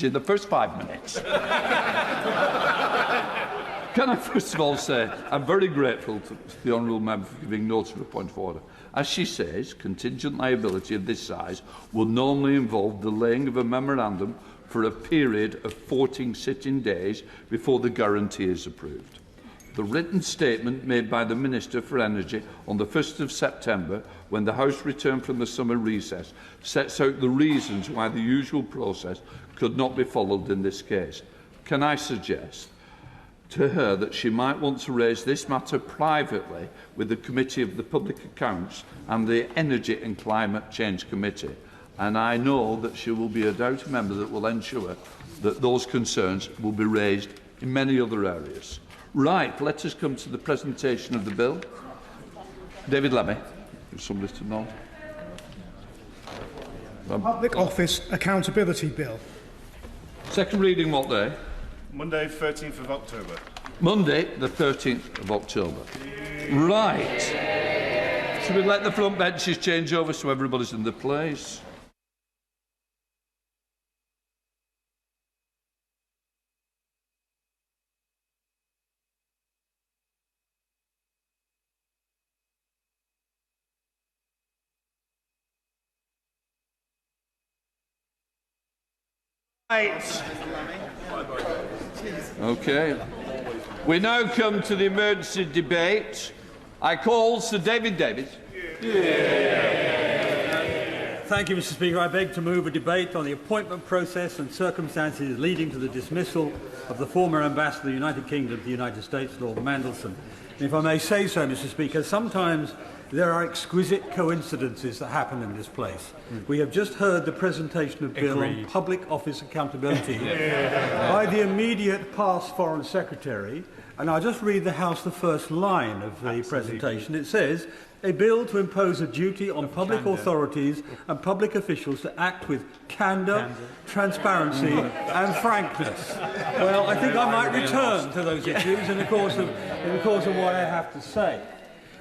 in the first 5 minutes. Can I first of all say I'm very grateful to the honourable member for giving notice of a point of order. As she says, contingent liability of this size will normally involve the laying of a memorandum for a period of 14 sitting days before the guarantee is approved. The written statement made by the Minister for Energy on the 1st of September, when the House returned from the summer recess, sets out the reasons why the usual process could not be followed in this case. Can I suggest to her that she might want to raise this matter privately with the Committee of the Public Accounts and the Energy and Climate Change Committee? And I know that she will be a doughty member that will ensure that those concerns will be raised in many other areas. Right, let us come to the presentation of the bill. David Lemmy, if somebody to know. Public Office Accountability Bill. Second reading what day? Monday, 13th of October. Monday, the 13th of October. Right. Should we let the front benches change over so everybody's in their place? Okay. We now come to the emergency debate. I call Sir David Davis. Thank you, Mr. Speaker. I beg to move a debate on the appointment process and circumstances leading to the dismissal of the former Ambassador of the United Kingdom to the United States, Lord Mandelson. And if I may say so, Mr. Speaker, sometimes there are exquisite coincidences that happen in this place. We have just heard the presentation of Bill on Public Office Accountability by the immediate past Foreign Secretary, and I'll just read the House the first line of the presentation. It says, a bill to impose a duty on public authorities and public officials to act with candour, transparency and frankness. Well, I think I might return to those issues in the course of what I have to say.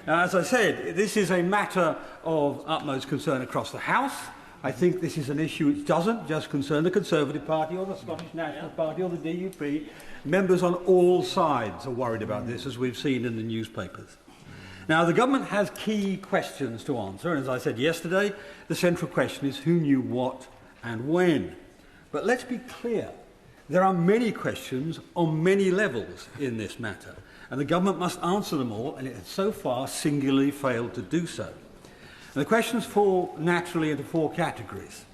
Now, as I said, this is a matter of utmost concern across the House. I think this is an issue which doesn't just concern the Conservative Party or the Scottish National Party or the DUP. Members on all sides are worried about this, as we've seen in the newspapers. Now, the government has key questions to answer, and as I said yesterday, the central question is who knew what and when. But let's be clear, there are many questions on many levels in this matter, and the government must answer them all, and it has so far singularly failed to do so. And the questions fall naturally into four categories.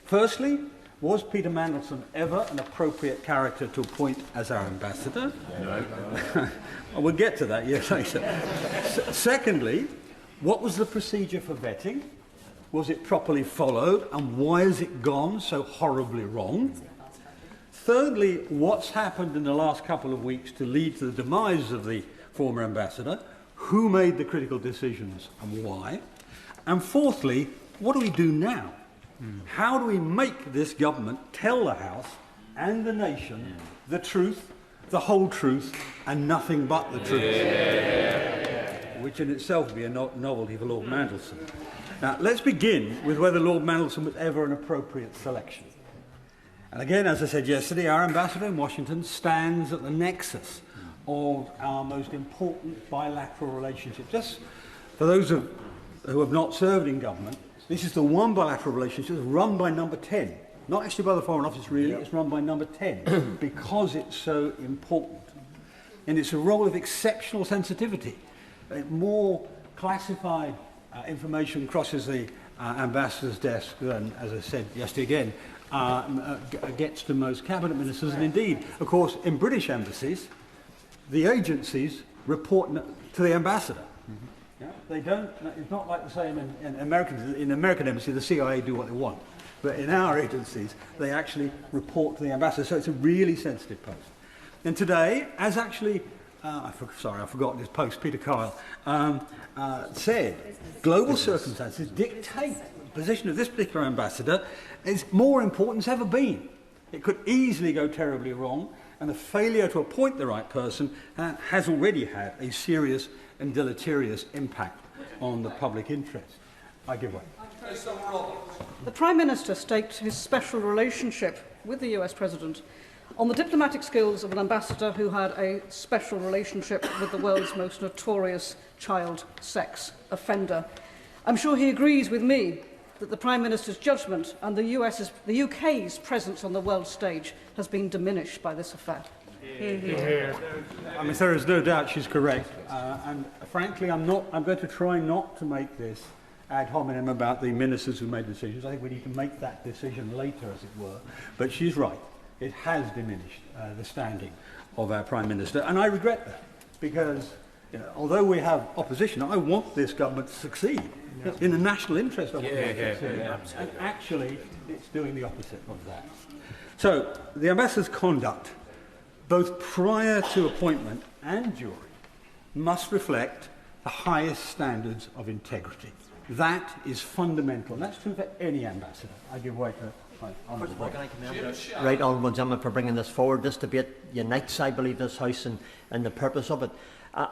Firstly, was Peter Mandelson ever an appropriate character to appoint as our ambassador? No. We'll get to that later. Secondly, what was the procedure for vetting? Was it properly followed, and why has it gone so horribly wrong? Thirdly, what's happened in the last couple of weeks to lead to the demise of the former ambassador? Who made the critical decisions and why? And fourthly, what do we do now? How do we make this government tell the House and the nation the truth, the whole truth, and nothing but the truth? Which in itself would be a novelty for Lord Mandelson. Now, let's begin with whether Lord Mandelson was ever an appropriate selection. And again, as I said yesterday, our ambassador in Washington stands at the nexus of our most important bilateral relationship. Just for those who have not served in government, this is the one bilateral relationship run by number 10. Not actually by the Foreign Office, really, it's run by number 10 because it's so important. And it's a role of exceptional sensitivity. More classified information crosses the ambassador's desk than, as I said yesterday again, gets to most cabinet ministers. And indeed, of course, in British embassies, the agencies report to the ambassador. Yeah, they don't. It's not like the same in American embassy, the CIA do what they want. But in our agencies, they actually report to the ambassador. So it's a really sensitive post. And today, as actually, I forgot this post, Peter Kyle said, global circumstances dictate the position of this particular ambassador is more important than it's ever been. It could easily go terribly wrong, and the failure to appoint the right person has already had a serious and deleterious impact on the public interest. I give way. The Prime Minister staked his special relationship with the US President on the diplomatic skills of an ambassador who had a special relationship with the world's most notorious child sex offender. I'm sure he agrees with me that the Prime Minister's judgment and the UK's presence on the world stage has been diminished by this affair. I mean, there is no doubt she's correct. And frankly, I'm going to try not to make this ad hominem about the ministers who made decisions. I think we need to make that decision later, as it were. But she's right. It has diminished the standing of our Prime Minister. And I regret that, because although we have opposition, I want this government to succeed. In the national interest of it. And actually, it's doing the opposite of that. So, the ambassador's conduct, both prior to appointment and during, must reflect the highest standards of integrity. That is fundamental, and that's true for any ambassador. I give way to my honourable First of all, can I commend the right honourable gentleman for bringing this forward. This debate unites, I believe, this House and the purpose of it.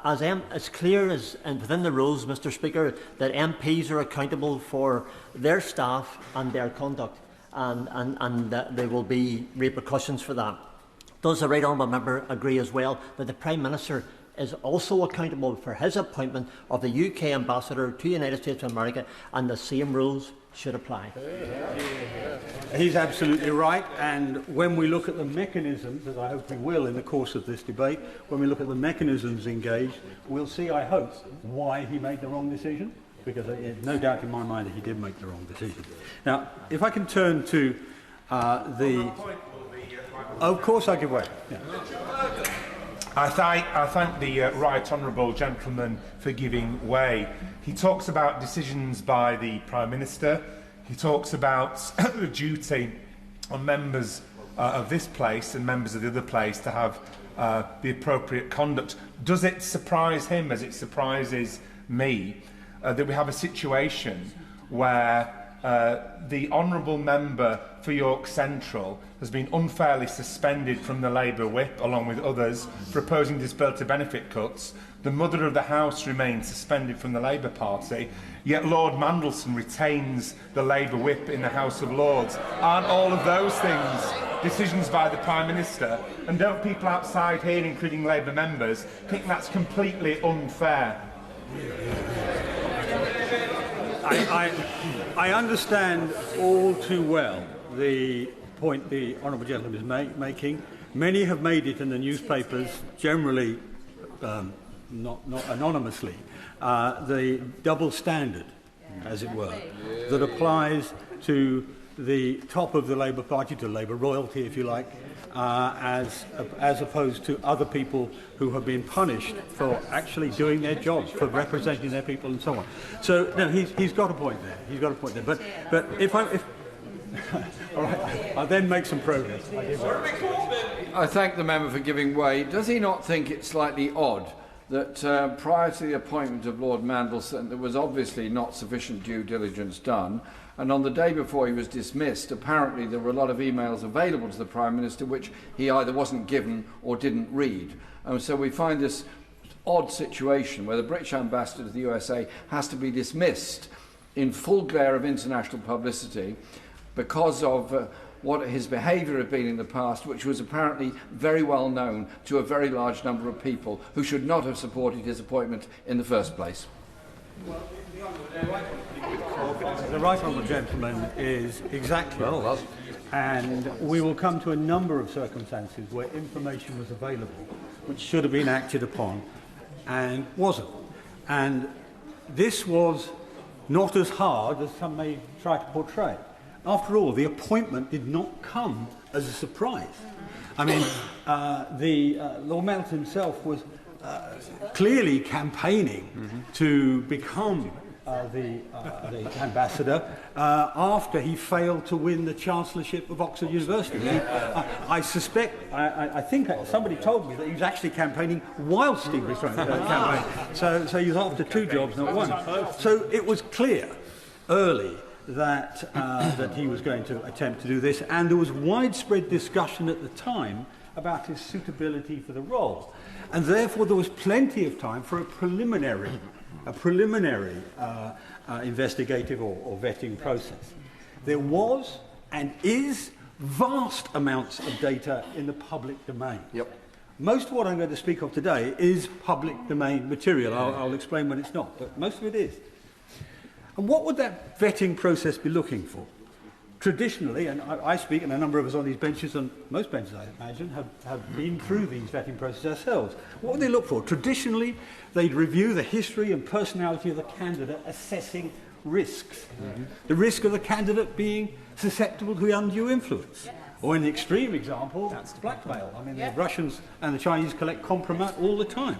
As clear as and within the rules, Mr. Speaker, that MPs are accountable for their staff and their conduct, and that there will be repercussions for that. Does the right honourable member agree as well that the Prime Minister is also accountable for his appointment of the UK ambassador to the United States of America, and the same rules should apply? He's absolutely right, and when we look at the mechanisms, as I hope we will in the course of this debate, when we look at the mechanisms engaged, we'll see, I hope, why he made the wrong decision, because there's no doubt in my mind that he did make the wrong decision. Now, if I can turn to the... Of course I give way. Yeah. I thank the right honourable gentleman for giving way. He talks about decisions by the Prime Minister. He talks about the duty on members of this place and members of the other place to have the appropriate conduct. Does it surprise him, as it surprises me, that we have a situation where the honourable member for York Central has been unfairly suspended from the Labour whip, along with others, for opposing disability benefit cuts? The Mother of the House remains suspended from the Labour Party, yet Lord Mandelson retains the Labour whip in the House of Lords. Aren't all of those things decisions by the Prime Minister? And don't people outside here, including Labour members, think that's completely unfair? I understand all too well the point the honourable gentleman is making. Many have made it in the newspapers, generally not anonymously, the double standard, as it were, that applies to the top of the Labour Party, to Labour royalty, if you like, as opposed to other people who have been punished for actually doing their jobs, for representing their people, and so on. So no, he's got a point there. He's got a point there. But if all right, I'll then make some progress. I thank the member for giving way. Does he not think it's slightly odd that prior to the appointment of Lord Mandelson, there was obviously not sufficient due diligence done, and on the day before he was dismissed, apparently there were a lot of emails available to the Prime Minister which he either wasn't given or didn't read. And so we find this odd situation where the British ambassador to the USA has to be dismissed in full glare of international publicity because of what his behaviour had been in the past, which was apparently very well known to a very large number of people who should not have supported his appointment in the first place. The right honourable gentleman is exactly right. And we will come to a number of circumstances where information was available which should have been acted upon and wasn't. And this was not as hard as some may try to portray. After all, the appointment did not come as a surprise. I mean, Lord Mandelson himself was clearly campaigning to become the ambassador after he failed to win the Chancellorship of Oxford University. I suspect, I think somebody told me that he was actually campaigning whilst he was trying to campaign. So he was after two jobs, not one. So it was clear early that he was going to attempt to do this, and there was widespread discussion at the time about his suitability for the role, and therefore there was plenty of time for a preliminary investigative or vetting process. There was and is vast amounts of data in the public domain. Yep. Most of what I'm going to speak of today is public domain material. I'll explain when it's not, but most of it is. And what would that vetting process be looking for? Traditionally, and I speak, and a number of us on these benches, and most benches I imagine, have been through these vetting processes ourselves. What would they look for? Traditionally, they'd review the history and personality of the candidate, assessing risks. The risk of the candidate being susceptible to undue influence. Or in the extreme example, that's blackmail. I mean, the Russians and the Chinese collect compromat all the time.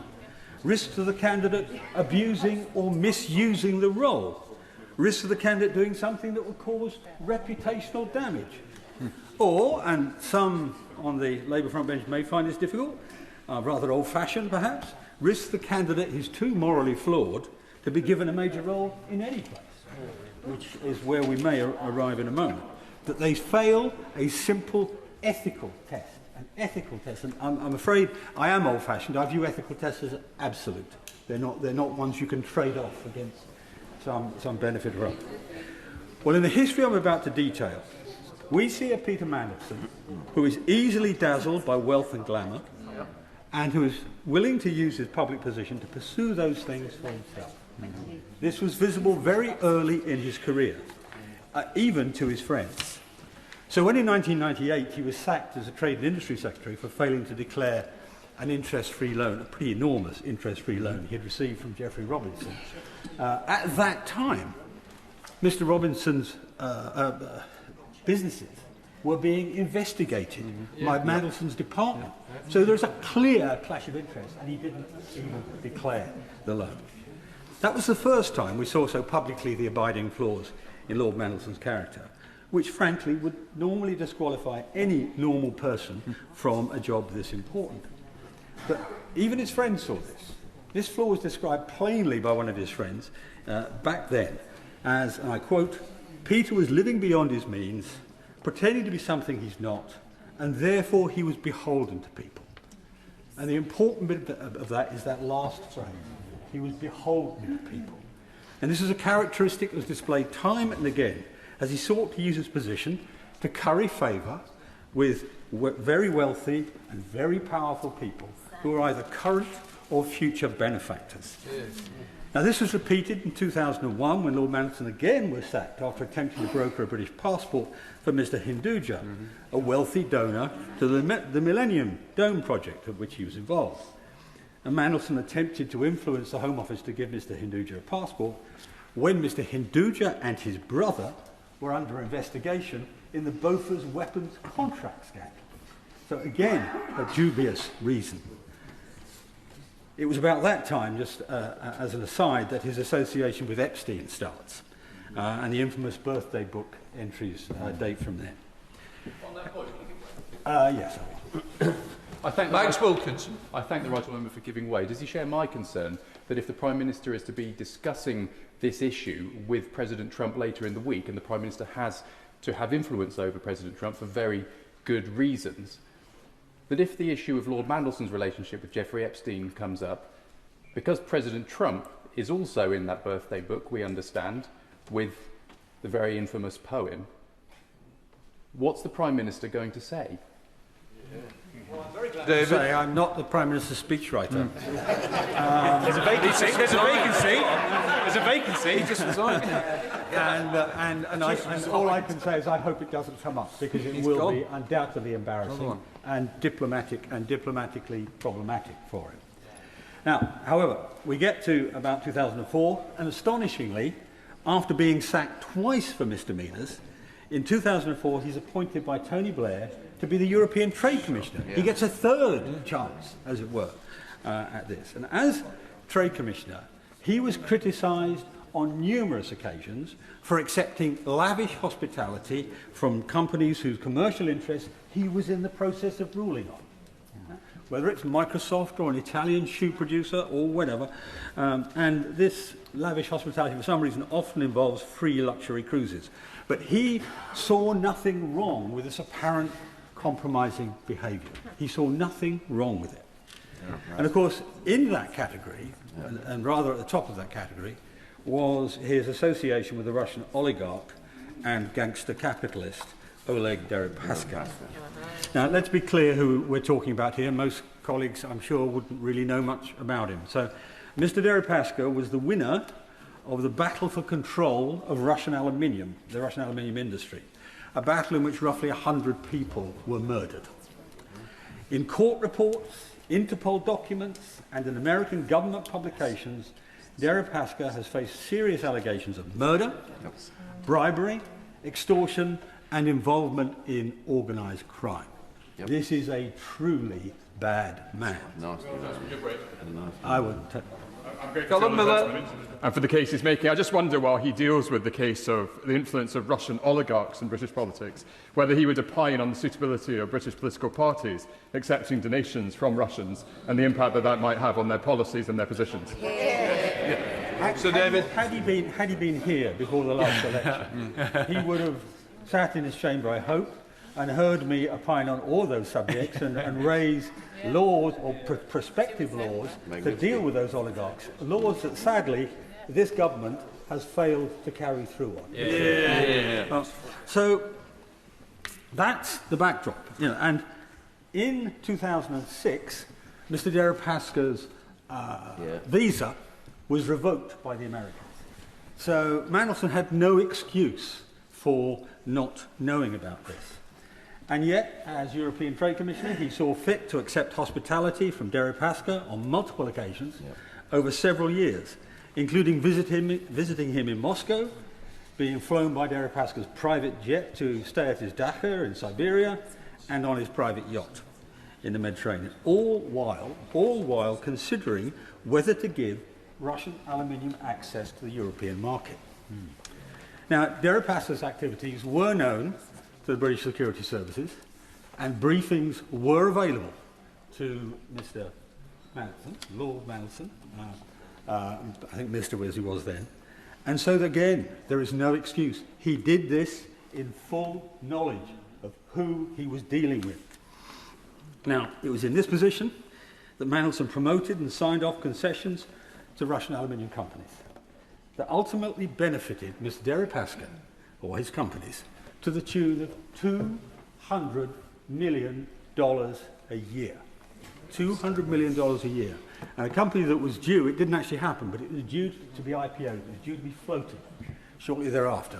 Risks of the candidate abusing or misusing the role. Risks of the candidate doing something that would cause reputational damage. Or, and some on the Labour front bench may find this difficult, rather old-fashioned perhaps, risks the candidate is too morally flawed to be given a major role in any place, which is where we may arrive in a moment. That they fail a simple ethical test. An ethical test, and I'm afraid I am old-fashioned. I view ethical tests as absolute. They're not ones you can trade off against some benefit or other. Well, in the history I'm about to detail, we see a Peter Mandelson who is easily dazzled by wealth and glamour, and who is willing to use his public position to pursue those things for himself. This was visible very early in his career, even to his friends. So when in 1998 he was sacked as a Trade and Industry Secretary for failing to declare an interest-free loan, a pretty enormous interest-free loan he had received from Geoffrey Robinson. At that time, Mr. Robinson's businesses were being investigated by Mandelson's department. So there's a clear clash of interest, and he didn't even declare the loan. That was the first time we saw so publicly the abiding flaws in Lord Mandelson's character, which frankly would normally disqualify any normal person from a job this important. But even his friends saw this. This flaw was described plainly by one of his friends back then as, and I quote, "Peter was living beyond his means, pretending to be something he's not, and therefore he was beholden to people." And the important bit of that is that last phrase. He was beholden to people. And this is a characteristic that was displayed time and again as he sought to use his position to curry favour with very wealthy and very powerful people who are either current or future benefactors. Yes. Now, this was repeated in 2001 when Lord Mandelson again was sacked after attempting to broker a British passport for Mr. Hinduja, a wealthy donor to the Millennium Dome project of which he was involved. And Mandelson attempted to influence the Home Office to give Mr. Hinduja a passport when Mr. Hinduja and his brother were under investigation in the Bofors weapons contract scandal. So again, a dubious reason. It was about that time, just as an aside, that his association with Epstein starts, and the infamous birthday book entries date from there. On that point, yes. I thank Max Wilkinson. I thank the right member for giving way. Does he share my concern that if the Prime Minister is to be discussing this issue with President Trump later in the week, and the Prime Minister has to have influence over President Trump for very good reasons, that if the issue of Lord Mandelson's relationship with Jeffrey Epstein comes up, because President Trump is also in that birthday book, we understand, with the very infamous poem, what's the Prime Minister going to say? Well, I'm very glad to say I'm not the Prime Minister's speechwriter. There's a vacancy. There's a vacancy. There's a vacancy. He just resigned. and all I can say is I hope it doesn't come up, because it will be undoubtedly embarrassing and diplomatically problematic for him. Now, however, we get to about 2004, and astonishingly, after being sacked twice for misdemeanours, in 2004 he's appointed by Tony Blair to be the European Trade Commissioner. He gets a third chance, as it were, at this. And as Trade Commissioner, he was criticised on numerous occasions for accepting lavish hospitality from companies whose commercial interests he was in the process of ruling on. Whether it's Microsoft or an Italian shoe producer or whatever. And this lavish hospitality, for some reason, often involves free luxury cruises. But he saw nothing wrong with this apparent compromising behaviour. He saw nothing wrong with it. And of course, in that category, and rather at the top of that category, was his association with the Russian oligarch and gangster capitalist, Oleg Deripaska. Now, let's be clear who we're talking about here. Most colleagues, I'm sure, wouldn't really know much about him. So, Mr. Deripaska was the winner of the battle for control of Russian aluminium, the Russian aluminium industry, a battle in which roughly 100 people were murdered. In court reports, Interpol documents, and in American government publications, Deripaska has faced serious allegations of murder, bribery, extortion, and involvement in organised crime. This is a truly bad man. I wouldn't. And for the case he's making, I just wonder, while he deals with the case of the influence of Russian oligarchs in British politics, whether he would opine on the suitability of British political parties accepting donations from Russians and the impact that that might have on their policies and their positions. So, David, had he been here before the last election, he would have sat in his chamber, I hope, and heard me opine on all those subjects and raise laws or prospective laws to deal with those oligarchs. Laws that, sadly, this government has failed to carry through on. So that's the backdrop. And in 2006, Mr. Deripaska's visa was revoked by the Americans. So Mandelson had no excuse for not knowing about this. And yet, as European Trade Commissioner, he saw fit to accept hospitality from Deripaska on multiple occasions over several years, including visiting him in Moscow, being flown by Deripaska's private jet to stay at his dacha in Siberia, and on his private yacht in the Mediterranean, all while considering whether to give Russian aluminium access to the European market. Now, Deripaska's activities were known to the British security services, and briefings were available to Mr. Mandelson, Lord Mandelson, I think Mr. as he was then. And so, again, there is no excuse. He did this in full knowledge of who he was dealing with. Now, it was in this position that Mandelson promoted and signed off concessions to Russian aluminium companies that ultimately benefited Mr. Deripaska, or his companies, to the tune of $200 million a year. $200 million a year. And a company that was due, it didn't actually happen, but it was due to be IPO'd, it was due to be floated shortly thereafter.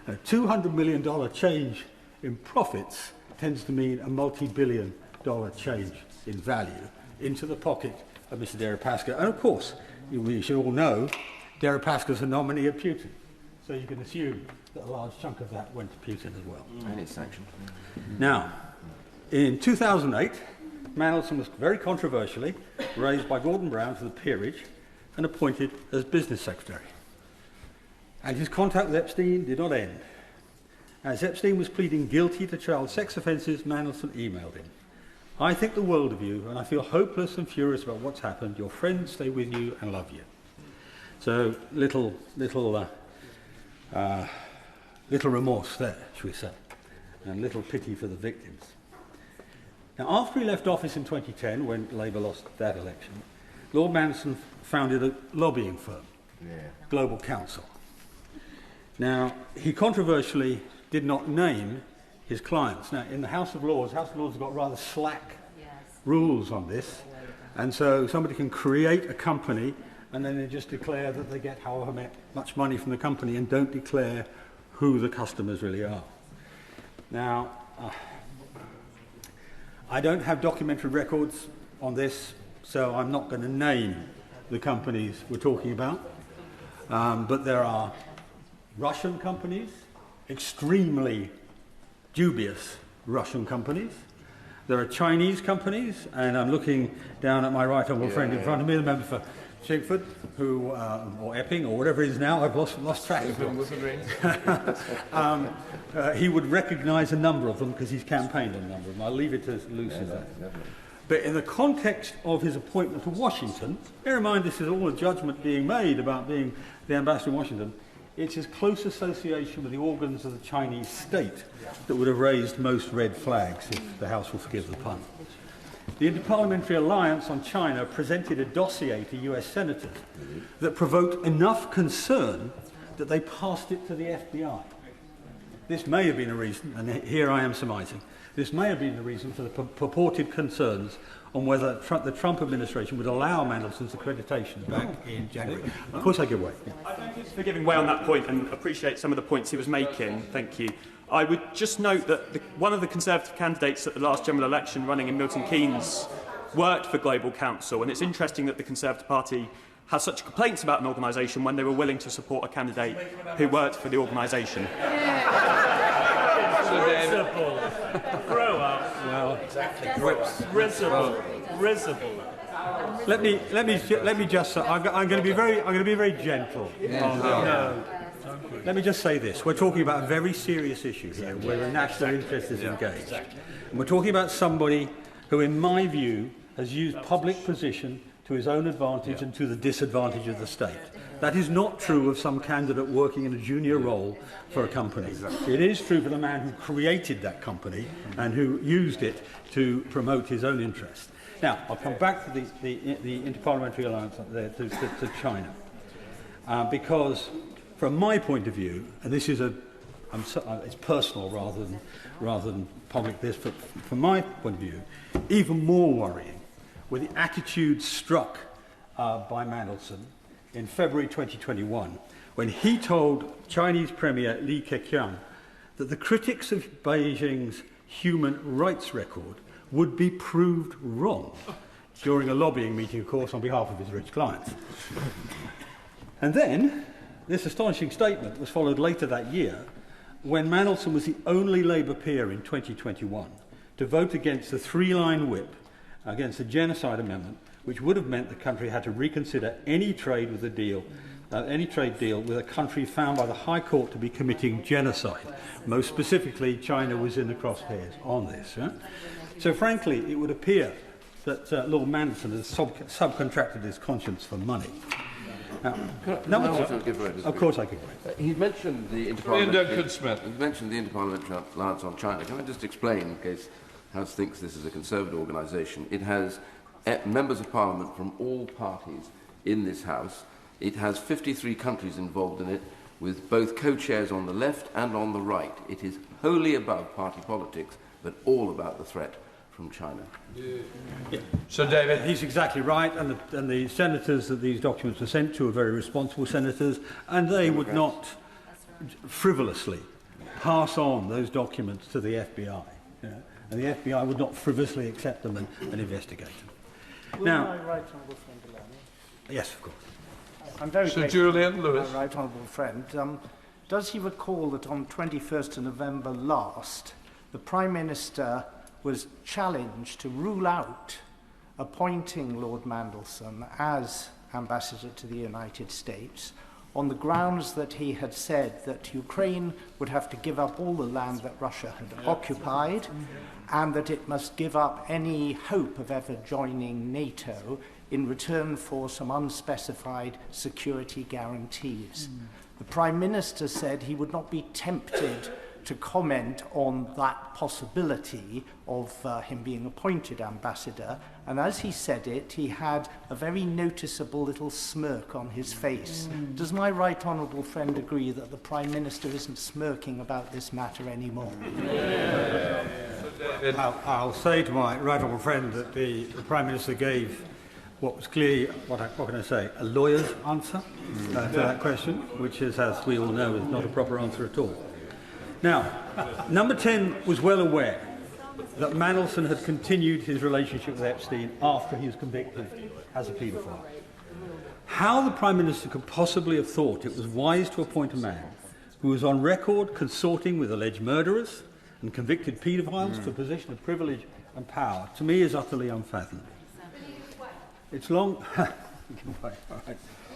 A $200 million change in profits tends to mean a multi-billion dollar change in value into the pocket of Mr. Deripaska. And of course, you should all know, Deripaska's a nominee of Putin. So you can assume that a large chunk of that went to Putin as well. And it's sanctioned. Now, in 2008, Mandelson was very controversially raised by Gordon Brown to the peerage and appointed as business secretary. And his contact with Epstein did not end. As Epstein was pleading guilty to child sex offences, Mandelson emailed him. I think the world of you, and I feel hopeless and furious about what's happened. Your friends stay with you and love you. So little remorse there, shall we say, and little pity for the victims. Now, after he left office in 2010, when Labour lost that election, Lord Mandelson founded a lobbying firm, Global Counsel. Now, he controversially did not name his clients. Now, in the House of Lords have got rather slack rules on this, and so somebody can create a company and then they just declare that they get however much money from the company and don't declare who the customers really are. Now, I don't have documentary records on this, so I'm not going to name the companies we're talking about, but there are Russian companies, extremely dubious Russian companies. There are Chinese companies, and I'm looking down at my right honourable friend in front of me, the member for Chingford, who, or Epping, or whatever it is now, I've lost track of them. He would recognise a number of them because he's campaigned on a number of them. I'll leave it as loose as that. But in the context of his appointment to Washington, bear in mind this is all a judgment being made about being the ambassador in Washington, it's his close association with the organs of the Chinese state that would have raised most red flags, if the House will forgive the pun. The Interparliamentary Alliance on China presented a dossier to US senators that provoked enough concern that they passed it to the FBI. this may have been a reason, and here I am surmising, this may have been the reason for the purported concerns on whether the Trump administration would allow Mandelson's accreditation back in January. Of course I give way. Yeah. I thank you for giving way on that point and appreciate some of the points he was making. Thank you. I would just note that one of the Conservative candidates at the last general election running in Milton Keynes worked for Global Council, and it's interesting that the Conservative Party has such complaints about an organisation when they were willing to support a candidate who worked for the organisation. Risible. Grow up. Well, exactly. Risible. Risible. Let me just. I'm going to be very gentle. No. Let me just say this: we're talking about a very serious issue here, where the national interest is engaged, and we're talking about somebody who, in my view, has used public position to his own advantage and to the disadvantage of the state. That is not true of some candidate working in a junior role for a company. It is true for the man who created that company and who used it to promote his own interest. Now, I'll come back to the Interparliamentary Alliance there to China, because from my point of view, and this is it's personal rather than public. This, but from my point of view, even more worrying were the attitudes struck by Mandelson in February 2021, when he told Chinese Premier Li Keqiang that the critics of Beijing's human rights record would be proved wrong during a lobbying meeting, of course, on behalf of his rich clients. And then, this astonishing statement was followed later that year, when Mandelson was the only Labour peer in 2021 to vote against the three-line whip against the genocide amendment, which would have meant the country had to reconsider any trade deal with a country found by the High Court to be committing genocide. Most specifically, China was in the crosshairs on this. Yeah? So, frankly, it would appear that Lord Mandelson has subcontracted his conscience for money. Of course I could. He mentioned the Interparliamentary Alliance on China. Can I just explain, in case House thinks this is a Conservative organisation? It has members of Parliament from all parties in this House. It has 53 countries involved in it, with both co-chairs on the left and on the right. It is wholly above party politics, but all about the threat from China. Yeah. So, David, he's exactly right, and the senators that these documents were sent to are very responsible senators, and they would not frivolously pass on those documents to the FBI. You know? And the FBI would not frivolously accept them and investigate them. Now, my right honourable friend allow me? Yes, of course. I'm very Sir Julian Lewis. My right honourable friend. Does he recall that on 21st of November last, the Prime Minister was challenged to rule out appointing Lord Mandelson as Ambassador to the United States on the grounds that he had said that Ukraine would have to give up all the land that Russia had occupied and that it must give up any hope of ever joining NATO in return for some unspecified security guarantees. The Prime Minister said he would not be tempted to comment on that possibility of him being appointed ambassador, and as he said it, he had a very noticeable little smirk on his face. Does my right honourable friend agree that the Prime Minister isn't smirking about this matter anymore? I'll say to my right honourable friend that the Prime Minister gave what was clearly, what can I say, a lawyer's answer to that question, which is, as we all know, is not a proper answer at all. Now, Number 10 was well aware that Mandelson had continued his relationship with Epstein after he was convicted as a paedophile. How the Prime Minister could possibly have thought it was wise to appoint a man who was on record consorting with alleged murderers and convicted paedophiles for a position of privilege and power, to me, is utterly unfathomable. It's long...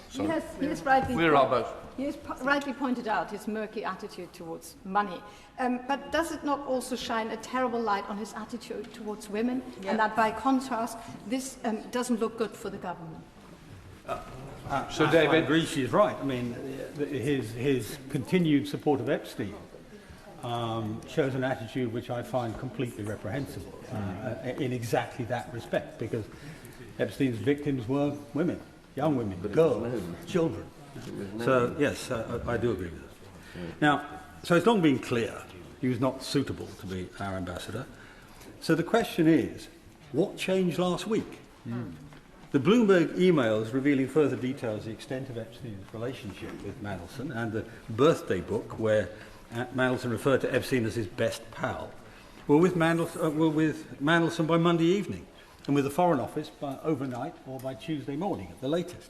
He has rightly pointed out his murky attitude towards money. But does it not also shine a terrible light on his attitude towards women? Yeah. And that, by contrast, this doesn't look good for the government? So, David, I agree she's right. I mean, his continued support of Epstein shows an attitude which I find completely reprehensible in exactly that respect, because Epstein's victims were women. Young women, girls, children. So, yes, I do agree with that. Now, So it's long been clear he was not suitable to be our ambassador. So the question is, what changed last week? The Bloomberg emails revealing further details of the extent of Epstein's relationship with Mandelson and the birthday book where Mandelson referred to Epstein as his best pal were with Mandelson by Monday evening and with the Foreign Office by overnight or by Tuesday morning at the latest.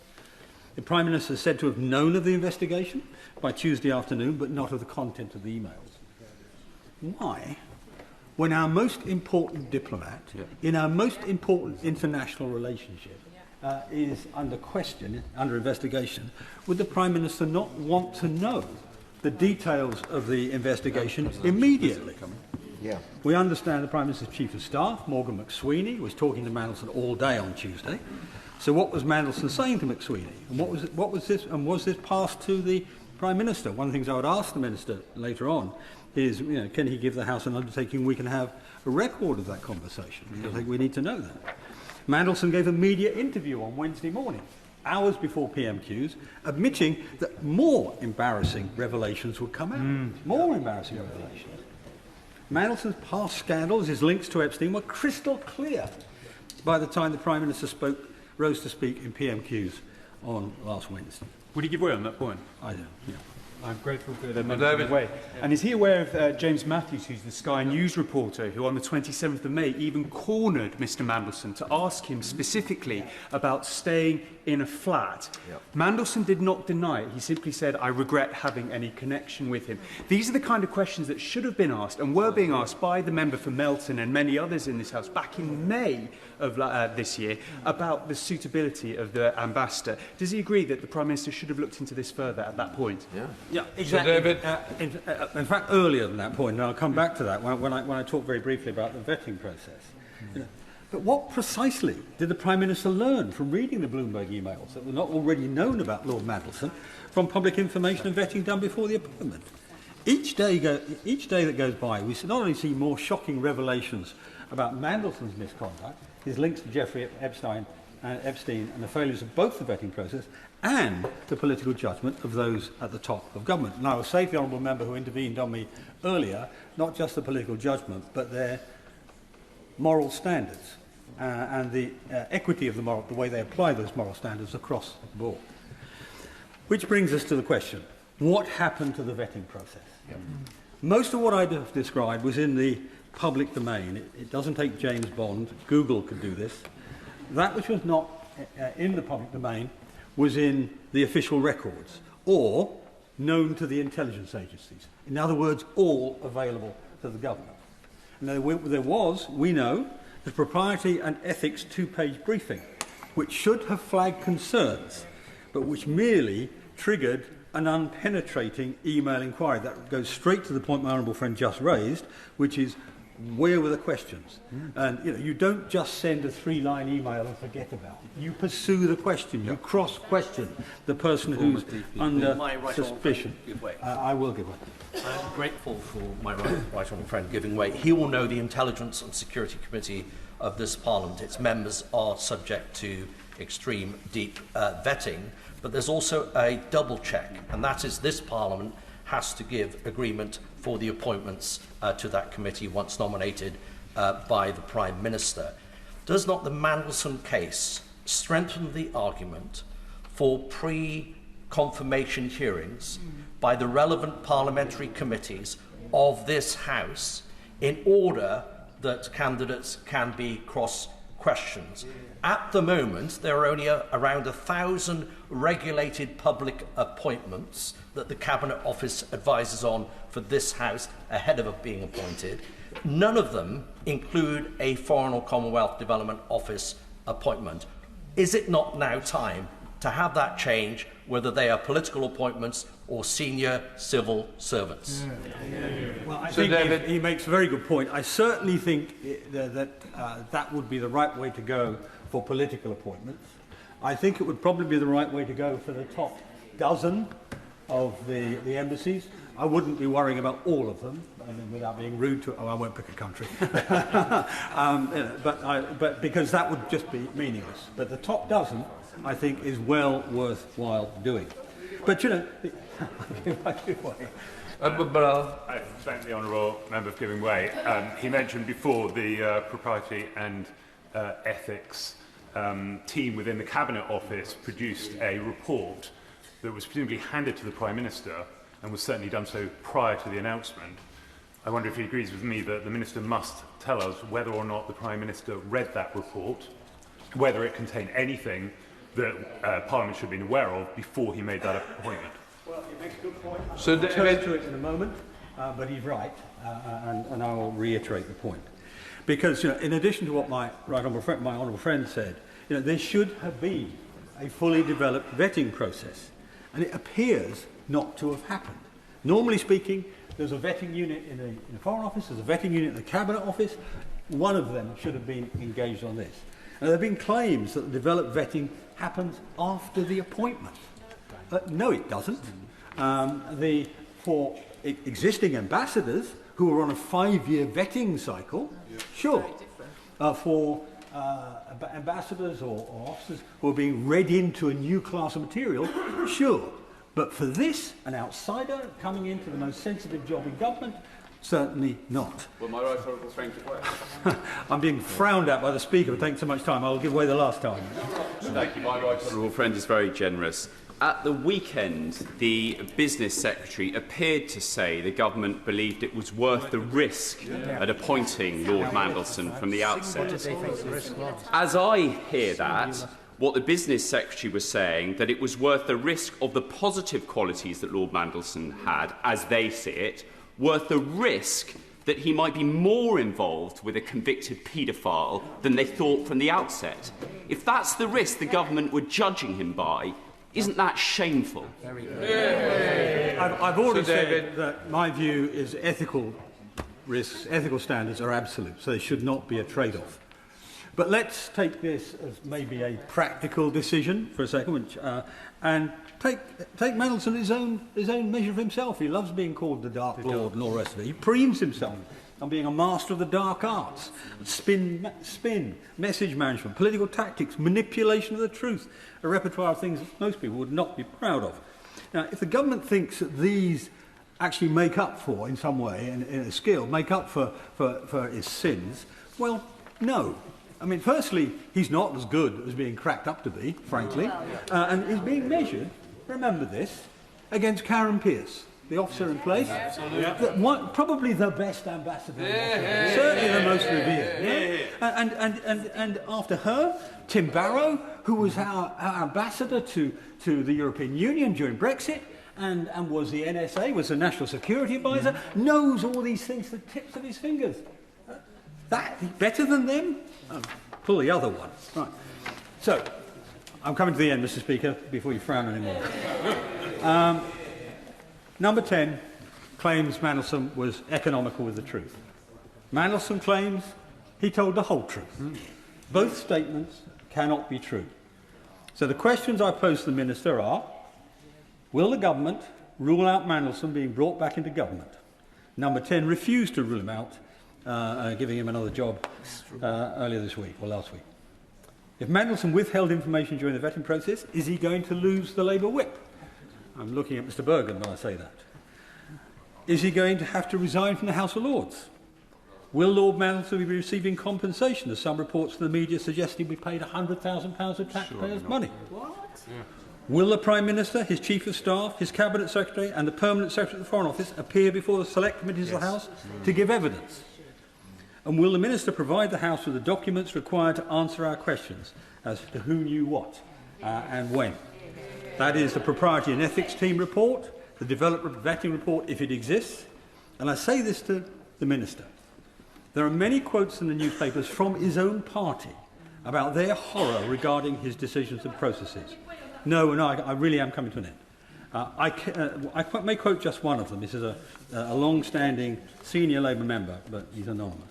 The Prime Minister is said to have known of the investigation by Tuesday afternoon, but not of the content of the emails. Why, when our most important diplomat, in our most important international relationship, is under question, under investigation, would the Prime Minister not want to know the details of the investigation immediately? We understand the Prime Minister's Chief of Staff, Morgan McSweeney, was talking to Mandelson all day on Tuesday. So what was Mandelson saying to McSweeney? And what was this? And was this passed to the Prime Minister? One of the things I would ask the Minister later on is, can he give the House an undertaking we can have a record of that conversation? Because I think we need to know that. Mandelson gave a media interview on Wednesday morning, hours before PMQs, admitting that more embarrassing revelations would come out. More embarrassing revelations. Mandelson's past scandals, his links to Epstein, were crystal clear by the time the Prime Minister rose to speak in PMQs on last Wednesday. Would he give way on that point? I don't. Yeah. I'm grateful for the member way. And is he aware of James Matthews, who's the Sky News reporter, who on the 27th of May even cornered Mr Mandelson to ask him specifically about staying in a flat? Mandelson did not deny it. He simply said, I regret having any connection with him. These are the kind of questions that should have been asked and were being asked by the member for Melton and many others in this House back in May of this year about the suitability of the ambassador. Does he agree that the Prime Minister should have looked into this further at that point? Yeah, exactly. So David, in fact, earlier than that point, and I'll come back to that when I talk very briefly about the vetting process. But what precisely did the Prime Minister learn from reading the Bloomberg emails that were not already known about Lord Mandelson from public information and vetting done before the appointment? Each day that goes by, we not only see more shocking revelations about Mandelson's misconduct, his links to Jeffrey Epstein and the failures of both the vetting process and the political judgment of those at the top of government. And I will say to the honourable member who intervened on me earlier, not just the political judgment, but their moral standards and the equity of the way they apply those moral standards across the board. Which brings us to the question, what happened to the vetting process? Most of what I have described was in the public domain. It doesn't take James Bond. Google could do this. That which was not in the public domain was in the official records or known to the intelligence agencies. In other words, all available to the government. And there was, we know, the Propriety and Ethics two-page briefing, which should have flagged concerns, but which merely triggered an unpenetrating email inquiry. That goes straight to the point my honourable friend just raised, which is, where were the questions? And you don't just send a 3-line email and forget about it. You pursue the question. You cross-question the person who's under suspicion. I will give way. I'm grateful for my right honourable friend giving way. He will know the Intelligence and Security Committee of this Parliament. Its members are subject to extreme deep vetting, but there's also a double check, and that is this Parliament has to give agreement for the appointments to that committee once nominated by the Prime Minister. Does not the Mandelson case strengthen the argument for pre-confirmation hearings by the relevant parliamentary committees of this House in order that candidates can be cross-questioned? At the moment, there are only around 1,000 regulated public appointments that the Cabinet Office advises on for this House ahead of it being appointed. None of them include a Foreign or Commonwealth Development Office appointment. Is it not now time to have that change, whether they are political appointments or senior civil servants? Well, I think he makes a very good point. I certainly think that would be the right way to go for political appointments. I think it would probably be the right way to go for the top dozen of the embassies. I wouldn't be worrying about all of them, without being rude to. I won't pick a country, but because that would just be meaningless. But the top dozen, I think, is well worthwhile doing. But I thank the honourable member for giving way. He mentioned before the propriety and ethics team within the Cabinet Office produced a report that was presumably handed to the Prime Minister and was certainly done so prior to the announcement. I wonder if he agrees with me that the Minister must tell us whether or not the Prime Minister read that report, whether it contained anything that Parliament should have been aware of before he made that appointment. Well, he makes a good point. So I'll turn to it in a moment, but he's right, and I will reiterate the point. Because, in addition to what my honourable friend said, there should have been a fully developed vetting process, and it appears not to have happened. Normally speaking, there's a vetting unit in the Foreign Office, there's a vetting unit in the Cabinet Office. One of them should have been engaged on this. And there have been claims that the developed vetting happens after the appointment. No, it doesn't. For existing ambassadors who are on a 5-year vetting cycle, sure. For ambassadors or officers who are being read into a new class of material, sure. But for this, an outsider coming into the most sensitive job in government, certainly not. Well, my right honourable friend could wait. I'm being frowned at by the Speaker for taking so much time. I'll give way the last time. Thank you. My right honourable friend is very generous. At the weekend, the Business Secretary appeared to say the government believed it was worth the risk at appointing Lord Mandelson from the outset. As I hear that, what the Business Secretary was saying, that it was worth the risk of the positive qualities that Lord Mandelson had, as they see it, worth the risk that he might be more involved with a convicted paedophile than they thought from the outset. If that's the risk the government were judging him by, isn't that shameful? I've already said that my view is ethical risks, ethical standards are absolute, so they should not be a trade-off. But let's take this as maybe a practical decision for a second, and take Mandelson his own measure of himself. He loves being called the Dark Lord and all the rest of it. He preens himself on being a master of the dark arts, spin, message management, political tactics, manipulation of the truth, a repertoire of things that most people would not be proud of. Now, if the government thinks that these actually make up for, in some way, in a skill, make up for his sins, well, no. I mean, firstly, he's not as good as being cracked up to be, frankly, and he's being measured, remember this, against Karen Pierce, the officer in place, probably the best ambassador, certainly the most revered. And after her, Tim Barrow, who was our ambassador to the European Union during Brexit, and was the NSA, was the National Security Advisor, knows all these things to the tips of his fingers. That better than them? Oh, pull the other one. Right. So, I'm coming to the end, Mr. Speaker, before you frown anymore. Number 10 claims Mandelson was economical with the truth. Mandelson claims he told the whole truth. Both statements cannot be true. So the questions I pose to the Minister are, will the government rule out Mandelson being brought back into government? Number 10 refused to rule him out, giving him another job earlier this week, or last week. If Mandelson withheld information during the vetting process, is he going to lose the Labour whip? I'm looking at Mr Bergen when I say that. Is he going to have to resign from the House of Lords? Will Lord Mandelson be receiving compensation, as some reports from the media suggest he'll be paid £100,000 of taxpayers' money? What? Yeah. Will the Prime Minister, his Chief of Staff, his Cabinet Secretary and the Permanent Secretary of the Foreign Office appear before the select committees of the House to give evidence? And will the Minister provide the House with the documents required to answer our questions as to who knew what and when? That is the Propriety and Ethics Team report, the Development Vetting report, if it exists. And I say this to the Minister. There are many quotes in the newspapers from his own party about their horror regarding his decisions and processes. No, and I really am coming to an end. I may quote just one of them. This is a long-standing senior Labour member, but he's anonymous.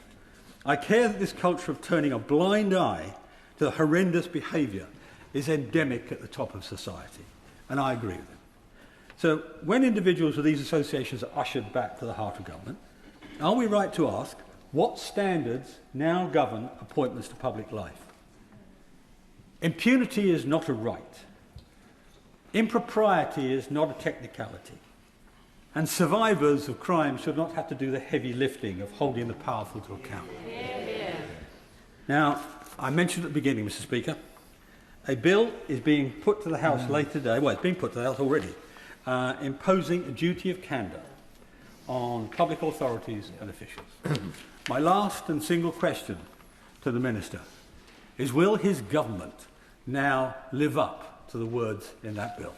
I care that this culture of turning a blind eye to the horrendous behaviour is endemic at the top of society. And I agree with him. So when individuals with these associations are ushered back to the heart of government, are we right to ask what standards now govern appointments to public life? Impunity is not a right. Impropriety is not a technicality. And survivors of crime should not have to do the heavy lifting of holding the powerful to account. Now, I mentioned at the beginning, Mr. Speaker, a bill is being put to the House later today, well, it's been put to the House already, imposing a duty of candour on public authorities and officials. My last and single question to the Minister is, will his government now live up to the words in that bill?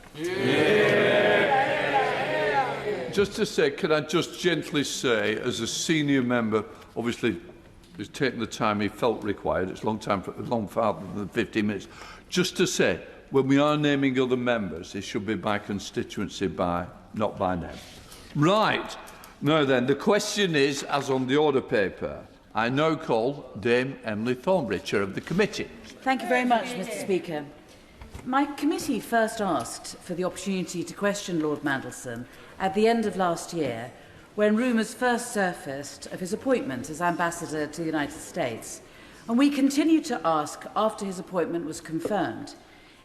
Just to say, can I just gently say, as a senior member, obviously, who's taken the time he felt required, it's long farther than 15 minutes, just to say, when we are naming other members, it should be by constituency, not by name. Right. Now then, the question is, as on the order paper, I now call Dame Emily Thornberry, Chair of the Committee. Thank you very much, Mr. Speaker. My committee first asked for the opportunity to question Lord Mandelson at the end of last year, when rumours first surfaced of his appointment as Ambassador to the United States, and we continued to ask after his appointment was confirmed.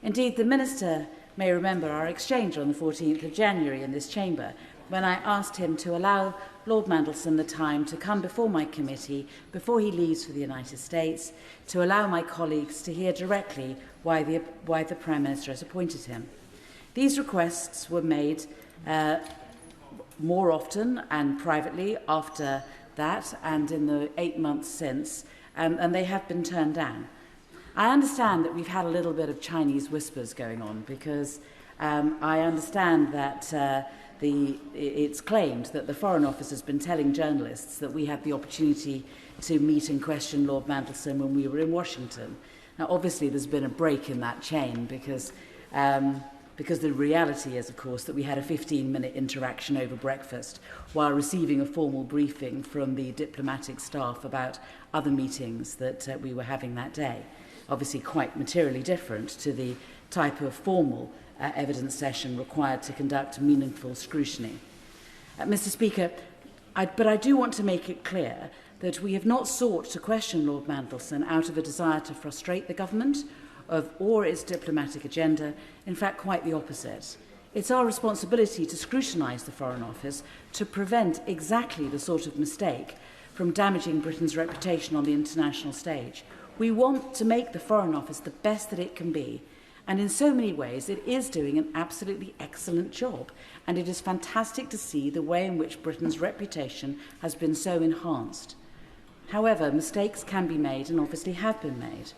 Indeed, the Minister may remember our exchange on the 14th of January in this chamber, when I asked him to allow Lord Mandelson the time to come before my committee before he leaves for the United States, to allow my colleagues to hear directly why the Prime Minister has appointed him. These requests were made more often and privately after that and in the 8 months since, and they have been turned down. I understand that we've had a little bit of Chinese whispers going on, because I understand that it's claimed that the Foreign Office has been telling journalists that we had the opportunity to meet and question Lord Mandelson when we were in Washington. Now, obviously, there's been a break in that chain, because the reality is, of course, that we had a 15-minute interaction over breakfast while receiving a formal briefing from the diplomatic staff about other meetings that we were having that day. Obviously quite materially different to the type of formal evidence session required to conduct meaningful scrutiny. Mr. Speaker, but I do want to make it clear that we have not sought to question Lord Mandelson out of a desire to frustrate the government or its diplomatic agenda. In fact, quite the opposite. It's our responsibility to scrutinise the Foreign Office to prevent exactly the sort of mistake from damaging Britain's reputation on the international stage. We want to make the Foreign Office the best that it can be, and in so many ways it is doing an absolutely excellent job, and it is fantastic to see the way in which Britain's reputation has been so enhanced. However, mistakes can be made, and obviously have been made,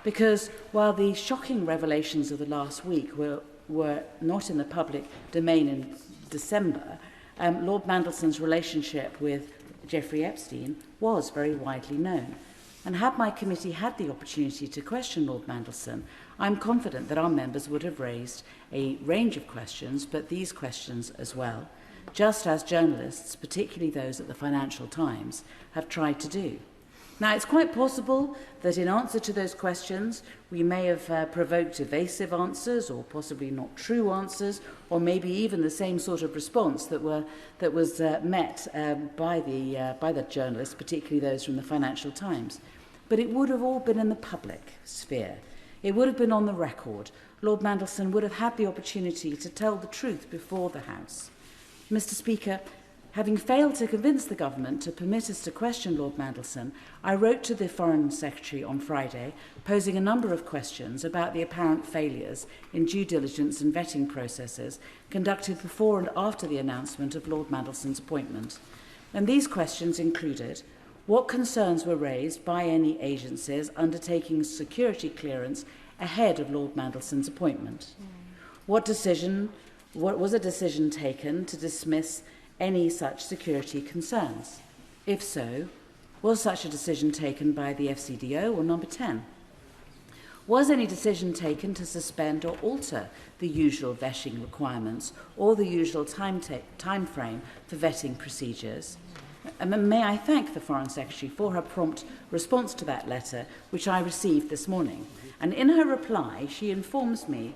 because while the shocking revelations of the last week were not in the public domain in December, Lord Mandelson's relationship with Jeffrey Epstein was very widely known. And had my committee had the opportunity to question Lord Mandelson, I'm confident that our members would have raised a range of questions, but these questions as well, just as journalists, particularly those at the Financial Times, have tried to do. Now, it's quite possible that in answer to those questions, we may have provoked evasive answers, or possibly not true answers, or maybe even the same sort of response that was met by the journalists, particularly those from the Financial Times. But it would have all been in the public sphere. It would have been on the record. Lord Mandelson would have had the opportunity to tell the truth before the House. Mr. Speaker, having failed to convince the government to permit us to question Lord Mandelson, I wrote to the Foreign Secretary on Friday, posing a number of questions about the apparent failures in due diligence and vetting processes conducted before and after the announcement of Lord Mandelson's appointment. And these questions included: what concerns were raised by any agencies undertaking security clearance ahead of Lord Mandelson's appointment? What was a decision taken to dismiss any such security concerns? If so, was such a decision taken by the FCDO or Number 10? Was any decision taken to suspend or alter the usual vetting requirements or the usual time frame for vetting procedures? And may I thank the Foreign Secretary for her prompt response to that letter, which I received this morning. And in her reply, she informs me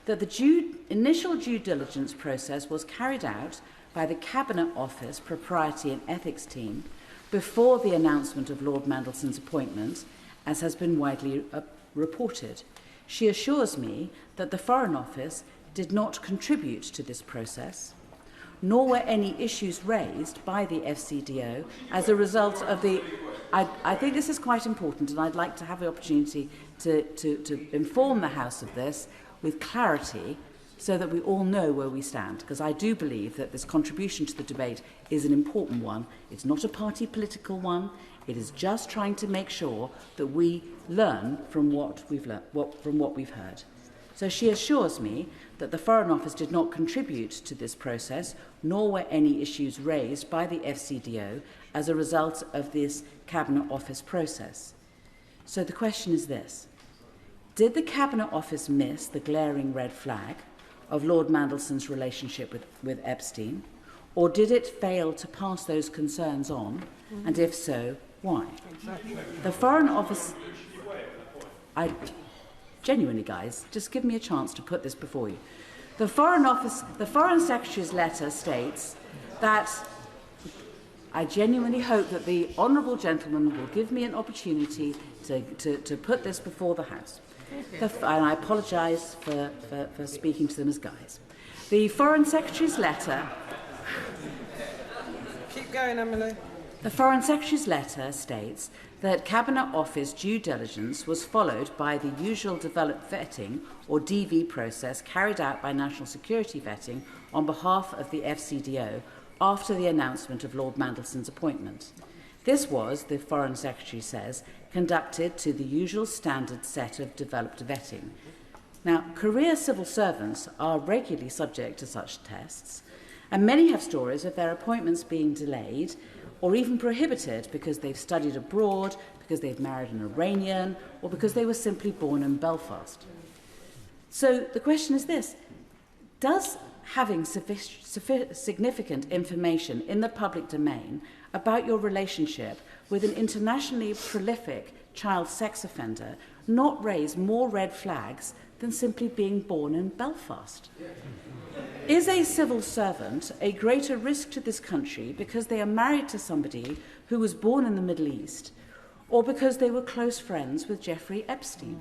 that the initial due diligence process was carried out by the Cabinet Office Propriety and Ethics team before the announcement of Lord Mandelson's appointment, as has been widely reported. She assures me that the Foreign Office did not contribute to this process. nor were any issues raised by the FCDO as a result of the... I think this is quite important, and I'd like to have the opportunity to inform the House of this with clarity so that we all know where we stand, because I do believe that this contribution to the debate is an important one. It's not a party political one. It is just trying to make sure that we learn from what we've heard. So she assures me that the Foreign Office did not contribute to this process, nor were any issues raised by the FCDO as a result of this Cabinet Office process. So the question is this: did the Cabinet Office miss the glaring red flag of Lord Mandelson's relationship with Epstein, or did it fail to pass those concerns on, and if so, why? The Foreign Office... Genuinely, guys, just give me a chance to put this before you. The Foreign Secretary's letter states that I genuinely hope that the honourable gentleman will give me an opportunity to put this before the House. And I apologise for speaking to them as guys. The Foreign Secretary's letter... Keep going, Emily. The Foreign Secretary's letter states that Cabinet Office due diligence was followed by the usual developed vetting, or DV process, carried out by National Security Vetting on behalf of the FCDO after the announcement of Lord Mandelson's appointment. This was, the Foreign Secretary says, conducted to the usual standard set of developed vetting. Now, career civil servants are regularly subject to such tests, and many have stories of their appointments being delayed or even prohibited because they've studied abroad, because they've married an Iranian, or because they were simply born in Belfast. So the question is this: does having significant information in the public domain about your relationship with an internationally prolific child sex offender not raise more red flags than simply being born in Belfast? Is a civil servant a greater risk to this country because they are married to somebody who was born in the Middle East, or because they were close friends with Jeffrey Epstein?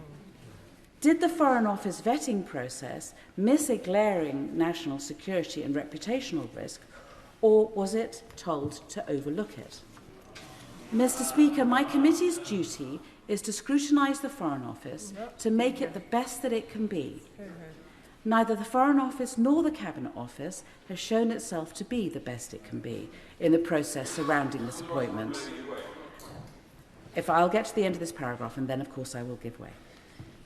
Did the Foreign Office vetting process miss a glaring national security and reputational risk, or was it told to overlook it? Mr. Speaker, my committee's duty is to scrutinise the Foreign Office to make it the best that it can be. Neither the Foreign Office nor the Cabinet Office has shown itself to be the best it can be in the process surrounding this appointment. I'll get to the end of this paragraph, and then, of course, I will give way.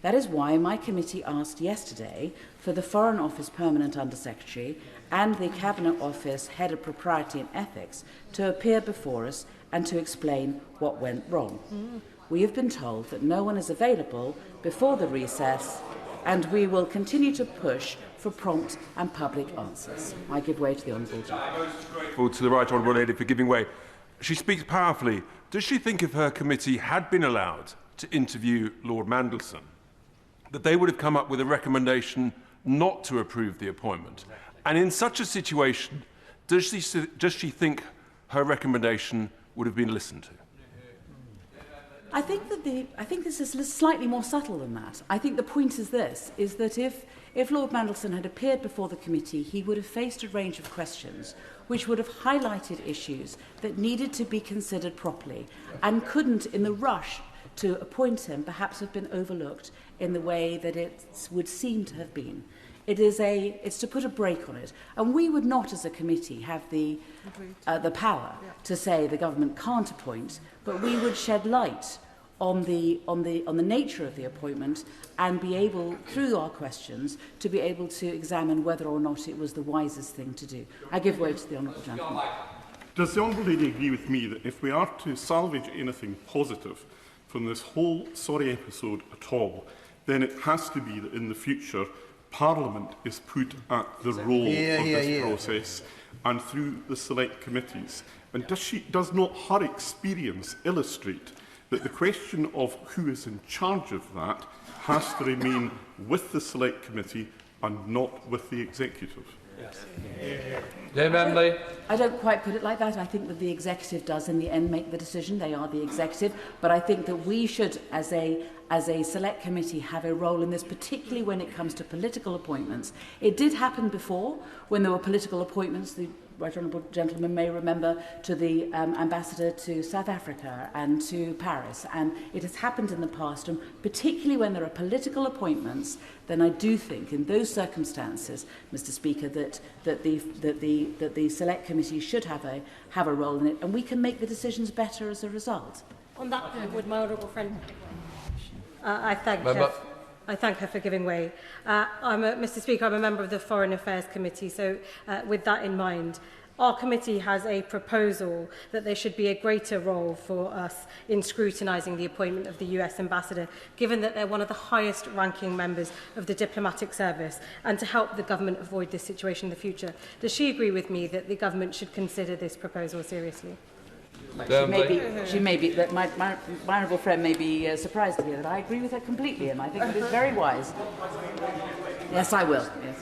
That is why my committee asked yesterday for the Foreign Office Permanent Undersecretary and the Cabinet Office Head of Propriety and Ethics to appear before us and to explain what went wrong. We have been told that no one is available before the recess, and we will continue to push for prompt and public answers. I give way to the Honourable Gentleman. To the Right Honourable Lady for giving way. She speaks powerfully. Does she think if her committee had been allowed to interview Lord Mandelson, that they would have come up with a recommendation not to approve the appointment? And in such a situation, does she think her recommendation would have been listened to? I think this is slightly more subtle than that. I think the point is this, is that if Lord Mandelson had appeared before the committee, he would have faced a range of questions which would have highlighted issues that needed to be considered properly and couldn't, in the rush to appoint him, perhaps have been overlooked in the way that it would seem to have been. It's to put a brake on it. And we would not, as a committee, have the power to say the government can't appoint, but we would shed light on the nature of the appointment and be able, through our questions, to be able to examine whether or not it was the wisest thing to do. I give way to the Honourable Gentleman. Does the Honourable Lady agree with me that if we are to salvage anything positive from this whole sorry episode at all, then it has to be that in the future Parliament is put at the role of this process and through the select committees? And does not her experience illustrate that the question of who is in charge of that has to remain with the select committee and not with the executive? Dame Emily. I don't quite put it like that. I think that the executive does in the end make the decision. They are the executive. But I think that we should, as a select committee, have a role in this, particularly when it comes to political appointments. It did happen before when there were political appointments. The Right Honourable Gentleman may remember to the ambassador to South Africa and to Paris, and it has happened in the past, and particularly when there are political appointments, then I do think in those circumstances, Mr. Speaker, that the select committee should have a role in it, and we can make the decisions better as a result. On that point, would my honourable friend, I thank her for giving way. Mr. Speaker, I'm a member of the Foreign Affairs Committee, so with that in mind, our committee has a proposal that there should be a greater role for us in scrutinising the appointment of the US ambassador, given that they're one of the highest ranking members of the diplomatic service, and to help the government avoid this situation in the future. Does she agree with me that the government should consider this proposal seriously? She may be, that my honourable friend may be surprised to hear that. I agree with her completely, and I think it is very wise. Yes, I will. Yes.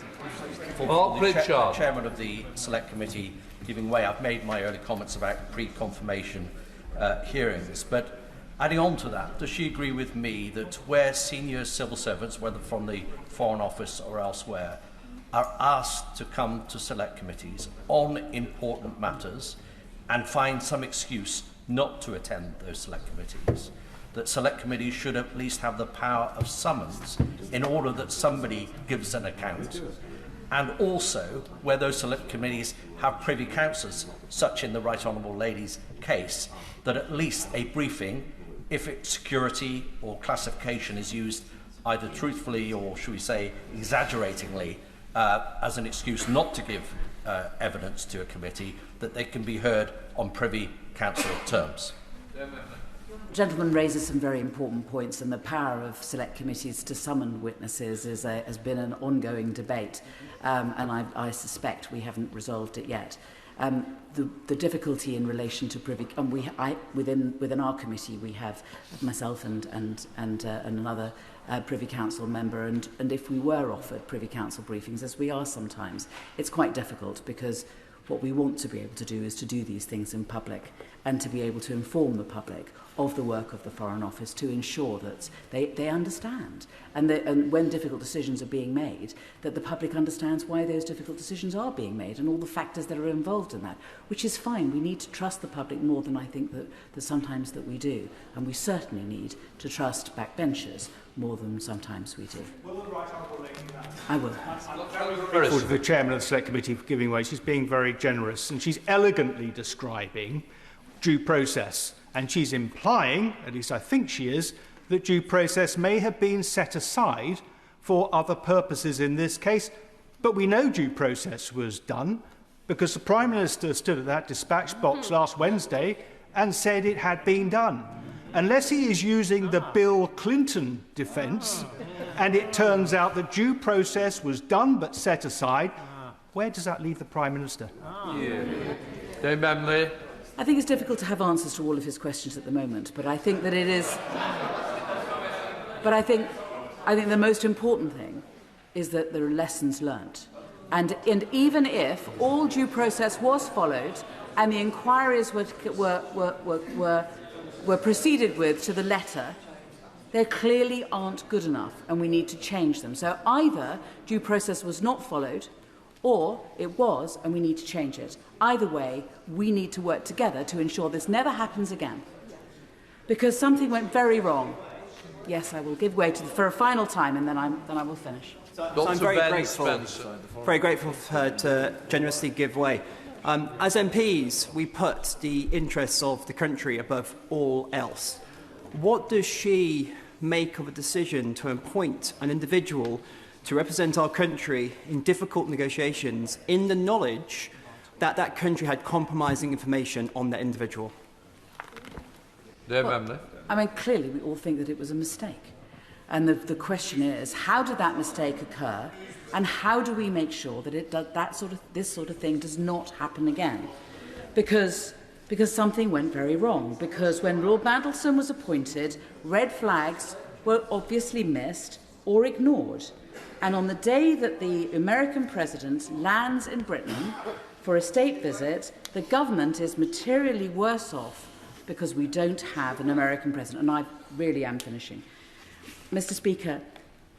For chairman of the Select Committee giving way, I've made my early comments about pre-confirmation hearings, but adding on to that, does she agree with me that where senior civil servants, whether from the Foreign Office or elsewhere, are asked to come to Select Committees on important matters and find some excuse not to attend those Select Committees, that Select Committees should at least have the power of summons in order that somebody gives an account, and also where those Select Committees have privy councillors, such in the Right Honourable Lady's case, that at least a briefing, if it's security or classification is used either truthfully or, should we say, exaggeratingly, as an excuse not to give evidence to a committee, that they can be heard on Privy Council terms. The gentleman raises some very important points, and the power of select committees to summon witnesses has been an ongoing debate, and I suspect we haven't resolved it yet. The difficulty in relation to Privy, and within our committee we have myself and another Privy Council member, and if we were offered Privy Council briefings, as we are sometimes, it's quite difficult, because what we want to be able to do is to do these things in public and to be able to inform the public of the work of the Foreign Office, to ensure that they understand, and when difficult decisions are being made, that the public understands why those difficult decisions are being made and all the factors that are involved in that, which is fine. We need to trust the public more than I think that sometimes that we do, and we certainly need to trust backbenchers more than sometimes we do. Will the Right Honourable Lady do that? I will. Grateful to the chairman of the Select Committee for giving way. She's being very generous, and she's elegantly describing due process. And she's implying, at least I think she is, that due process may have been set aside for other purposes in this case. But we know due process was done, because the Prime Minister stood at that dispatch box last Wednesday and said it had been done. Unless he is using the Bill Clinton defence, and it turns out that due process was done but set aside, where does that leave the Prime Minister? Dame Emily. I think it's difficult to have answers to all of his questions at the moment, but I think that it is. But I think the most important thing is that there are lessons learnt, and even if all due process was followed and the inquiries were proceeded with to the letter, they clearly aren't good enough, and we need to change them. So either due process was not followed, or it was, and we need to change it. Either way, we need to work together to ensure this never happens again. Because something went very wrong. Yes, I will give way for a final time, and then I will finish. So I'm very grateful for her to generously give way. As MPs, we put the interests of the country above all else. What does she make of a decision to appoint an individual to represent our country in difficult negotiations, in the knowledge that that country had compromising information on that individual? I mean, clearly we all think that it was a mistake. And the question is, how did that mistake occur, and how do we make sure that this sort of thing does not happen again? Because something went very wrong. Because when Lord Mandelson was appointed, red flags were obviously missed, or ignored. And on the day that the American president lands in Britain for a state visit, the government is materially worse off because we don't have an American president. And I really am finishing. Mr. Speaker,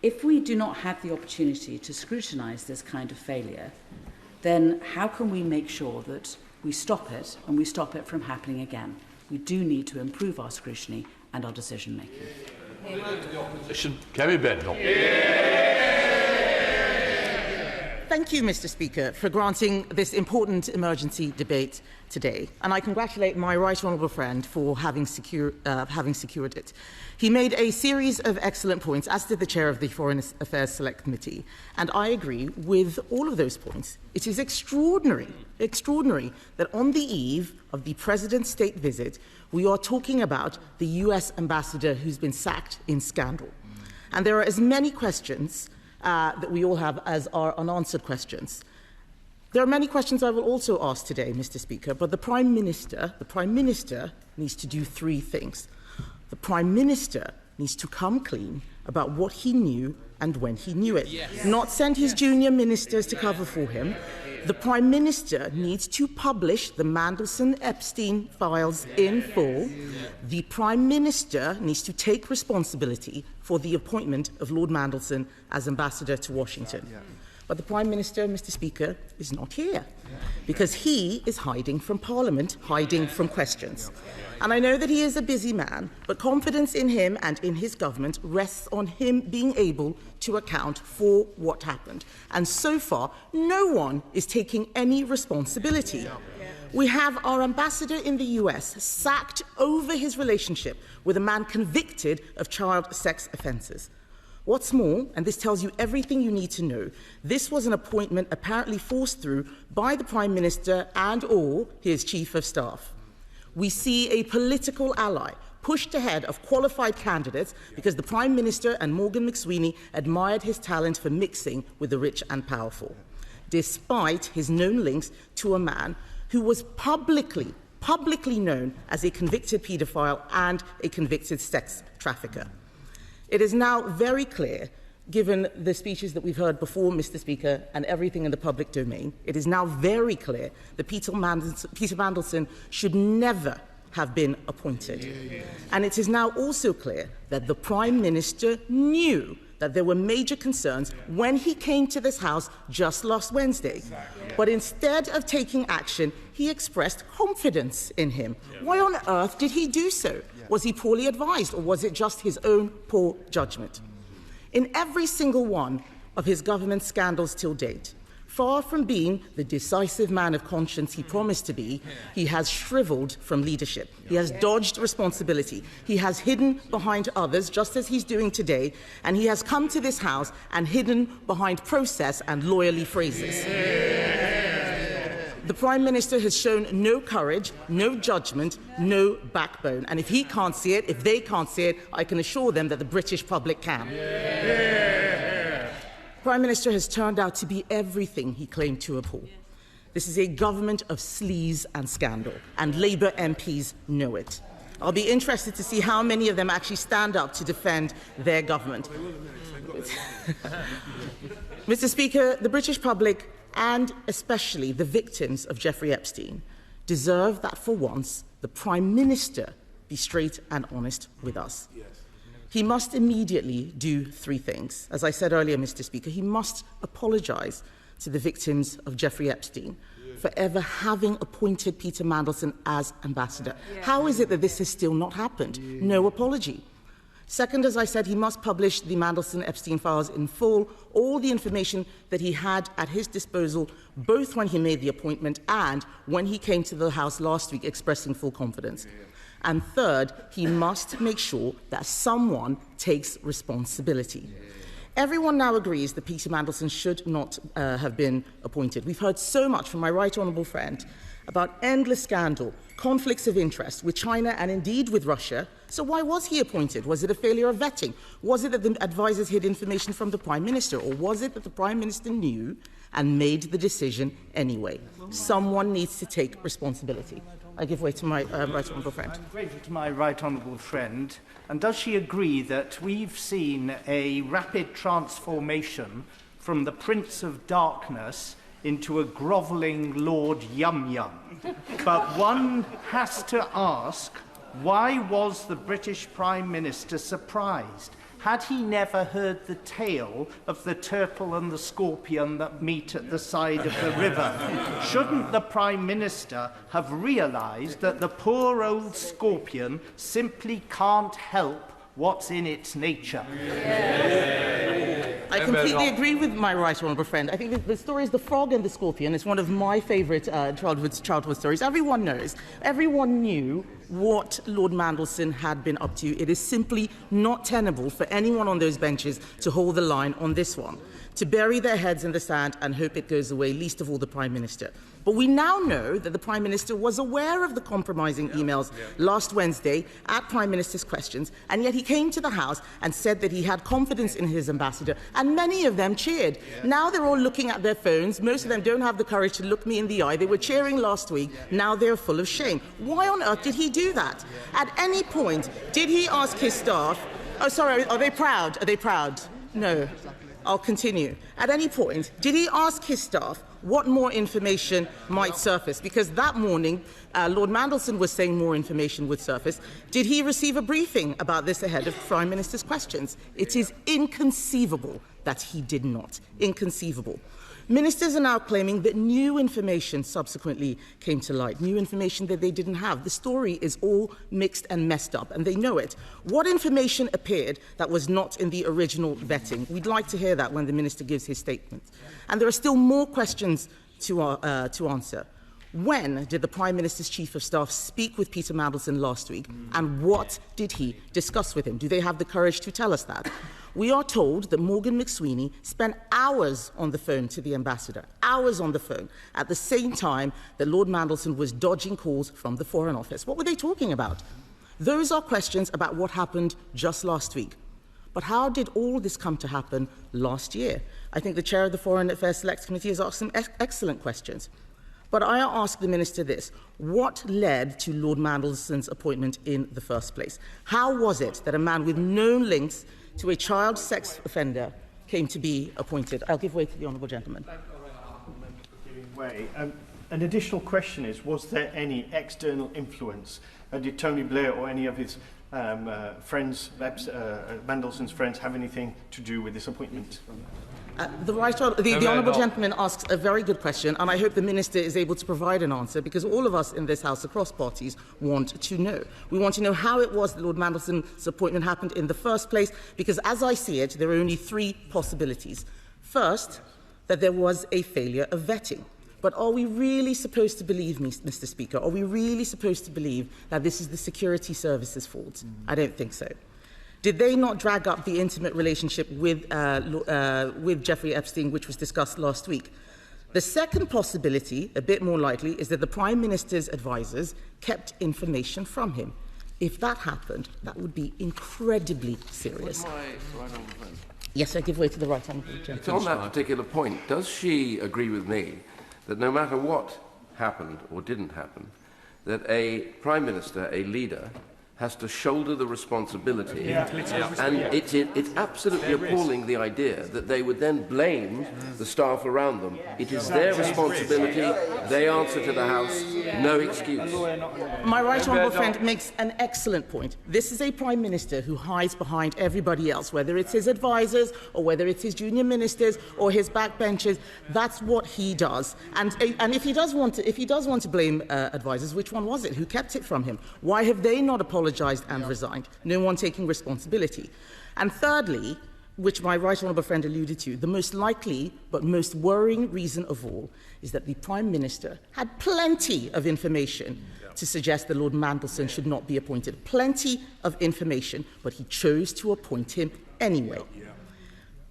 if we do not have the opportunity to scrutinise this kind of failure, then how can we make sure that we stop it and we stop it from happening again? We do need to improve our scrutiny and our decision-making. Kerry Bendel. Thank you, Mr. Speaker, for granting this important emergency debate today. And I congratulate my right honourable friend for having secured it. He made a series of excellent points, as did the chair of the Foreign Affairs Select Committee. And I agree with all of those points. It is extraordinary that on the eve of the president's state visit, we are talking about the US ambassador who's been sacked in scandal. And there are as many questions that we all have as are unanswered questions. There are many questions I will also ask today, Mr. Speaker, but the Prime Minister needs to do three things. The Prime Minister needs to come clean about what he knew and when he knew it, not send his junior ministers to cover for him. The Prime Minister needs to publish the Mandelson-Epstein files in full. The Prime Minister needs to take responsibility for the appointment of Lord Mandelson as ambassador to Washington. But the Prime Minister, Mr. Speaker, is not here because he is hiding from Parliament, hiding from questions. And I know that he is a busy man, but confidence in him and in his government rests on him being able to account for what happened. And so far, no one is taking any responsibility. We have our ambassador in the US sacked over his relationship with a man convicted of child sex offences. What's more, and this tells you everything you need to know, this was an appointment apparently forced through by the Prime Minister and/or his Chief of Staff. We see a political ally pushed ahead of qualified candidates because the Prime Minister and Morgan McSweeney admired his talent for mixing with the rich and powerful, despite his known links to a man who was publicly known as a convicted paedophile and a convicted sex trafficker. It is now very clear, given the speeches that we've heard before, Mr. Speaker, and everything in the public domain, it is now very clear that Peter Mandelson should never have been appointed. And it is now also clear that the Prime Minister knew that there were major concerns when he came to this House just last Wednesday. But instead of taking action, he expressed confidence in him. Why on earth did he do so? Was he poorly advised, or was it just his own poor judgment? In every single one of his government scandals till date, far from being the decisive man of conscience he promised to be, he has shriveled from leadership. He has dodged responsibility. He has hidden behind others, just as he's doing today, and he has come to this House and hidden behind process and lawyerly phrases. The Prime Minister has shown no courage, no judgment, no backbone. And if he can't see it, if they can't see it, I can assure them that the British public can. The Prime Minister has turned out to be everything he claimed to abhor. This is a government of sleaze and scandal, and Labour MPs know it. I'll be interested to see how many of them actually stand up to defend their government. Mr. Speaker, the British public, and especially the victims of Jeffrey Epstein, deserve that for once the Prime Minister be straight and honest with us. He must immediately do three things. As I said earlier, Mr. Speaker, he must apologise to the victims of Jeffrey Epstein for ever having appointed Peter Mandelson as ambassador. How is it that this has still not happened? No apology. Second, as I said, he must publish the Mandelson-Epstein files in full, all the information that he had at his disposal, both when he made the appointment and when he came to the House last week expressing full confidence. And third, he must make sure that someone takes responsibility. Everyone now agrees that Peter Mandelson should not have been appointed. We've heard so much from my right honourable friend about endless scandal, conflicts of interest with China and indeed with Russia. So why was he appointed? Was it a failure of vetting? Was it that the advisers hid information from the Prime Minister? Or was it that the Prime Minister knew and made the decision anyway? Someone needs to take responsibility. I give way to my right honourable friend. I'm grateful to my right honourable friend. And does she agree that we've seen a rapid transformation from the Prince of Darkness into a grovelling Lord Yum Yum? But one has to ask, why was the British Prime Minister surprised? Had he never heard the tale of the turtle and the scorpion that meet at the side of the river? Shouldn't the Prime Minister have realised that the poor old scorpion simply can't help what's in its nature? I completely agree with my right honourable friend. I think the story is The Frog and the Scorpion. It's one of my favourite childhood stories. Everyone knows, everyone knew what Lord Mandelson had been up to. It is simply not tenable for anyone on those benches to hold the line on this one, to bury their heads in the sand and hope it goes away, least of all the Prime Minister. But we now know that the Prime Minister was aware of the compromising emails last Wednesday at Prime Minister's questions, and yet he came to the House and said that he had confidence in his ambassador, and many of them cheered. Now they're all looking at their phones. Most of them don't have the courage to look me in the eye. They were cheering last week. Now they're full of shame. Why on earth did he do that? At any point, did he ask his staff, oh, sorry, are they proud? Are they proud? No. I'll continue. At any point, did he ask his staff what more information might surface? Because that morning, Lord Mandelson was saying more information would surface. Did he receive a briefing about this ahead of Prime Minister's questions? It is inconceivable that he did not. Inconceivable. Ministers are now claiming that new information subsequently came to light, new information that they didn't have. The story is all mixed and messed up, and they know it. What information appeared that was not in the original vetting? We'd like to hear that when the Minister gives his statement. And there are still more questions to answer. When did the Prime Minister's Chief of Staff speak with Peter Mandelson last week, and what did he discuss with him? Do they have the courage to tell us that? We are told that Morgan McSweeney spent hours on the phone to the ambassador, hours on the phone, at the same time that Lord Mandelson was dodging calls from the Foreign Office. What were they talking about? Those are questions about what happened just last week. But how did all this come to happen last year? I think the chair of the Foreign Affairs Select Committee has asked some excellent questions. But I ask the Minister this: what led to Lord Mandelson's appointment in the first place? How was it that a man with known links to a child sex offender came to be appointed? I'll give way to the honourable gentleman. An additional question is, was there any external influence? Did Tony Blair or any of his friends, Mandelson's friends, have anything to do with this appointment? The honourable gentleman asks a very good question, and I hope the Minister is able to provide an answer, because all of us in this House across parties want to know. We want to know how it was that Lord Mandelson's appointment happened in the first place, because as I see it, there are only three possibilities. First, that there was a failure of vetting. But are we really supposed to believe, Mr. Speaker, are we really supposed to believe that this is the security services' fault? I don't think so. Did they not drag up the intimate relationship with Jeffrey Epstein, which was discussed last week? The second possibility, a bit more likely, is that the Prime Minister's advisers kept information from him. If that happened, that would be incredibly serious. Yes, I give way to the right honourable gentleman. It's on that particular point. Does she agree with me that no matter what happened or didn't happen, that a Prime Minister, a leader, has to shoulder the responsibility, and it's absolutely appalling, the idea that they would then blame the staff around them. It is their responsibility, they answer to the House, no excuse. My right honourable friend makes an excellent point. This is a Prime Minister who hides behind everybody else, whether it's his advisers or whether it's his junior ministers or his backbenchers. That's what he does. And if he does want to blame advisers, which one was it? Who kept it from him? Why have they not apologised and resigned? No one taking responsibility. And thirdly, which my right honourable friend alluded to, the most likely but most worrying reason of all is that the Prime Minister had plenty of information to suggest that Lord Mandelson should not be appointed. Plenty of information, but he chose to appoint him anyway.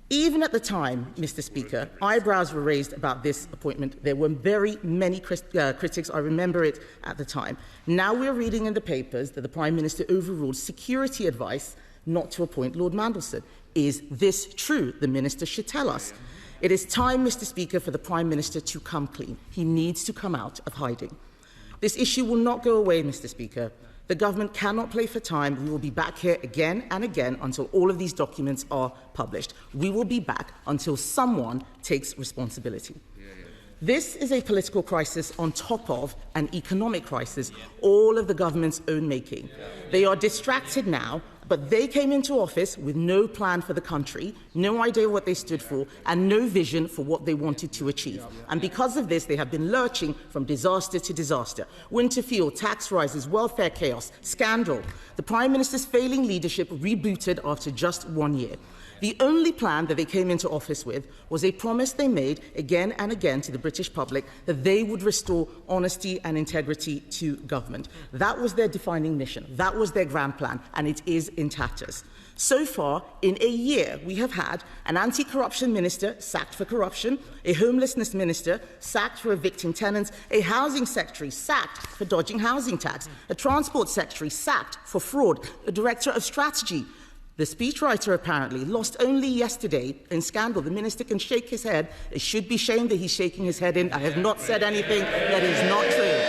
Even at the time, Mr. Speaker, eyebrows were raised about this appointment. There were very many critics. I remember it at the time. Now we're reading in the papers that the Prime Minister overruled security advice not to appoint Lord Mandelson. Is this true? The Minister should tell us. It is time, Mr. Speaker, for the Prime Minister to come clean. He needs to come out of hiding. This issue will not go away, Mr. Speaker. The government cannot play for time. We will be back here again and again until all of these documents are published. We will be back until someone takes responsibility. This is a political crisis on top of an economic crisis, all of the government's own making. They are distracted now, but they came into office with no plan for the country, no idea what they stood for, and no vision for what they wanted to achieve. And because of this, they have been lurching from disaster to disaster. Winter fuel, tax rises, welfare chaos, scandal. The Prime Minister's failing leadership rebooted after just 1 year. The only plan that they came into office with was a promise they made again and again to the British public that they would restore honesty and integrity to government. That was their defining mission. That was their grand plan, and it is in tatters. So far, in a year, we have had an anti-corruption minister sacked for corruption, a homelessness minister sacked for evicting tenants, a housing secretary sacked for dodging housing tax, a transport secretary sacked for fraud, a director of strategy. The speechwriter apparently lost only yesterday in scandal. The minister can shake his head. It should be shame that he's shaking his head in. I have not said anything that is not true.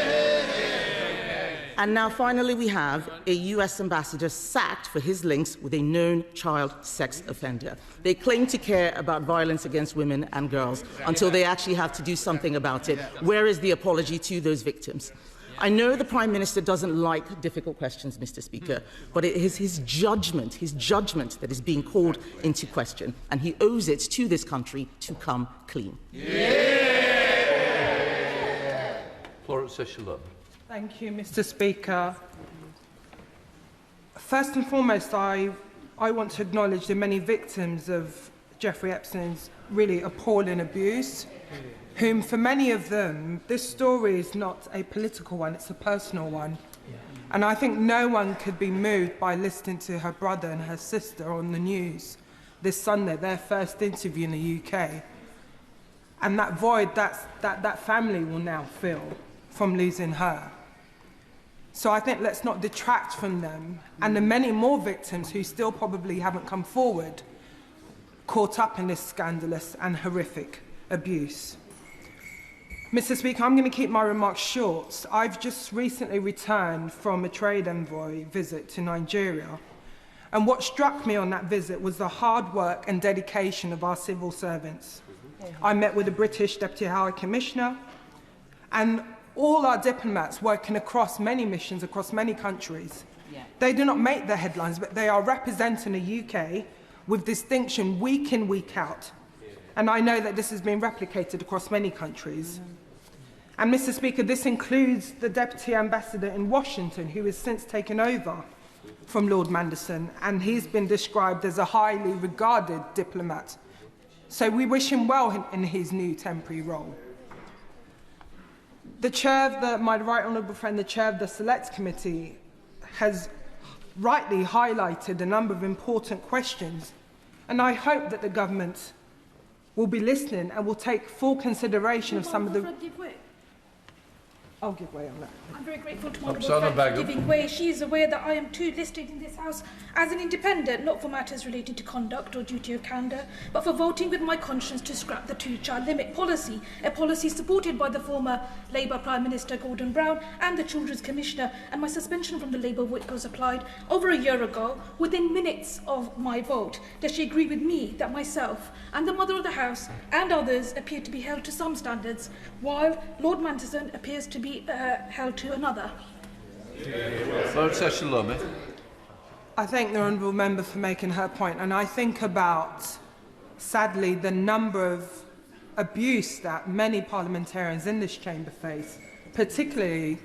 And now finally we have a US ambassador sacked for his links with a known child sex offender. They claim to care about violence against women and girls until they actually have to do something about it. Where is the apology to those victims? I know the Prime Minister doesn't like difficult questions, Mr. Speaker, but it is his judgment that is being called into question, and he owes it to this country to come clean. Thank you, Mr. Speaker. First and foremost, I want to acknowledge the many victims of Jeffrey Epstein's really appalling abuse, whom for many of them, this story is not a political one, it's a personal one. And I think no one could be moved by listening to her brother and her sister on the news this Sunday, their first interview in the UK. And that void that family will now fill from losing her. So I think let's not detract from them and the many more victims who still probably haven't come forward, caught up in this scandalous and horrific abuse. Mr. Speaker, I'm going to keep my remarks short. I've just recently returned from a trade envoy visit to Nigeria. And what struck me on that visit was the hard work and dedication of our civil servants. I met with the British Deputy High Commissioner and all our diplomats working across many missions, across many countries. They do not make the headlines, but they are representing the UK with distinction week in, week out. And I know that this has been replicated across many countries. And, Mr. Speaker, this includes the Deputy Ambassador in Washington, who has since taken over from Lord Mandelson, and he's been described as a highly regarded diplomat. So we wish him well in his new temporary role. The chair of my right honourable friend, the chair of the Select Committee, has rightly highlighted a number of important questions, and I hope that the government will be listening and will take full consideration of some of the... I'll give way on that. I'm very grateful to my friend for giving way. She is aware that I am too listed in this House as an independent, not for matters related to conduct or duty of candour, but for voting with my conscience to scrap the two-child limit policy, a policy supported by the former Labour Prime Minister Gordon Brown and the Children's Commissioner, and my suspension from the Labour whip was applied over a year ago, within minutes of my vote. Does she agree with me that myself and the Mother of the House and others appear to be held to some standards, while Lord Mandelson appears to be held to another? I thank the Honourable Member for making her point, and I think about, sadly, the number of abuse that many parliamentarians in this chamber face, particularly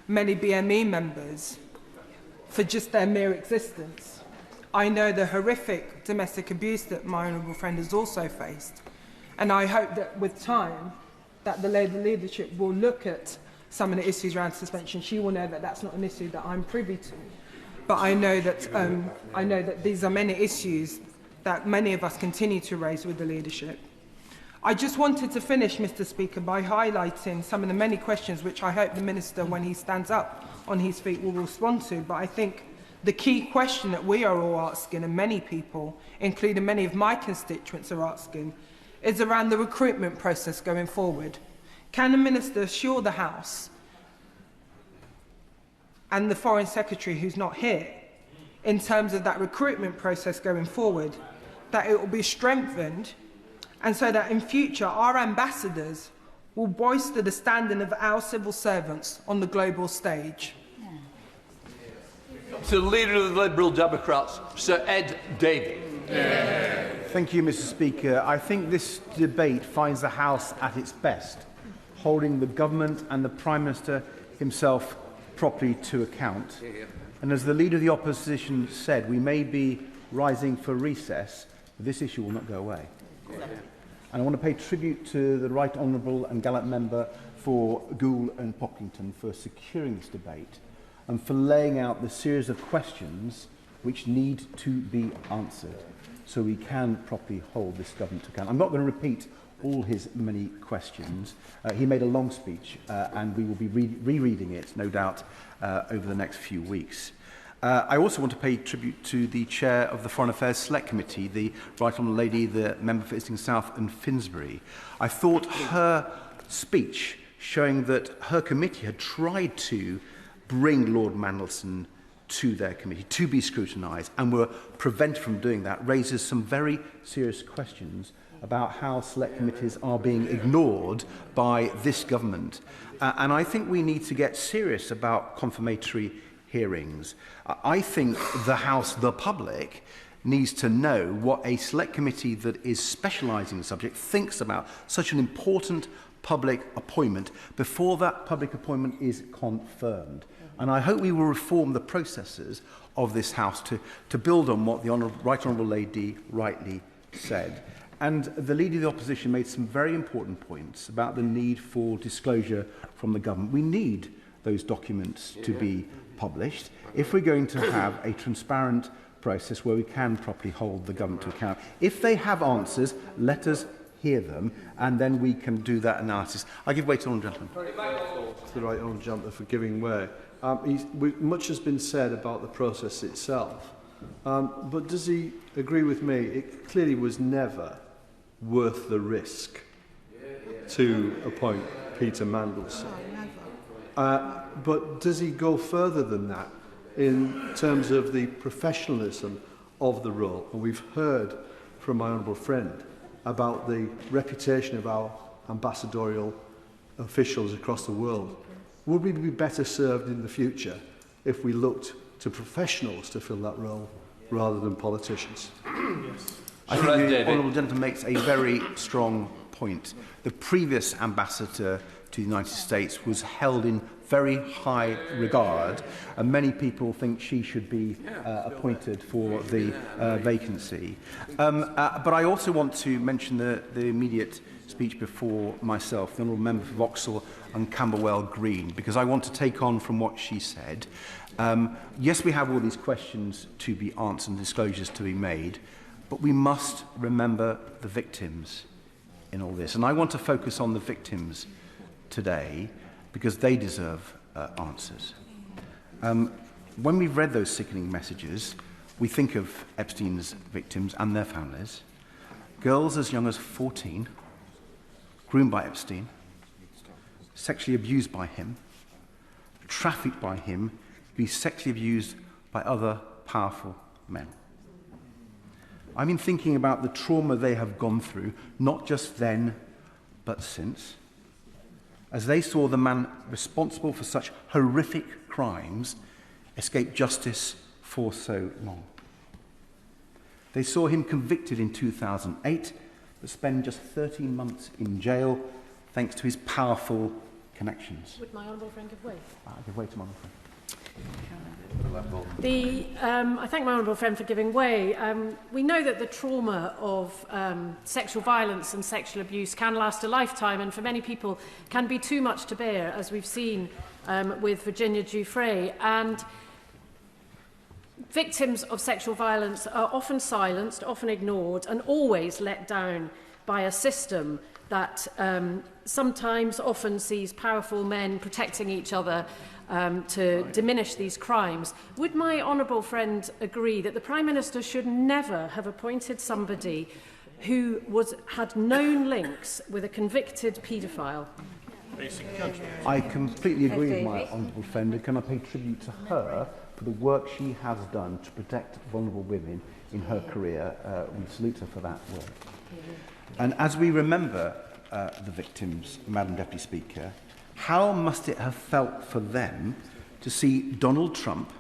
many BME members, for just their mere existence. I know the horrific domestic abuse that my honourable friend has also faced, and I hope that with time that the Labour leadership will look at some of the issues around suspension. She will know that that's not an issue that I'm privy to, but I know that these are many issues that many of us continue to raise with the leadership. I just wanted to finish, Mr. Speaker, by highlighting some of the many questions which I hope the Minister, when he stands up on his feet, will respond to. But I think the key question that we are all asking, and many people, including many of my constituents, are asking, is around the recruitment process going forward. Can the Minister assure the House and the Foreign Secretary who's not here in terms of that recruitment process going forward, that it will be strengthened, and so that in future our ambassadors will bolster the standing of our civil servants on the global stage. To the Leader of the Liberal Democrats, Sir Ed Davey. Thank you, Mr. Speaker. I think this debate finds the House at its best, holding the government and the Prime Minister himself properly to account. And as the Leader of the Opposition said, we may be rising for recess, but this issue will not go away. And I want to pay tribute to the Right Honourable and gallant member for Goole and Pocklington for securing this debate and for laying out the series of questions which need to be answered so we can properly hold this government to account. I'm not going to repeat all his many questions. He made a long speech and we will be rereading it, no doubt, over the next few weeks. I also want to pay tribute to the Chair of the Foreign Affairs Select Committee, the Right Honourable Lady, the member for Islington South and Finsbury. I thought her speech, showing that her committee had tried to bring Lord Mandelson to their committee to be scrutinised and were prevented from doing that, raises some very serious questions about how select committees are being ignored by this government. And I think we need to get serious about confirmatory hearings. I think the House, the public, needs to know what a select committee that is specialising in the subject thinks about such an important public appointment before that public appointment is confirmed. And I hope we will reform the processes of this House to build on what the Right Honourable Lady rightly said. And the Leader of the Opposition made some very important points about the need for disclosure from the government. We need those documents to be published if we're going to have a transparent process where we can properly hold the government to account. If they have answers, let us hear them, and then we can do that analysis. I give way to the Honourable Gentleman. To the Right Honourable Gentleman for giving way. Much has been said about the process itself, but does he agree with me? It clearly was never worth the risk to appoint Peter Mandelson. But does he go further than that in terms of the professionalism of the role? And we've heard from my honourable friend about the reputation of our ambassadorial officials across the world. Would we be better served in the future if we looked to professionals to fill that role rather than politicians? Yes. I think the honourable gentleman makes a very strong point. The previous ambassador to the United States was held in very high regard, and many people think she should be appointed for the vacancy. But I also want to mention the immediate speech before myself, the honourable member for Vauxhall and Camberwell Green, because I want to take on from what she said. Yes, we have all these questions to be answered and disclosures to be made, but we must remember the victims in all this. And I want to focus on the victims today because they deserve answers. When we've read those sickening messages, we think of Epstein's victims and their families. Girls as young as 14, groomed by Epstein, sexually abused by him, trafficked by him, be sexually abused by other powerful men. I've been thinking about the trauma they have gone through, not just then, but since, as they saw the man responsible for such horrific crimes escape justice for so long. They saw him convicted in 2008, but spend just 13 months in jail thanks to his powerful connections. Would my honourable friend give way? I'll give way to my honourable friend. I thank my honourable friend for giving way. We know that the trauma of sexual violence and sexual abuse can last a lifetime, and for many people can be too much to bear, as we've seen with Virginia Giuffre. And victims of sexual violence are often silenced, often ignored, and always let down by a system that sometimes often sees powerful men protecting each other to diminish these crimes. Would my honourable friend agree that the Prime Minister should never have appointed somebody who had known links with a convicted paedophile? I completely agree with my honourable friend, and can I pay tribute to her for the work she has done to protect vulnerable women in her career. We salute her for that work. And as we remember the victims, Madam Deputy Speaker, how must it have felt for them to see Donald Trump,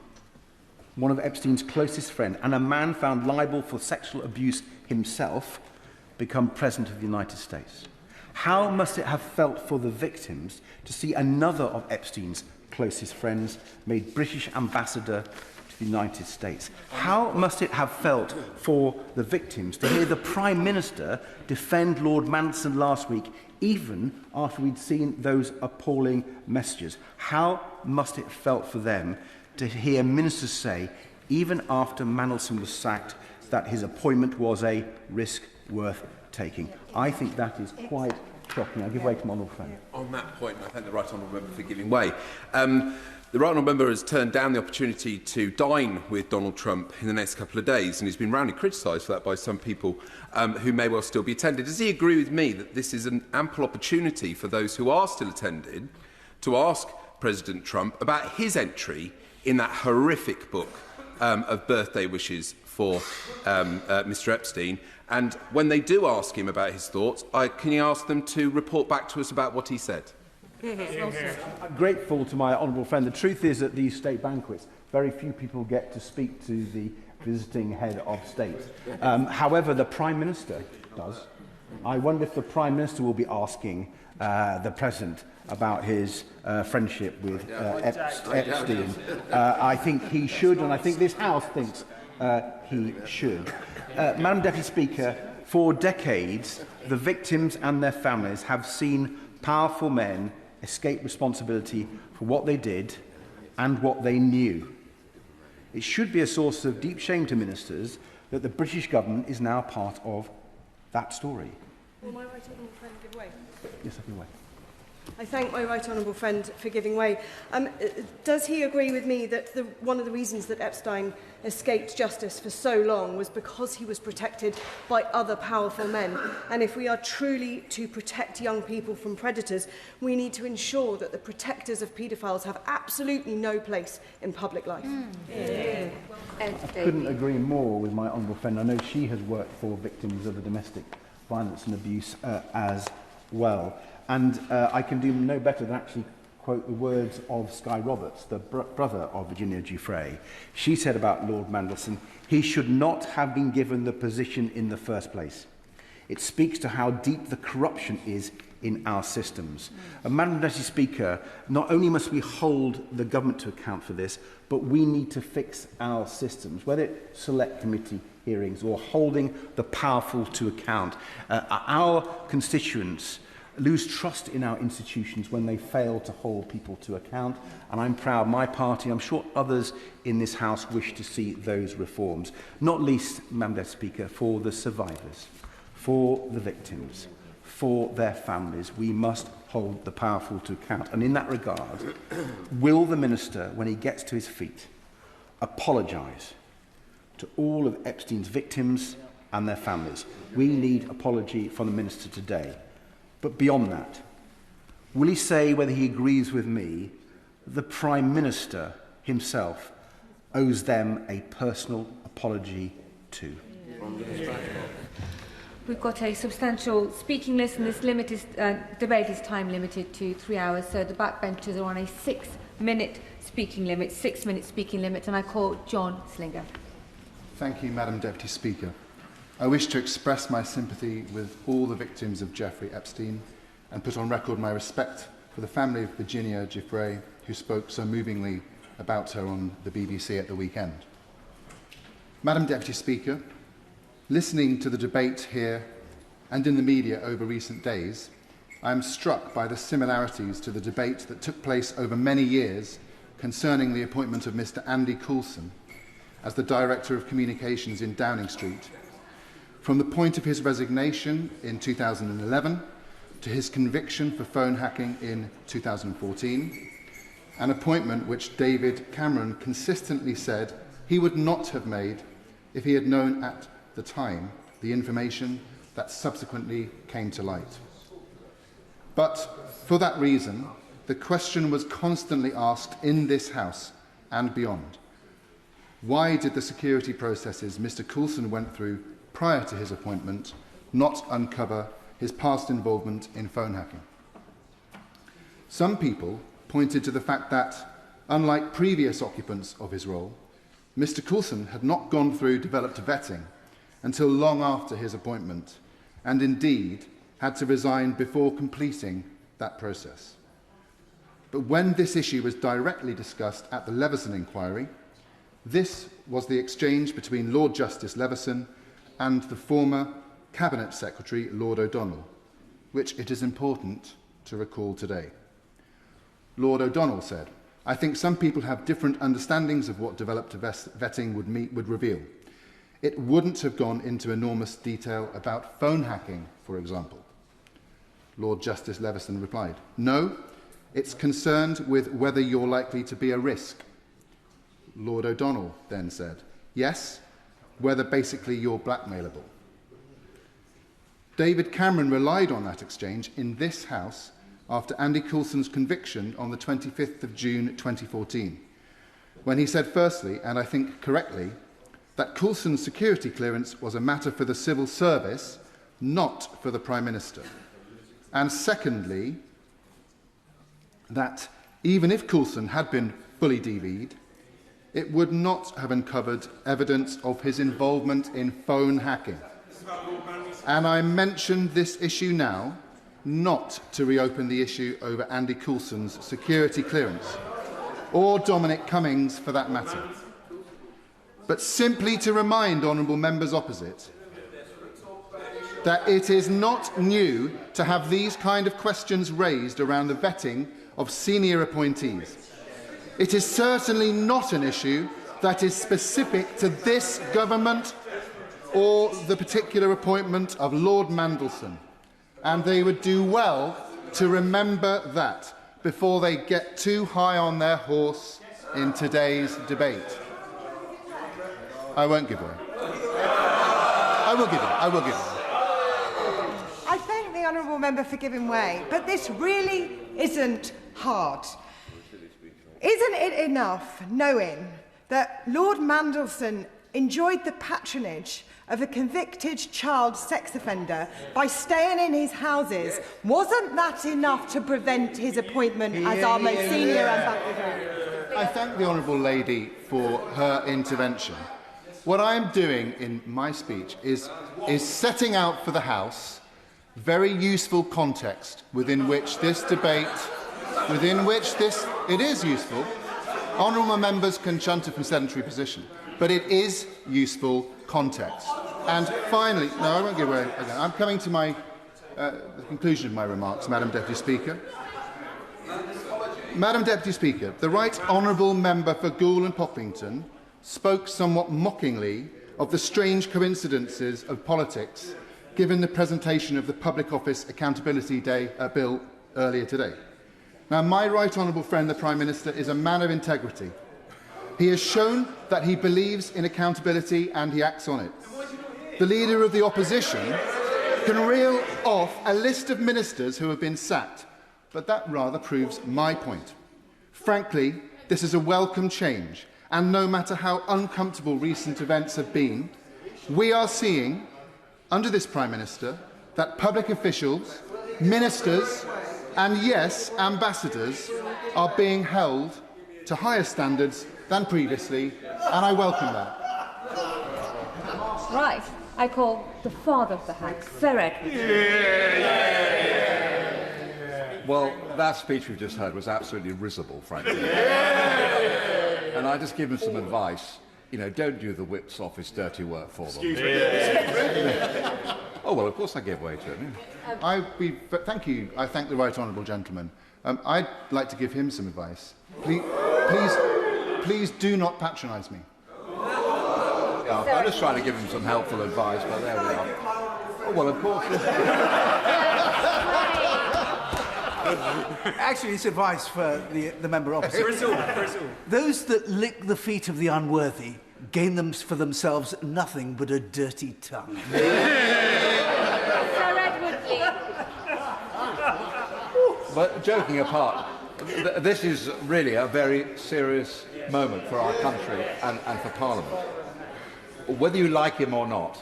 one of Epstein's closest friends, and a man found liable for sexual abuse himself, become President of the United States? How must it have felt for the victims to see another of Epstein's closest friends made British ambassador to the United States? How must it have felt for the victims to hear the Prime Minister defend Lord Mandelson last week, even after we'd seen those appalling messages? How must it have felt for them to hear ministers say, even after Mandelson was sacked, that his appointment was a risk worth taking? I think that is quite shocking. I give way to my honourable friend. On that point, I thank the right honourable member for giving way. The right honourable member has turned down the opportunity to dine with Donald Trump in the next couple of days, and he's been roundly criticised for that by some people who may well still be attending. Does he agree with me that this is an ample opportunity for those who are still attending to ask President Trump about his entry in that horrific book of birthday wishes for Mr Epstein? And when they do ask him about his thoughts, can you ask them to report back to us about what he said? I'm grateful to my honourable friend. The truth is, at these state banquets, very few people get to speak to the visiting head of state. However, the Prime Minister does. I wonder if the Prime Minister will be asking the President about his friendship with Epstein. I think he should, and I think this House thinks he should. Madam Deputy Speaker, for decades, the victims and their families have seen powerful men escape responsibility for what they did and what they knew. It should be a source of deep shame to ministers that the British government is now part of that story. Will my right honourable friend give way? Yes, I give way. I thank my right honourable friend for giving way. Does he agree with me that one of the reasons that Epstein escaped justice for so long was because he was protected by other powerful men? And if we are truly to protect young people from predators, we need to ensure that the protectors of paedophiles have absolutely no place in public life. I couldn't agree more with my honourable friend. I know she has worked for victims of domestic violence and abuse as well. And I can do no better than actually quote the words of Skye Roberts, the brother of Virginia Giuffre. She said about Lord Mandelson, he should not have been given the position in the first place. It speaks to how deep the corruption is in our systems. Madam Deputy Speaker, not only must we hold the government to account for this, but we need to fix our systems, whether it's select committee hearings or holding the powerful to account. Our constituents lose trust in our institutions when they fail to hold people to account, and I'm proud my party, I'm sure others in this House, wish to see those reforms, not least, Madam Deputy Speaker, for the survivors, for the victims, for their families. We must hold the powerful to account, and in that regard, will the Minister, when he gets to his feet, apologise to all of Epstein's victims and their families? We need apology from the Minister today. But beyond that, will he say whether he agrees with me that the Prime Minister himself owes them a personal apology too? We've got a substantial speaking list, and this debate is time limited to 3 hours, so the backbenchers are on a 6-minute speaking limit, and I call John Slinger. Thank you, Madam Deputy Speaker. I wish to express my sympathy with all the victims of Jeffrey Epstein and put on record my respect for the family of Virginia Giuffre, who spoke so movingly about her on the BBC at the weekend. Madam Deputy Speaker, listening to the debate here and in the media over recent days, I am struck by the similarities to the debate that took place over many years concerning the appointment of Mr. Andy Coulson as the Director of Communications in Downing Street, from the point of his resignation in 2011 to his conviction for phone hacking in 2014, an appointment which David Cameron consistently said he would not have made if he had known at the time the information that subsequently came to light. But for that reason, the question was constantly asked in this House and beyond. Why did the security processes Mr. Coulson went through prior to his appointment not uncover his past involvement in phone hacking? Some people pointed to the fact that, unlike previous occupants of his role, Mr. Coulson had not gone through developed vetting until long after his appointment, and indeed had to resign before completing that process. But when this issue was directly discussed at the Leveson inquiry, this was the exchange between Lord Justice Leveson and the former Cabinet Secretary, Lord O'Donnell, which it is important to recall today. Lord O'Donnell said, "I think some people have different understandings of what developed vetting would reveal. It wouldn't have gone into enormous detail about phone hacking, for example." Lord Justice Leveson replied, "No, it's concerned with whether you're likely to be a risk." Lord O'Donnell then said, "Yes, whether basically you're blackmailable." David Cameron relied on that exchange in this House after Andy Coulson's conviction on the 25th of June 2014, when he said firstly, and I think correctly, that Coulson's security clearance was a matter for the civil service, not for the Prime Minister. And secondly, that even if Coulson had been fully DV'd, it would not have uncovered evidence of his involvement in phone hacking. And I mention this issue now, not to reopen the issue over Andy Coulson's security clearance, or Dominic Cummings for that matter, but simply to remind honourable members opposite that it is not new to have these kind of questions raised around the vetting of senior appointees. It is certainly not an issue that is specific to this government or the particular appointment of Lord Mandelson, and they would do well to remember that before they get too high on their horse in today's debate. I won't give way. I will give way. I will give way. I thank the honourable member for giving way, but this really isn't hard. Isn't it enough knowing that Lord Mandelson enjoyed the patronage of a convicted child sex offender by staying in his houses? Wasn't that enough to prevent his appointment as our most senior ambassador? I thank the honourable lady for her intervention. What I am doing in my speech is setting out for the House very useful context within which this debate, it is useful. Honourable members can shunter from sedentary position, but it is useful context. And finally, no, I won't give way again. I'm coming to the conclusion of my remarks, Madam Deputy Speaker. Madam Deputy Speaker, the Right Honourable Member for Goole and Poppington spoke somewhat mockingly of the strange coincidences of politics given the presentation of the Public Office Accountability Bill earlier today. Now, my right honourable friend, the Prime Minister, is a man of integrity. He has shown that he believes in accountability and he acts on it. The Leader of the Opposition can reel off a list of ministers who have been sacked, but that rather proves my point. Frankly, this is a welcome change, and no matter how uncomfortable recent events have been, we are seeing, under this Prime Minister, that public officials, ministers, and yes, ambassadors are being held to higher standards than previously, and I welcome that. Right, I call the father of the House, Sir Edward. Well, that speech we've just heard was absolutely risible, frankly. And I just give him some advice. You know, don't do the whip's office dirty work for them. Excuse me. Oh, well, of course I give way to it. Thank you. I thank the right honourable gentleman. I'd like to give him some advice. Please do not patronise me. Yeah, I'm just trying to give him some helpful advice, but there we are. Oh, well, of course. Actually, it's advice for the member opposite. For us all. Those that lick the feet of the unworthy gain them for themselves nothing but a dirty tongue. Sir Edward, please. But joking apart, this is really a very serious moment for our country and for Parliament. Whether you like him or not,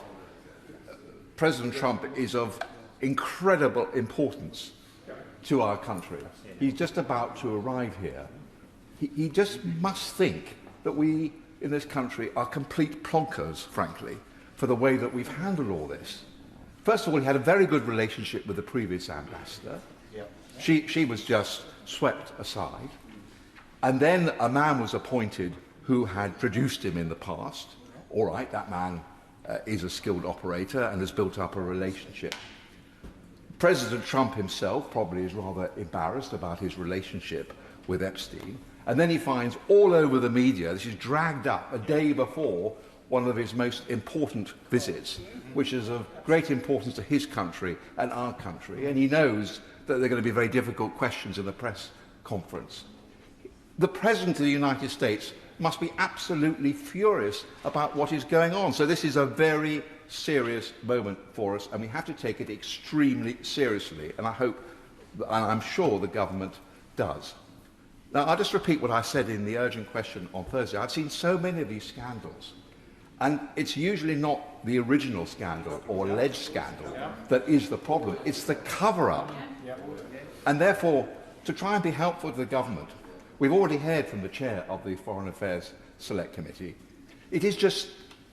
President Trump is of incredible importance to our country. He's just about to arrive here. He just must think that we in this country are complete plonkers, frankly, for the way that we've handled all this. First of all, he had a very good relationship with the previous ambassador. She was just swept aside. And then a man was appointed who had produced him in the past. All right, that man is a skilled operator and has built up a relationship. President Trump himself probably is rather embarrassed about his relationship with Epstein. And then he finds all over the media, this is dragged up a day before one of his most important visits, which is of great importance to his country and our country. And he knows that there are going to be very difficult questions in the press conference. The President of the United States must be absolutely furious about what is going on. So this is a very serious moment for us, and we have to take it extremely seriously. And I hope, and I'm sure the government does. Now, I'll just repeat what I said in the urgent question on Thursday. I've seen so many of these scandals, and it's usually not the original scandal or alleged scandal that is the problem. It's the cover-up. And therefore, to try and be helpful to the government, we've already heard from the chair of the Foreign Affairs Select Committee. It is just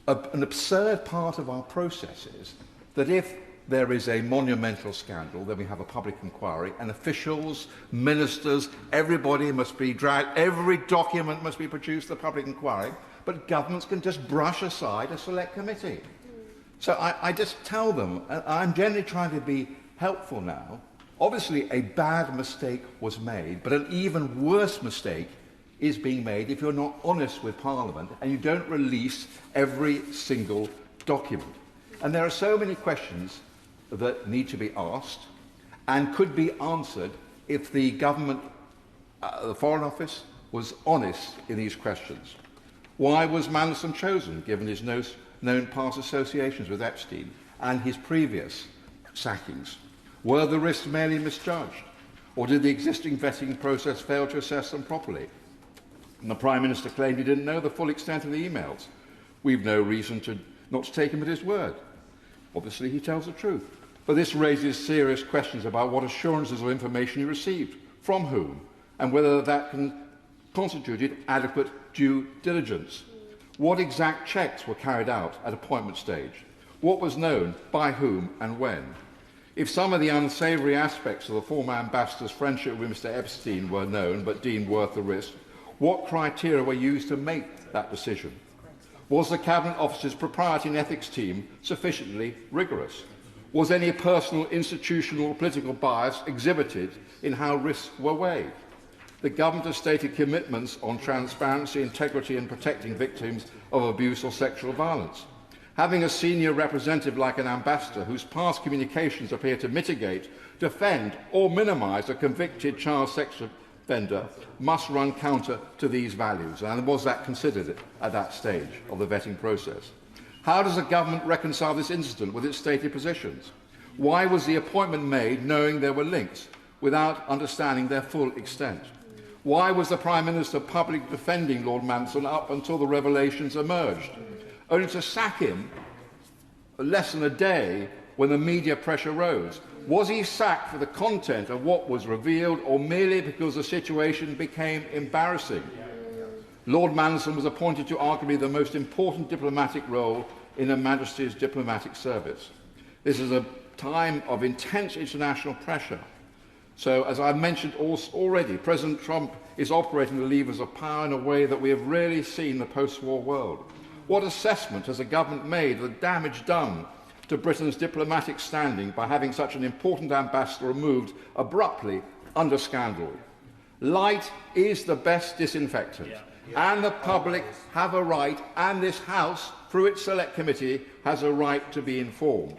an absurd part of our processes that if there is a monumental scandal, then we have a public inquiry, and officials, ministers, everybody must be dragged, every document must be produced to the public inquiry, but governments can just brush aside a select committee. So I just tell them, I'm generally trying to be helpful now. Obviously, a bad mistake was made, but an even worse mistake is being made if you're not honest with Parliament and you don't release every single document. And there are so many questions that need to be asked and could be answered if the government, the Foreign Office, was honest in these questions. Why was Mandelson chosen, given his known past associations with Epstein and his previous sackings? Were the risks merely misjudged, or did the existing vetting process fail to assess them properly? And the Prime Minister claimed he didn't know the full extent of the emails. We've no reason not to take him at his word. Obviously, he tells the truth. But this raises serious questions about what assurances of information he received, from whom, and whether that constituted adequate due diligence. What exact checks were carried out at appointment stage? What was known, by whom, and when? If some of the unsavoury aspects of the former ambassador's friendship with Mr. Epstein were known but deemed worth the risk, what criteria were used to make that decision? Was the Cabinet Office's propriety and ethics team sufficiently rigorous? Was any personal, institutional or political bias exhibited in how risks were weighed? The government has stated commitments on transparency, integrity and protecting victims of abuse or sexual violence. Having a senior representative like an ambassador whose past communications appear to mitigate, defend or minimise a convicted child sex offender must run counter to these values. And was that considered at that stage of the vetting process? How does the government reconcile this incident with its stated positions? Why was the appointment made knowing there were links without understanding their full extent? Why was the Prime Minister publicly defending Lord Mandelson up until the revelations emerged, only to sack him less than a day when the media pressure rose? Was he sacked for the content of what was revealed, or merely because the situation became embarrassing? Lord Mandelson was appointed to arguably the most important diplomatic role in Her Majesty's diplomatic service. This is a time of intense international pressure. So, as I mentioned already, President Trump is operating the levers of power in a way that we have rarely seen in the post-war world. What assessment has the government made of the damage done to Britain's diplomatic standing by having such an important ambassador removed abruptly under scandal? Light is the best disinfectant, and the public have a right, and this House, through its Select Committee, has a right to be informed.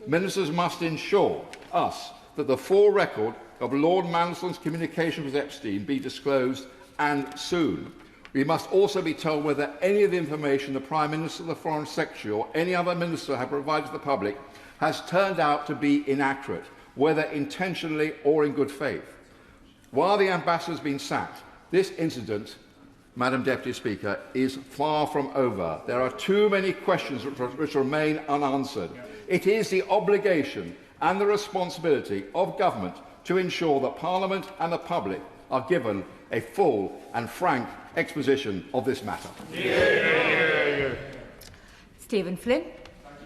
Ministers must ensure that the full record of Lord Mandelson's communication with Epstein be disclosed, and soon. We must also be told whether any of the information the Prime Minister, the Foreign Secretary or any other minister have provided to the public has turned out to be inaccurate, whether intentionally or in good faith. while the ambassador has been sacked, this incident, Madam Deputy Speaker, is far from over. There are too many questions which remain unanswered. It is the obligation and the responsibility of government to ensure that Parliament and the public are given a full and frank exposition of this matter. Stephen Flynn.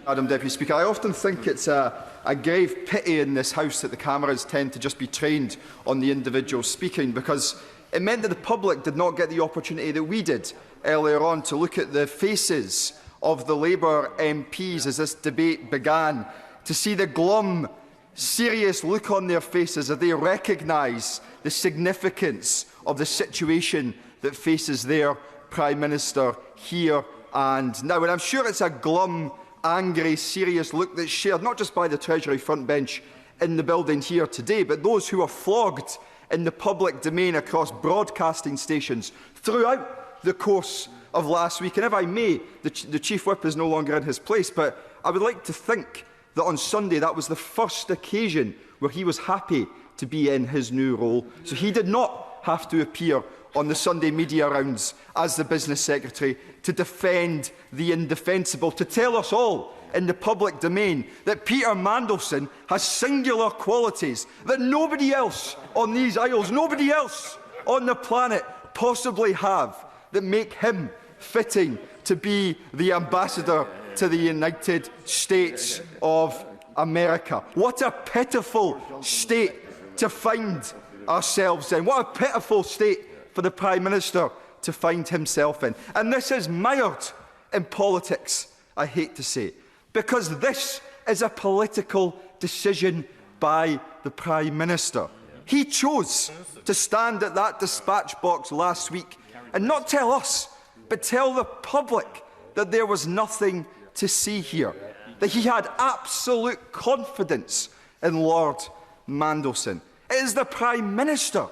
Madam Deputy Speaker, I often think it's a grave pity in this House that the cameras tend to just be trained on the individual speaking, because it meant that the public did not get the opportunity that we did earlier on to look at the faces of the Labour MPs as this debate began, to see the glum, serious look on their faces as they recognise the significance of the situation that faces their Prime Minister here and now. And I'm sure it's a glum, angry, serious look that's shared not just by the Treasury front bench in the building here today, but those who are flogged in the public domain across broadcasting stations throughout the course of last week. And if I may, the Chief Whip is no longer in his place, but I would like to think that on Sunday that was the first occasion where he was happy to be in his new role, so he did not have to appear on the Sunday media rounds as the Business Secretary to defend the indefensible, to tell us all in the public domain that Peter Mandelson has singular qualities that nobody else on these Isles, nobody else on the planet possibly have, that make him fitting to be the ambassador to the United States of America. What a pitiful state to find ourselves in. What a pitiful state for the Prime Minister to find himself in. And this is mired in politics, I hate to say, because this is a political decision by the Prime Minister. He chose to stand at that dispatch box last week and not tell us, but tell the public that there was nothing to see here, that he had absolute confidence in Lord Mandelson. It is the Prime Minister,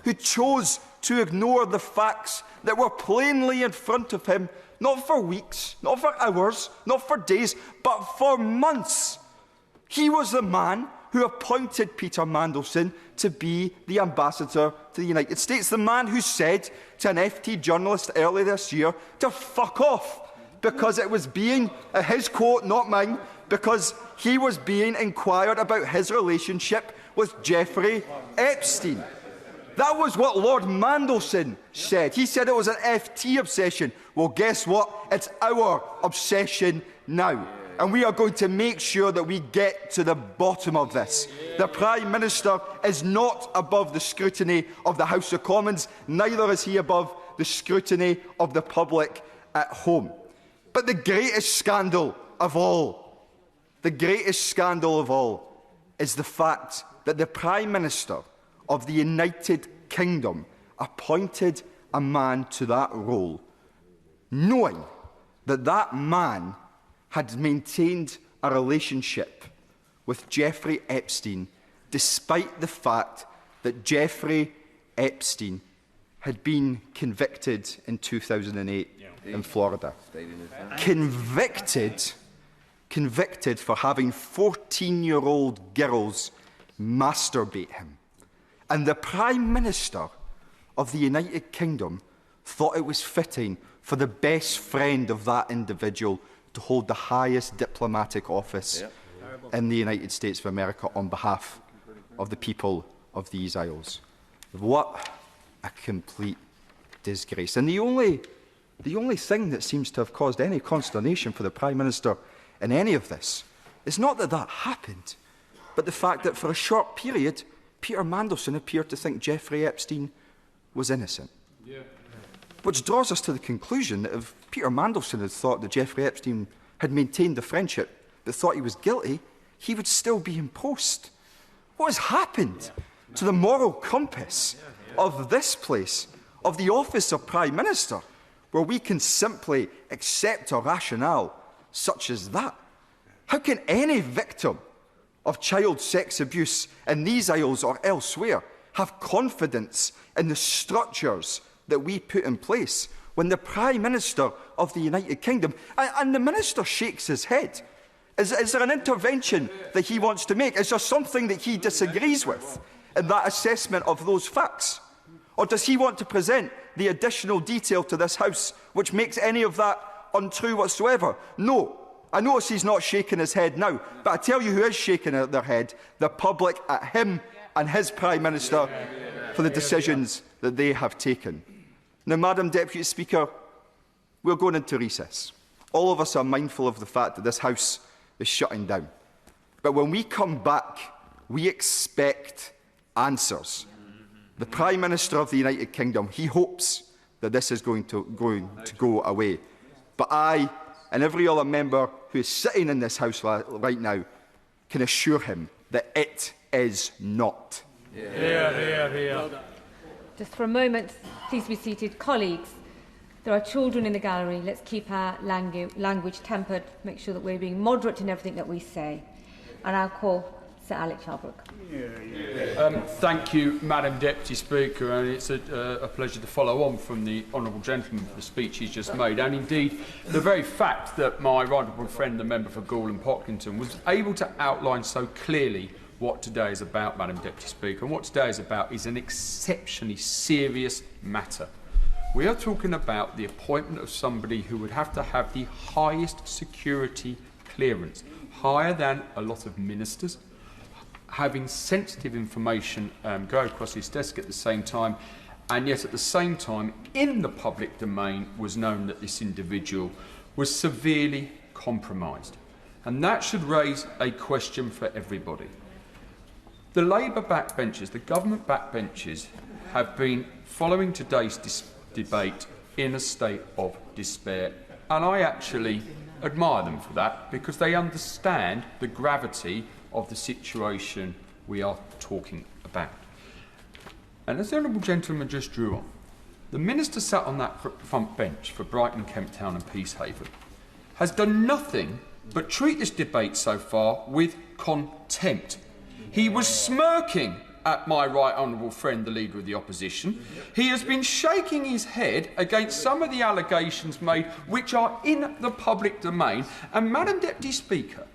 who chose to ignore the facts that were plainly in front of him, not for weeks, not for hours, not for days, but for months. He was the man who appointed Peter Mandelson to be the ambassador to the United States, the man who said to an FT journalist earlier this year to fuck off, because it was being, his quote, not mine, because he was being inquired about his relationship with Jeffrey Epstein. That was what Lord Mandelson said. He said it was an FT obsession. Well, guess what? It's our obsession now. And we are going to make sure that we get to the bottom of this. The Prime Minister is not above the scrutiny of the House of Commons, neither is he above the scrutiny of the public at home. But the greatest scandal of all, is the fact that the Prime Minister of the United Kingdom appointed a man to that role, knowing that that man had maintained a relationship with Jeffrey Epstein, despite the fact that Jeffrey Epstein had been convicted in 2008 in Florida. Convicted for having 14-year-old girls masturbate him. And the Prime Minister of the United Kingdom thought it was fitting for the best friend of that individual to hold the highest diplomatic office in the United States of America on behalf of the people of these Isles. What a complete disgrace. And the only thing that seems to have caused any consternation for the Prime Minister in any of this is not that that happened, but the fact that for a short period, Peter Mandelson appeared to think Jeffrey Epstein was innocent. Which draws us to the conclusion that if Peter Mandelson had thought that Jeffrey Epstein had maintained the friendship but thought he was guilty, he would still be in post. What has happened to the moral compass of this place, of the office of Prime Minister, where we can simply accept a rationale such as that? How can any victim of child sex abuse in these Isles or elsewhere have confidence in the structures that we put in place when the Prime Minister of the United Kingdom, and the Minister shakes his head. Is there an intervention that he wants to make? Is there something that he disagrees with? in that assessment of those facts? Or does he want to present the additional detail to this House which makes any of that untrue whatsoever? No. I notice he's not shaking his head now, but I tell you who is shaking their head: the public at him and his Prime Minister for the decisions that they have taken. Now, Madam Deputy Speaker, we're going into recess. All of us are mindful of the fact that this House is shutting down. But when we come back, we expect answers. The Prime Minister of the United Kingdom, he hopes that this is going to go away. But I and every other member who is sitting in this House right now can assure him that it is not. Just for a moment, please be seated. Colleagues, there are children in the gallery. Let's keep our language tempered, make sure that we're being moderate in everything that we say. And I'll call Sir Alex Shalbrook. Thank you, Madam Deputy Speaker, and it's a pleasure to follow on from the honourable gentleman for the speech he's just made, and indeed the very fact that my right honourable friend, the member for Goole and Pocklington, was able to outline so clearly what today is about, Madam Deputy Speaker, and what today is about is an exceptionally serious matter. We are talking about the appointment of somebody who would have to have the highest security clearance, higher than a lot of ministers, having sensitive information go across his desk at the same time, and yet at the same time, in the public domain, was known that this individual was severely compromised. And that should raise a question for everybody. The Labour backbenchers, the government backbenchers, have been following today's debate in a state of despair, and I actually admire them for that, because they understand the gravity of the situation we are talking about. And as the honourable gentleman just drew on, the minister sat on that front bench for Brighton, Kemp Town and Peacehaven has done nothing but treat this debate so far with contempt. He was smirking at my right honourable friend, the Leader of the Opposition. He has been shaking his head against some of the allegations made which are in the public domain. And, Madam Deputy Speaker,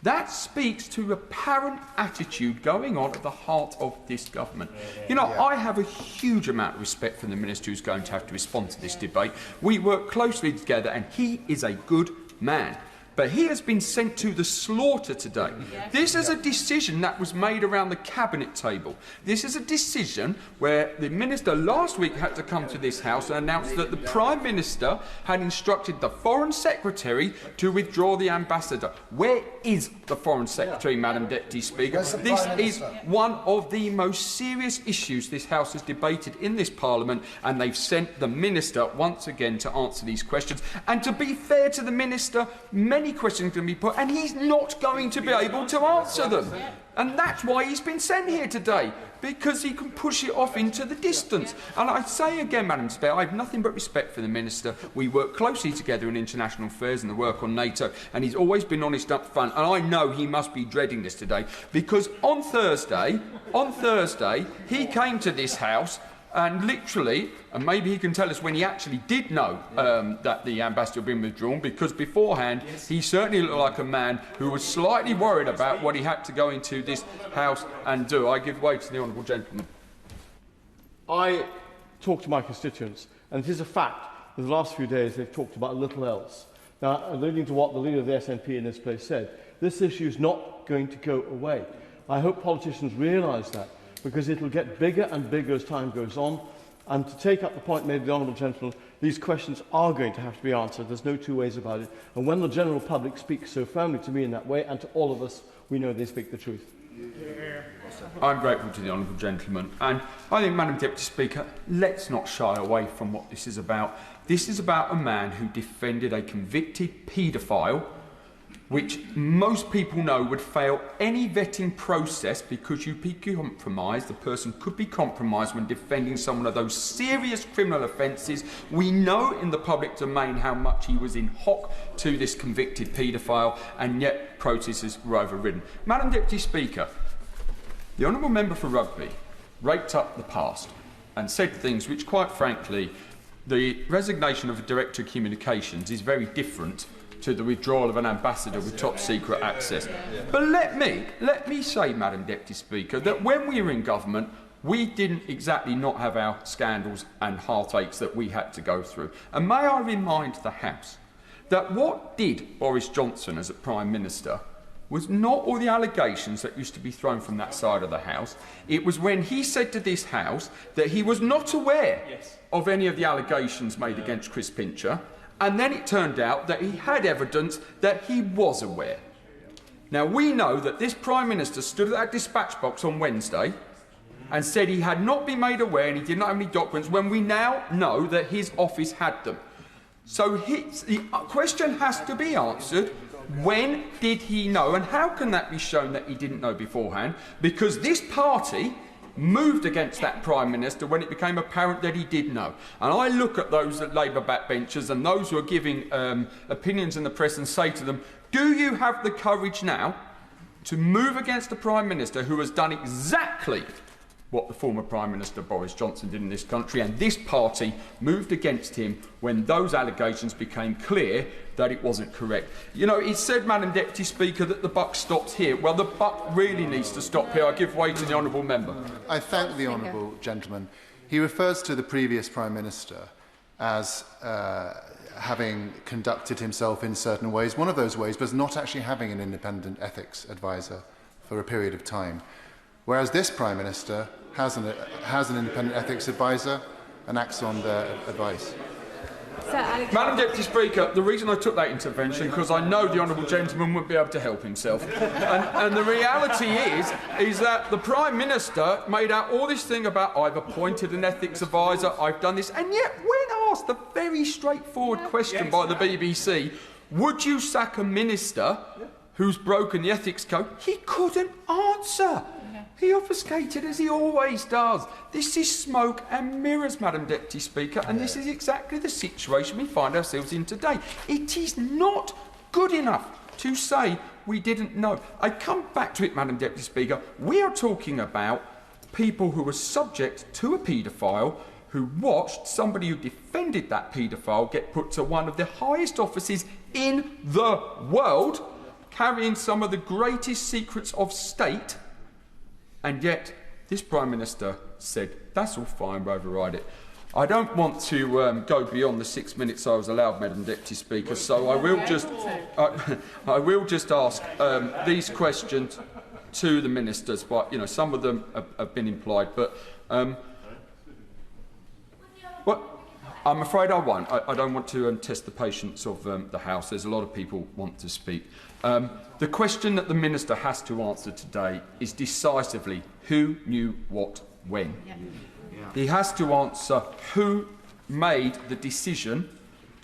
that speaks to the apparent attitude going on at the heart of this government. You know, I have a huge amount of respect for the Minister who's going to have to respond to this debate. We work closely together and he is a good man. But he has been sent to the slaughter today. This is a decision that was made around the cabinet table. This is a decision where the minister last week had to come to this House and announce that the Prime Minister had instructed the Foreign Secretary to withdraw the ambassador. Where is the Foreign Secretary, Madam Deputy Speaker? This is one of the most serious issues this House has debated in this Parliament, and they've sent the minister once again to answer these questions. And to be fair to the minister, many questions can be put, and he's not going to be able to answer them. And that's why he's been sent here today, because he can push it off into the distance. And I say again, Madam Speaker, I have nothing but respect for the Minister. We work closely together in international affairs and the work on NATO, and he's always been honest up front. And I know he must be dreading this today, because on Thursday, he came to this House and literally, and maybe he can tell us when he actually did know that the ambassador had been withdrawn, because beforehand he certainly looked like a man who was slightly worried about what he had to go into this House and do. I give way to the honourable gentleman. I talk to my constituents, and it is a fact that the last few days they've talked about little else. Now, alluding to what the leader of the SNP in this place said, this issue is not going to go away. I hope politicians realise that, because it will get bigger and bigger as time goes on. And to take up the point made by the honourable gentleman, these questions are going to have to be answered. There's no two ways about it. And when the general public speaks so firmly to me in that way, and to all of us, we know they speak the truth. I'm grateful to the honourable gentleman. And I think, Madam Deputy Speaker, let's not shy away from what this is about. This is about a man who defended a convicted paedophile, which most people know would fail any vetting process, because you'd be compromised. The person could be compromised when defending someone of those serious criminal offences. We know in the public domain how much he was in hock to this convicted paedophile, and yet processes were overridden. Madam Deputy Speaker, the honourable member for Rugby raked up the past and said things which, quite frankly, the resignation of a Director of Communications is very different to the withdrawal of an ambassador with top secret access. But let me say, Madam Deputy Speaker, that when we were in government, we didn't exactly not have our scandals and heartaches that we had to go through. And may I remind the House that what did Boris Johnson as a Prime Minister was not all the allegations that used to be thrown from that side of the House. It was when he said to this House that he was not aware of any of the allegations made against Chris Pincher, and then it turned out that he had evidence that he was aware. Now, we know that this Prime Minister stood at that dispatch box on Wednesday and said he had not been made aware and he did not have any documents, when we now know that his office had them. So the question has to be answered, when did he know, and how can that be shown that he didn't know beforehand? Because this party moved against that Prime Minister when it became apparent that he did know. And I look at those Labour backbenchers and those who are giving opinions in the press and say to them, do you have the courage now to move against a Prime Minister who has done exactly what the former Prime Minister Boris Johnson did in this country, and this party moved against him when those allegations became clear that it wasn't correct? You know, it's said, Madam Deputy Speaker, that the buck stops here. Well, the buck really needs to stop here. I give way to the honourable member. I thank the honourable gentleman. He refers to the previous Prime Minister as having conducted himself in certain ways. One of those ways was not actually having an independent ethics advisor for a period of time, whereas this Prime Minister has an independent ethics advisor and acts on their advice. Madam Deputy Speaker, the reason I took that intervention because I know the honourable gentleman wouldn't be able to help himself. And the reality is that the Prime Minister made out all this thing about I've appointed an ethics advisor, I've done this, and yet when asked the very straightforward question by the BBC, would you sack a minister who's broken the ethics code, he couldn't answer. He obfuscated, as he always does. This is smoke and mirrors, Madam Deputy Speaker, and this is exactly the situation we find ourselves in today. It is not good enough to say we didn't know. I come back to it, Madam Deputy Speaker. We are talking about people who were subject to a paedophile, who watched somebody who defended that paedophile get put to one of the highest offices in the world, carrying some of the greatest secrets of state. And yet, this Prime Minister said, that's all fine, we'll override it. I don't want to go beyond the 6 minutes I was allowed, Madam Deputy Speaker, so I will just ask these questions to the ministers. But, you know, some of them have been implied, but I'm afraid I won't. I don't want to test the patience of the House. There's a lot of people want to speak. The question that the Minister has to answer today is decisively who knew what when. He has to answer who made the decision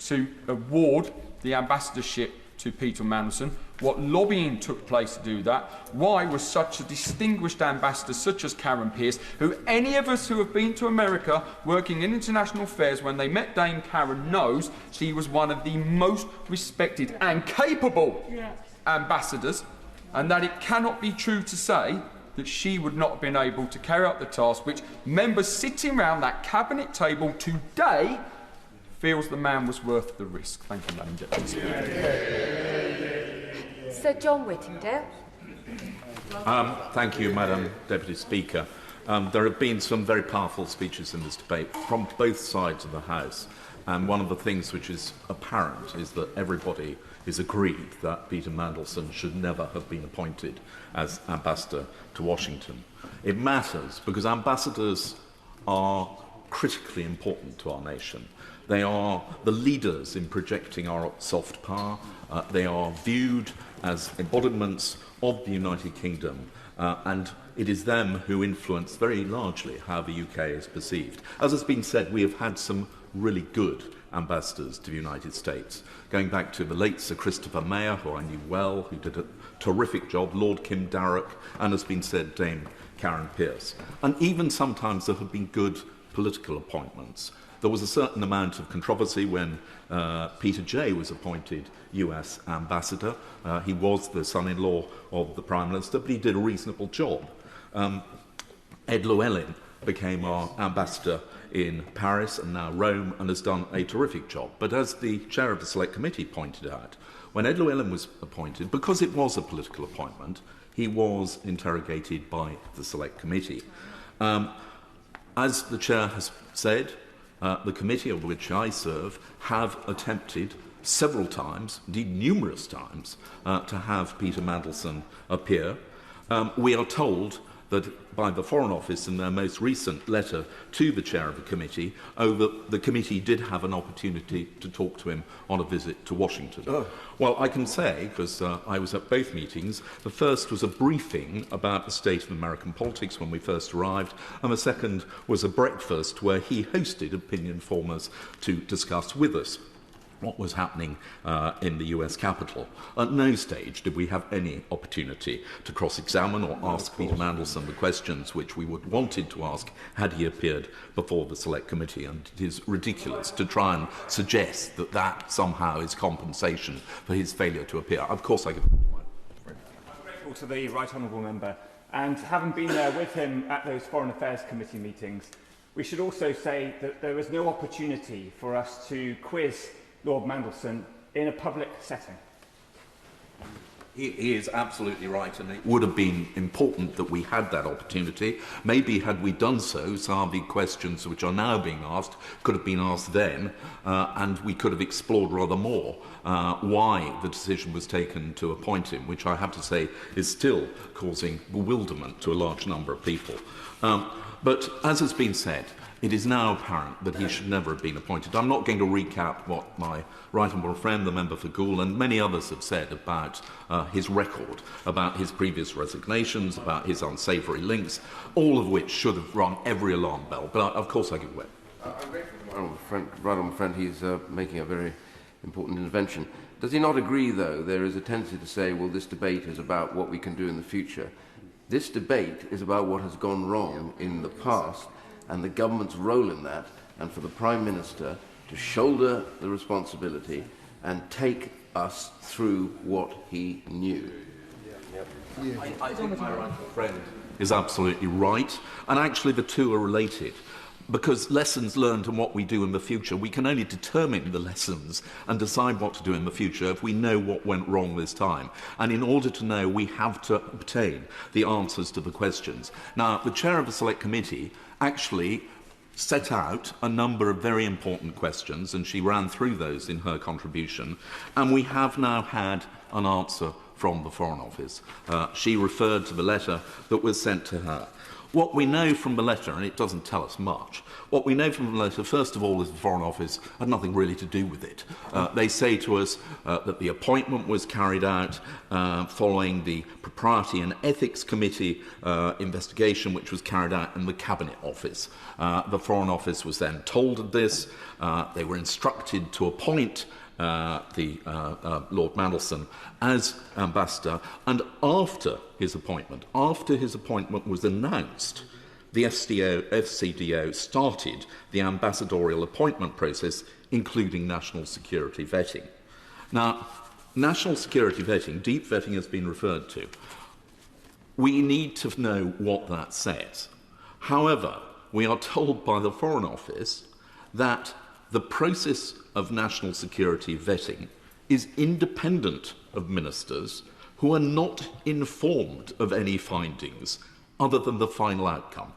to award the ambassadorship to Peter Mandelson, what lobbying took place to do that, why was such a distinguished ambassador such as Karen Pierce, who any of us who have been to America working in international affairs, when they met Dame Karen, knows she was one of the most respected and capable ambassadors, and that it cannot be true to say that she would not have been able to carry out the task which members sitting around that cabinet table today feels the man was worth the risk. Thank you, Madam Deputy Speaker. Sir John Whittingdale. Thank you, Madam Deputy Speaker. There have been some very powerful speeches in this debate from both sides of the House, and one of the things which is apparent is that everybody is agreed that Peter Mandelson should never have been appointed as ambassador to Washington. It matters because ambassadors are critically important to our nation. They are the leaders in projecting our soft power. They are viewed as embodiments of the United Kingdom, and it is them who influence very largely how the UK is perceived. As has been said, we have had some really good ambassadors to the United States, going back to the late Sir Christopher Mayer, who I knew well, who did a terrific job, Lord Kim Darroch, and, as been said, Dame Karen Pierce. And even sometimes there have been good political appointments. There was a certain amount of controversy when Peter Jay was appointed US ambassador. He was the son-in-law of the Prime Minister, but he did a reasonable job. Ed Llewellyn became our ambassador in Paris and now Rome and has done a terrific job. But as the chair of the Select Committee pointed out, when Ed Llewellyn was appointed, because it was a political appointment, he was interrogated by the Select Committee. As the Chair has said, the committee of which I serve have attempted several times, indeed numerous times, to have Peter Mandelson appear. We are told that by the Foreign Office in their most recent letter to the chair of the committee, that the committee did have an opportunity to talk to him on a visit to Washington. Oh. Well, I can say, because I was at both meetings, the first was a briefing about the state of American politics when we first arrived, and the second was a breakfast where he hosted opinion formers to discuss with us what was happening in the US Capitol. At no stage did we have any opportunity to cross-examine or ask Peter Mandelson the questions which we would wanted to ask had he appeared before the Select Committee, and it is ridiculous to try and suggest that that somehow is compensation for his failure to appear. Of course I can... I'm grateful to the Right Honourable Member, and having been there with him at those Foreign Affairs Committee meetings, we should also say that there was no opportunity for us to quiz Lord Mandelson in a public setting. He is absolutely right, and it would have been important that we had that opportunity. Maybe had we done so, some of the questions which are now being asked could have been asked then, and we could have explored rather more why the decision was taken to appoint him, which I have to say is still causing bewilderment to a large number of people. But as has been said, it is now apparent that he should never have been appointed. I'm not going to recap what my right honourable friend, the member for Goole, and many others have said about his record, about his previous resignations, about his unsavoury links, all of which should have rung every alarm bell. But of course I give way. I'm grateful to my right honourable friend. He's making a very important intervention. Does he not agree, though, there is a tendency to say, well, this debate is about what we can do in the future? This debate is about what has gone wrong in the past, and the government's role in that, and for the Prime Minister to shoulder the responsibility and take us through what he knew. I think my right friend is absolutely right, and actually the two are related. Because lessons learned and what we do in the future, we can only determine the lessons and decide what to do in the future if we know what went wrong this time. And in order to know, we have to obtain the answers to the questions. Now, the chair of the Select Committee actually set out a number of very important questions, and she ran through those in her contribution, and we have now had an answer from the Foreign Office. She referred to the letter that was sent to her. What we know from the letter, and it doesn't tell us much, what we know from the letter, first of all, is the Foreign Office had nothing really to do with it. They say to us that the appointment was carried out following the Propriety and Ethics Committee investigation, which was carried out in the Cabinet Office. The Foreign Office was then told of this. They were instructed to appoint Lord Mandelson as ambassador, and after his appointment was announced, the FCDO started the ambassadorial appointment process, including national security vetting. Now, national security vetting, deep vetting has been referred to. We need to know what that says. However, we are told by the Foreign Office that the process of national security vetting is independent of ministers who are not informed of any findings other than the final outcome.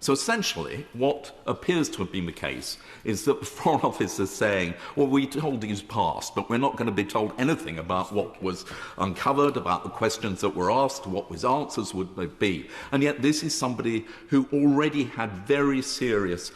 So essentially, what appears to have been the case is that the Foreign Office is saying, well, we told his past, but we're not going to be told anything about what was uncovered, about the questions that were asked, what his answers would be. And yet this is somebody who already had very serious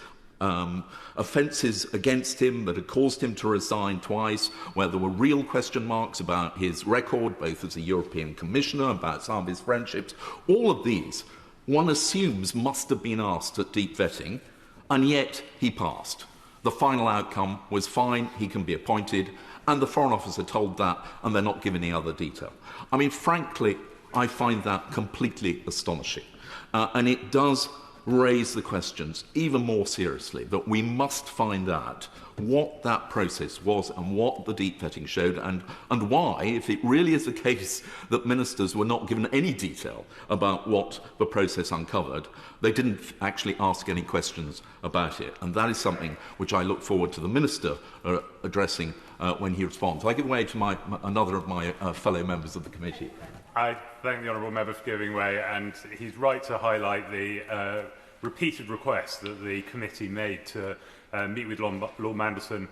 offences against him that had caused him to resign twice, where there were real question marks about his record, both as a European Commissioner, about some of his friendships. All of these, one assumes, must have been asked at deep vetting, and yet he passed. The final outcome was fine, he can be appointed, and the Foreign Office are told that, and they're not given any other detail. I mean, frankly, I find that completely astonishing, and it does raise the questions even more seriously, that we must find out what that process was and what the deep vetting showed, and why, if it really is the case that ministers were not given any detail about what the process uncovered, they didn't actually ask any questions about it. And that is something which I look forward to the Minister addressing when he responds. I give way to another of my fellow members of the committee. I thank the honourable member for giving way, and he's right to highlight the repeated requests that the committee made to meet with Lord Mandelson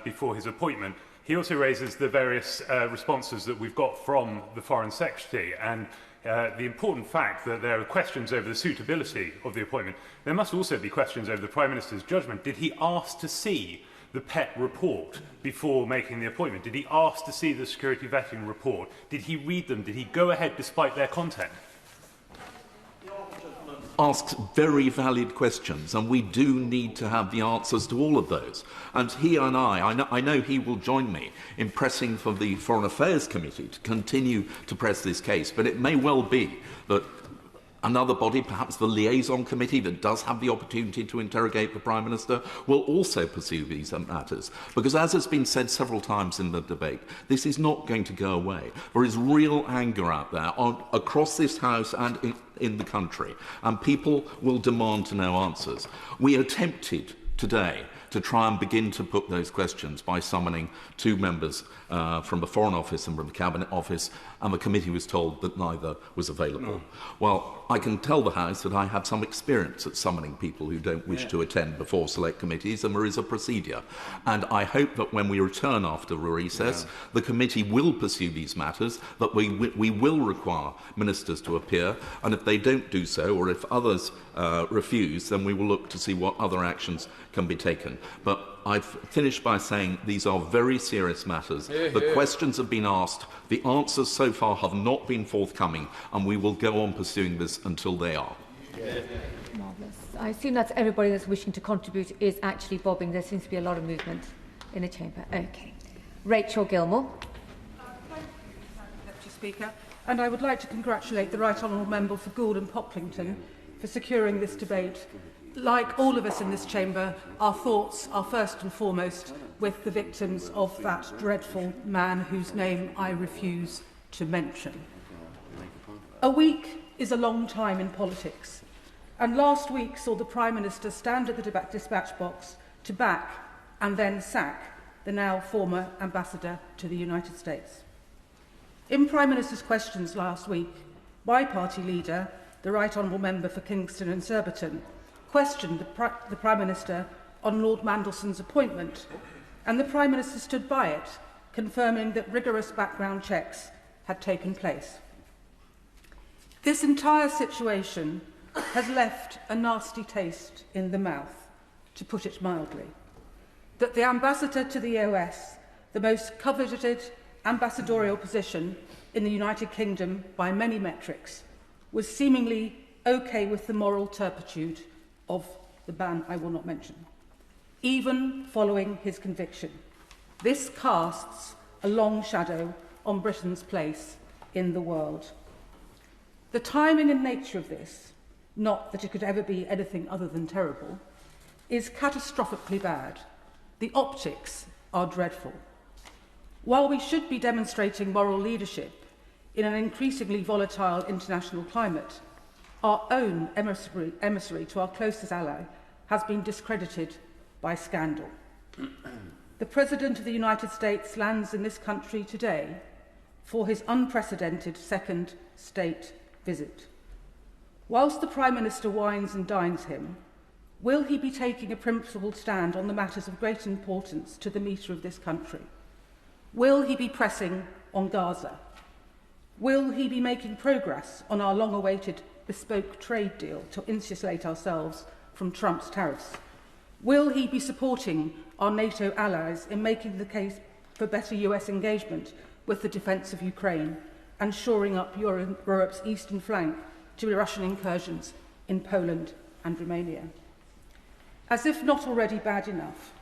before his appointment. He also raises the various responses that we've got from the Foreign Secretary, and the important fact that there are questions over the suitability of the appointment. There must also be questions over the Prime Minister's judgment. Did he ask to see the PET report before making the appointment? Did he ask to see the security vetting report? Did he read them? Did he go ahead despite their content? Asks very valid questions, and we do need to have the answers to all of those. And he and I know he will join me in pressing for the Foreign Affairs Committee to continue to press this case, but it may well be that another body, perhaps the Liaison Committee, that does have the opportunity to interrogate the Prime Minister, will also pursue these matters. Because, as has been said several times in the debate, this is not going to go away. There is real anger out there across this House and in the country, and people will demand to know answers. We attempted today to try and begin to put those questions by summoning two members from the Foreign Office and from the Cabinet Office, and the committee was told that neither was available. Well, I can tell the House that I have some experience at summoning people who don't wish to attend before select committees, and there is a procedure. And I hope that when we return after recess, the committee will pursue these matters, that we will require ministers to appear, and if they don't do so, or if others refuse, then we will look to see what other actions can be taken. But I've finished by saying these are very serious matters. The questions have been asked. The answers so far have not been forthcoming, and we will go on pursuing this until they are. Marvellous. I assume that's everybody that's wishing to contribute is actually bobbing. There seems to be a lot of movement in the chamber. Okay. Rachel Gilmore. Deputy Speaker, and I would like to congratulate the Right Honourable Member for Gould and Poplington for securing this debate. Like all of us in this chamber, our thoughts are first and foremost with the victims of that dreadful man whose name I refuse to mention. A week is a long time in politics, and last week saw the Prime Minister stand at the dispatch box to back and then sack the now former ambassador to the United States. In Prime Minister's questions last week, my party leader, the Right Honourable Member for Kingston and Surbiton, questioned the Prime Minister on Lord Mandelson's appointment, and the Prime Minister stood by it, confirming that rigorous background checks had taken place. This entire situation has left a nasty taste in the mouth, to put it mildly. That the ambassador to the US, the most coveted ambassadorial position in the United Kingdom by many metrics, was seemingly okay with the moral turpitude of the ban I will not mention, even following his conviction. This casts a long shadow on Britain's place in the world. The timing and nature of this, not that it could ever be anything other than terrible, is catastrophically bad. The optics are dreadful. While we should be demonstrating moral leadership in an increasingly volatile international climate, our own emissary to our closest ally has been discredited by scandal. The President of the United States lands in this country today for his unprecedented second state visit. Whilst the Prime Minister wines and dines him, will he be taking a principled stand on the matters of great importance to the metre of this country? Will he be pressing on Gaza? Will he be making progress on our long-awaited bespoke trade deal to insulate ourselves from Trump's tariffs? Will he be supporting our NATO allies in making the case for better US engagement with the defence of Ukraine and shoring up Europe's eastern flank to Russian incursions in Poland and Romania? As if not already bad enough,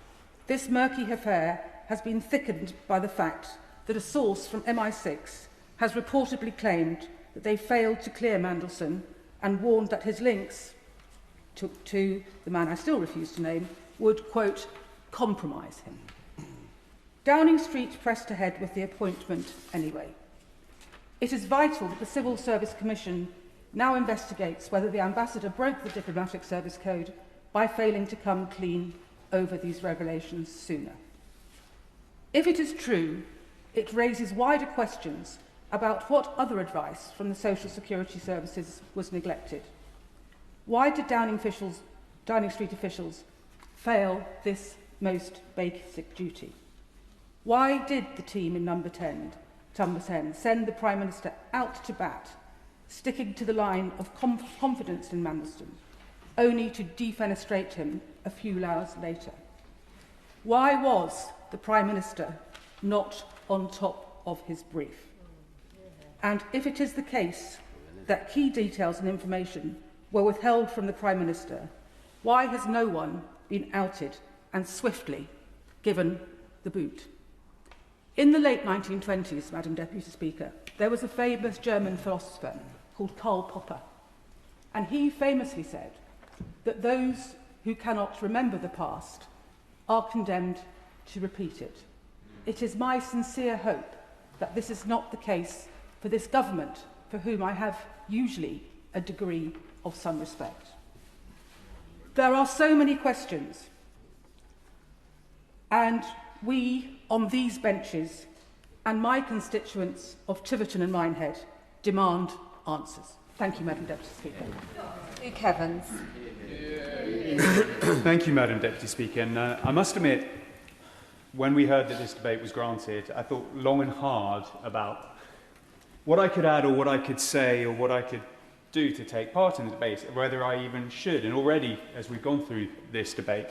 this murky affair has been thickened by the fact that a source from MI6 has reportedly claimed that they failed to clear Mandelson and warned that his links took to the man I still refuse to name, would, quote, compromise him. Downing Street pressed ahead with the appointment anyway. It is vital that the Civil Service Commission now investigates whether the ambassador broke the Diplomatic Service Code by failing to come clean over these revelations sooner. If it is true, it raises wider questions about what other advice from the Social Security Services was neglected. Why did Downing Street officials fail this most basic duty? Why did the team in Number 10 send the Prime Minister out to bat, sticking to the line of confidence in Mandelson, only to defenestrate him a few hours later? Why was the Prime Minister not on top of his brief? And if it is the case that key details and information were withheld from the Prime Minister, why has no one been outed and swiftly given the boot? In the late 1920s, Madam Deputy Speaker, there was a famous German philosopher called Karl Popper, and he famously said that those who cannot remember the past are condemned to repeat it. It is my sincere hope that this is not the case for this government, for whom I have usually a degree of some respect. There are so many questions, and we on these benches and my constituents of Tiverton and Minehead demand answers. Thank you, Madam Deputy Speaker. Luke Evans. Thank you, Madam Deputy Speaker. And I must admit, when we heard that this debate was granted, I thought long and hard about what I could add or what I could say or what I could do to take part in the debate, whether I even should. And already, as we've gone through this debate,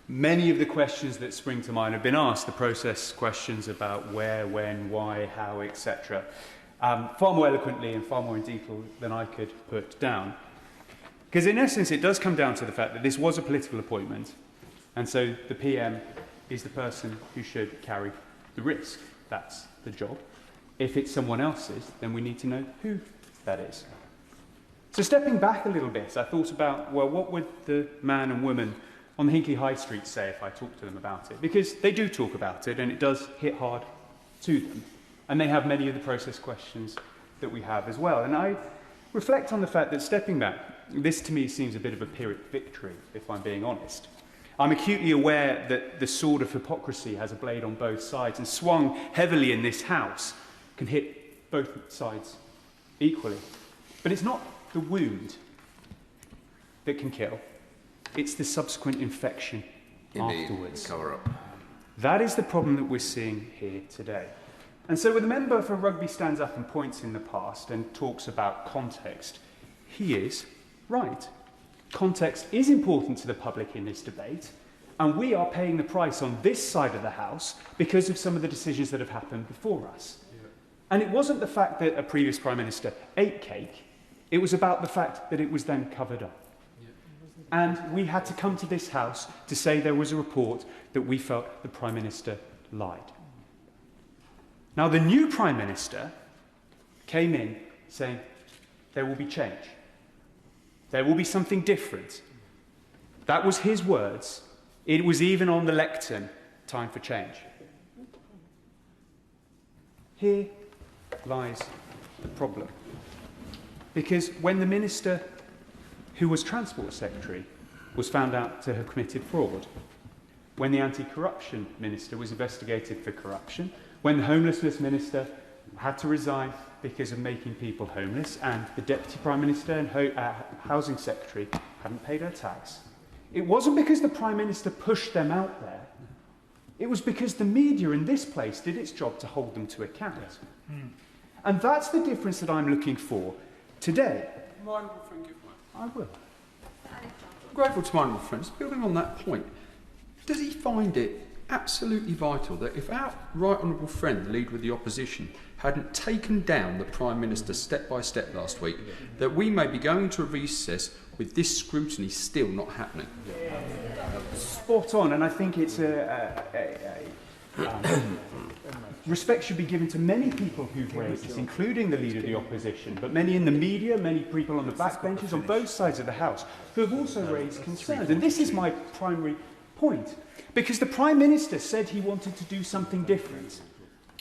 many of the questions that spring to mind have been asked, the process questions about where, when, why, how, etc., far more eloquently and far more in detail than I could put down. Because in essence, it does come down to the fact that this was a political appointment, and so the PM is the person who should carry the risk. That's the job. If it's someone else's, then we need to know who that is. So stepping back a little bit, I thought about, well, what would the man and woman on the Hinckley High Street say if I talked to them about it? Because they do talk about it, and it does hit hard to them. And they have many of the process questions that we have as well. And I reflect on the fact that stepping back, this to me seems a bit of a Pyrrhic victory, if I'm being honest. I'm acutely aware that the sword of hypocrisy has a blade on both sides, and swung heavily in this House can hit both sides equally. But it's not the wound that can kill. It's the subsequent infection afterwards. Cover up. That is the problem that we're seeing here today. And so when the member for Rugby stands up and points in the past and talks about context, he is right. Context is important to the public in this debate, and we are paying the price on this side of the House because of some of the decisions that have happened before us. Yeah. And it wasn't the fact that a previous Prime Minister ate cake, it was about the fact that it was then covered up. And we had to come to this House to say there was a report that we felt the Prime Minister lied. Now, the new Prime Minister came in saying there will be change. There will be something different. That was his words. It was even on the lectern, time for change. Here lies the problem. Because when the Minister who was Transport Secretary was found out to have committed fraud, when the Anti-Corruption Minister was investigated for corruption, when the Homelessness Minister had to resign because of making people homeless, and the Deputy Prime Minister and Housing Secretary hadn't paid her tax, it wasn't because the Prime Minister pushed them out there. It was because the media in this place did its job to hold them to account. And that's the difference that I'm looking for today. I will. I'm grateful to my honourable friends. Building on that point, does he find it absolutely vital that if our right honourable friend, the leader of the opposition, hadn't taken down the Prime Minister step by step last week, that we may be going to a recess with this scrutiny still not happening? Spot on, and I think it's respect should be given to many people who've raised this, including the Leader of the Opposition, but many in the media, many people on the backbenches on both sides of the House who have also raised concerns. And this is my primary point, because the Prime Minister said he wanted to do something different.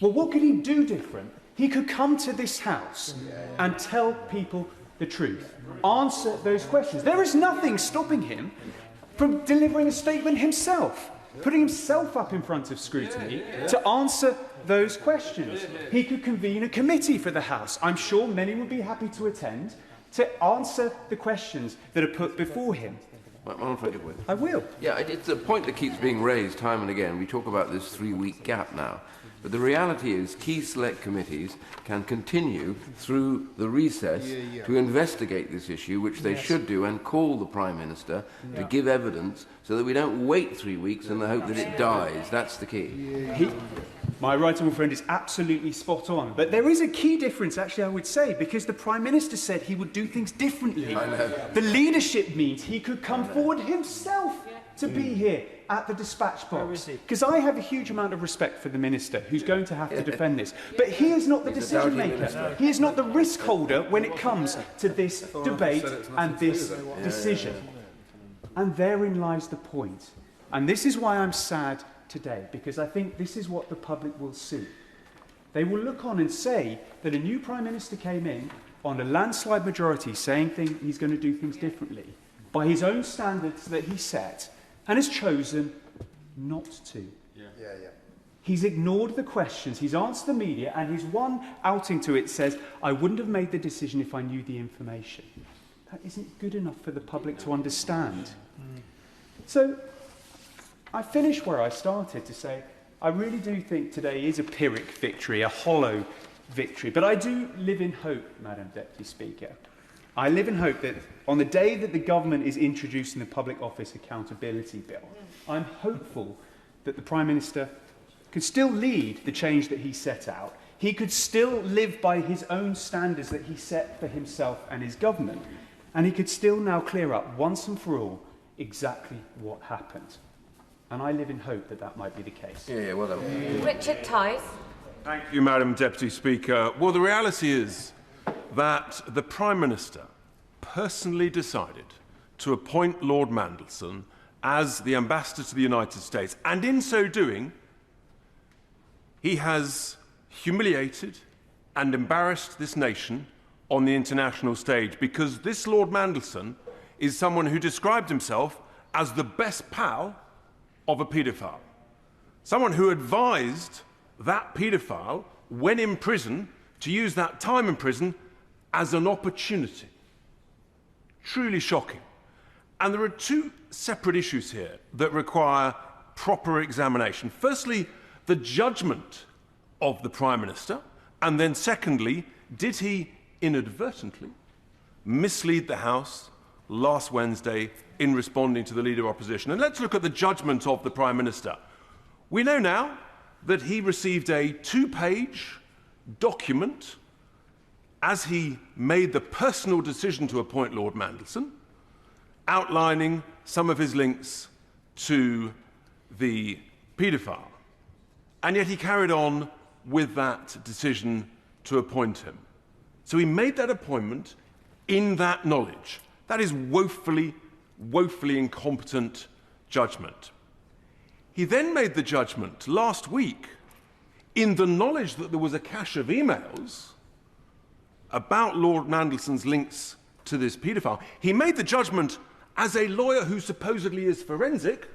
Well, what could he do different? He could come to this House and tell people the truth, answer those questions. There is nothing stopping him from delivering a statement himself, putting himself up in front of scrutiny to answer those questions. He could convene a committee for the House. I'm sure many would be happy to attend to answer the questions that are put before him. I will. Yeah, it's a point that keeps being raised time and again. We talk about this 3-week gap now. But the reality is key select committees can continue through the recess to investigate this issue, which they should do, and call the Prime Minister to give evidence so that we don't wait 3 weeks in the hope that it dies. That's the key. My right honourable friend is absolutely spot on. But there is a key difference, actually, I would say, because the Prime Minister said he would do things differently. I know. The leadership means he could come forward himself to be here at the dispatch box. Because I have a huge amount of respect for the Minister who's going to have to defend this. But he is not the decision maker. He is not the risk holder when it comes to this debate and this decision. And therein lies the point. And this is why I'm sad today, because I think this is what the public will see. They will look on and say that a new Prime Minister came in on a landslide majority saying he's going to do things differently by his own standards that he set, and has chosen not to. He's ignored the questions, he's answered the media, and his one outing to it says, I wouldn't have made the decision if I knew the information. That isn't good enough for the public to understand. So, I finish where I started to say, I really do think today is a Pyrrhic victory, a hollow victory. But I do live in hope, Madam Deputy Speaker. I live in hope that on the day that the government is introducing the Public Office Accountability Bill, I'm hopeful that the Prime Minister could still lead the change that he set out. He could still live by his own standards that he set for himself and his government. And he could still now clear up once and for all exactly what happened. And I live in hope that that might be the case. Well done. Richard Tice. Thank you, Madam Deputy Speaker. Well, the reality is that the Prime Minister personally decided to appoint Lord Mandelson as the Ambassador to the United States, and in so doing, he has humiliated and embarrassed this nation on the international stage, because this Lord Mandelson is someone who described himself as the best pal of a paedophile. Someone who advised that paedophile, when in prison, to use that time in prison as an opportunity. Truly shocking. And there are two separate issues here that require proper examination. Firstly, the judgment of the Prime Minister, and then secondly, did he inadvertently mislead the House last Wednesday in responding to the Leader of Opposition? And let's look at the judgment of the Prime Minister. We know now that he received a 2-page document as he made the personal decision to appoint Lord Mandelson, outlining some of his links to the paedophile. And yet he carried on with that decision to appoint him. So he made that appointment in that knowledge. That is woefully, woefully incompetent judgment. He then made the judgment last week in the knowledge that there was a cache of emails about Lord Mandelson's links to this paedophile. He made the judgment as a lawyer who supposedly is forensic,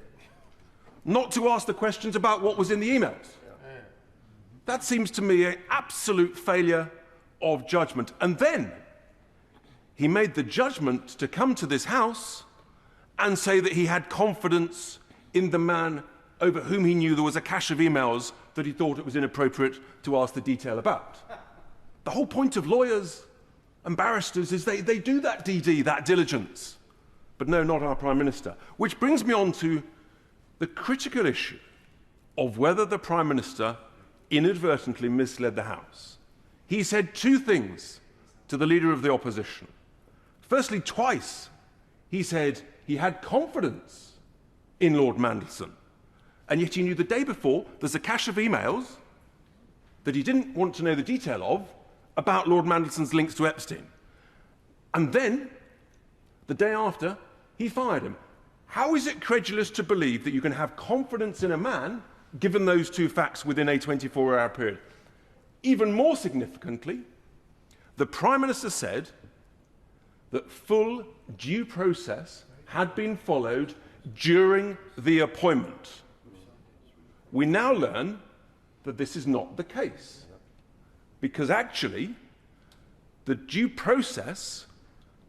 not to ask the questions about what was in the emails. That seems to me an absolute failure of judgment. And then he made the judgment to come to this House and say that he had confidence in the man over whom he knew there was a cache of emails that he thought it was inappropriate to ask the detail about. The whole point of lawyers and barristers is they do that DD, that diligence. But no, not our Prime Minister. Which brings me on to the critical issue of whether the Prime Minister inadvertently misled the House. He said two things to the Leader of the Opposition. Firstly, twice, he said he had confidence in Lord Mandelson, and yet he knew the day before there's a cache of emails that he didn't want to know the detail of about Lord Mandelson's links to Epstein. And then, the day after, he fired him. How is it credulous to believe that you can have confidence in a man given those two facts within a 24-hour period? Even more significantly, the Prime Minister said that full due process had been followed during the appointment. We now learn that this is not the case, because actually the due process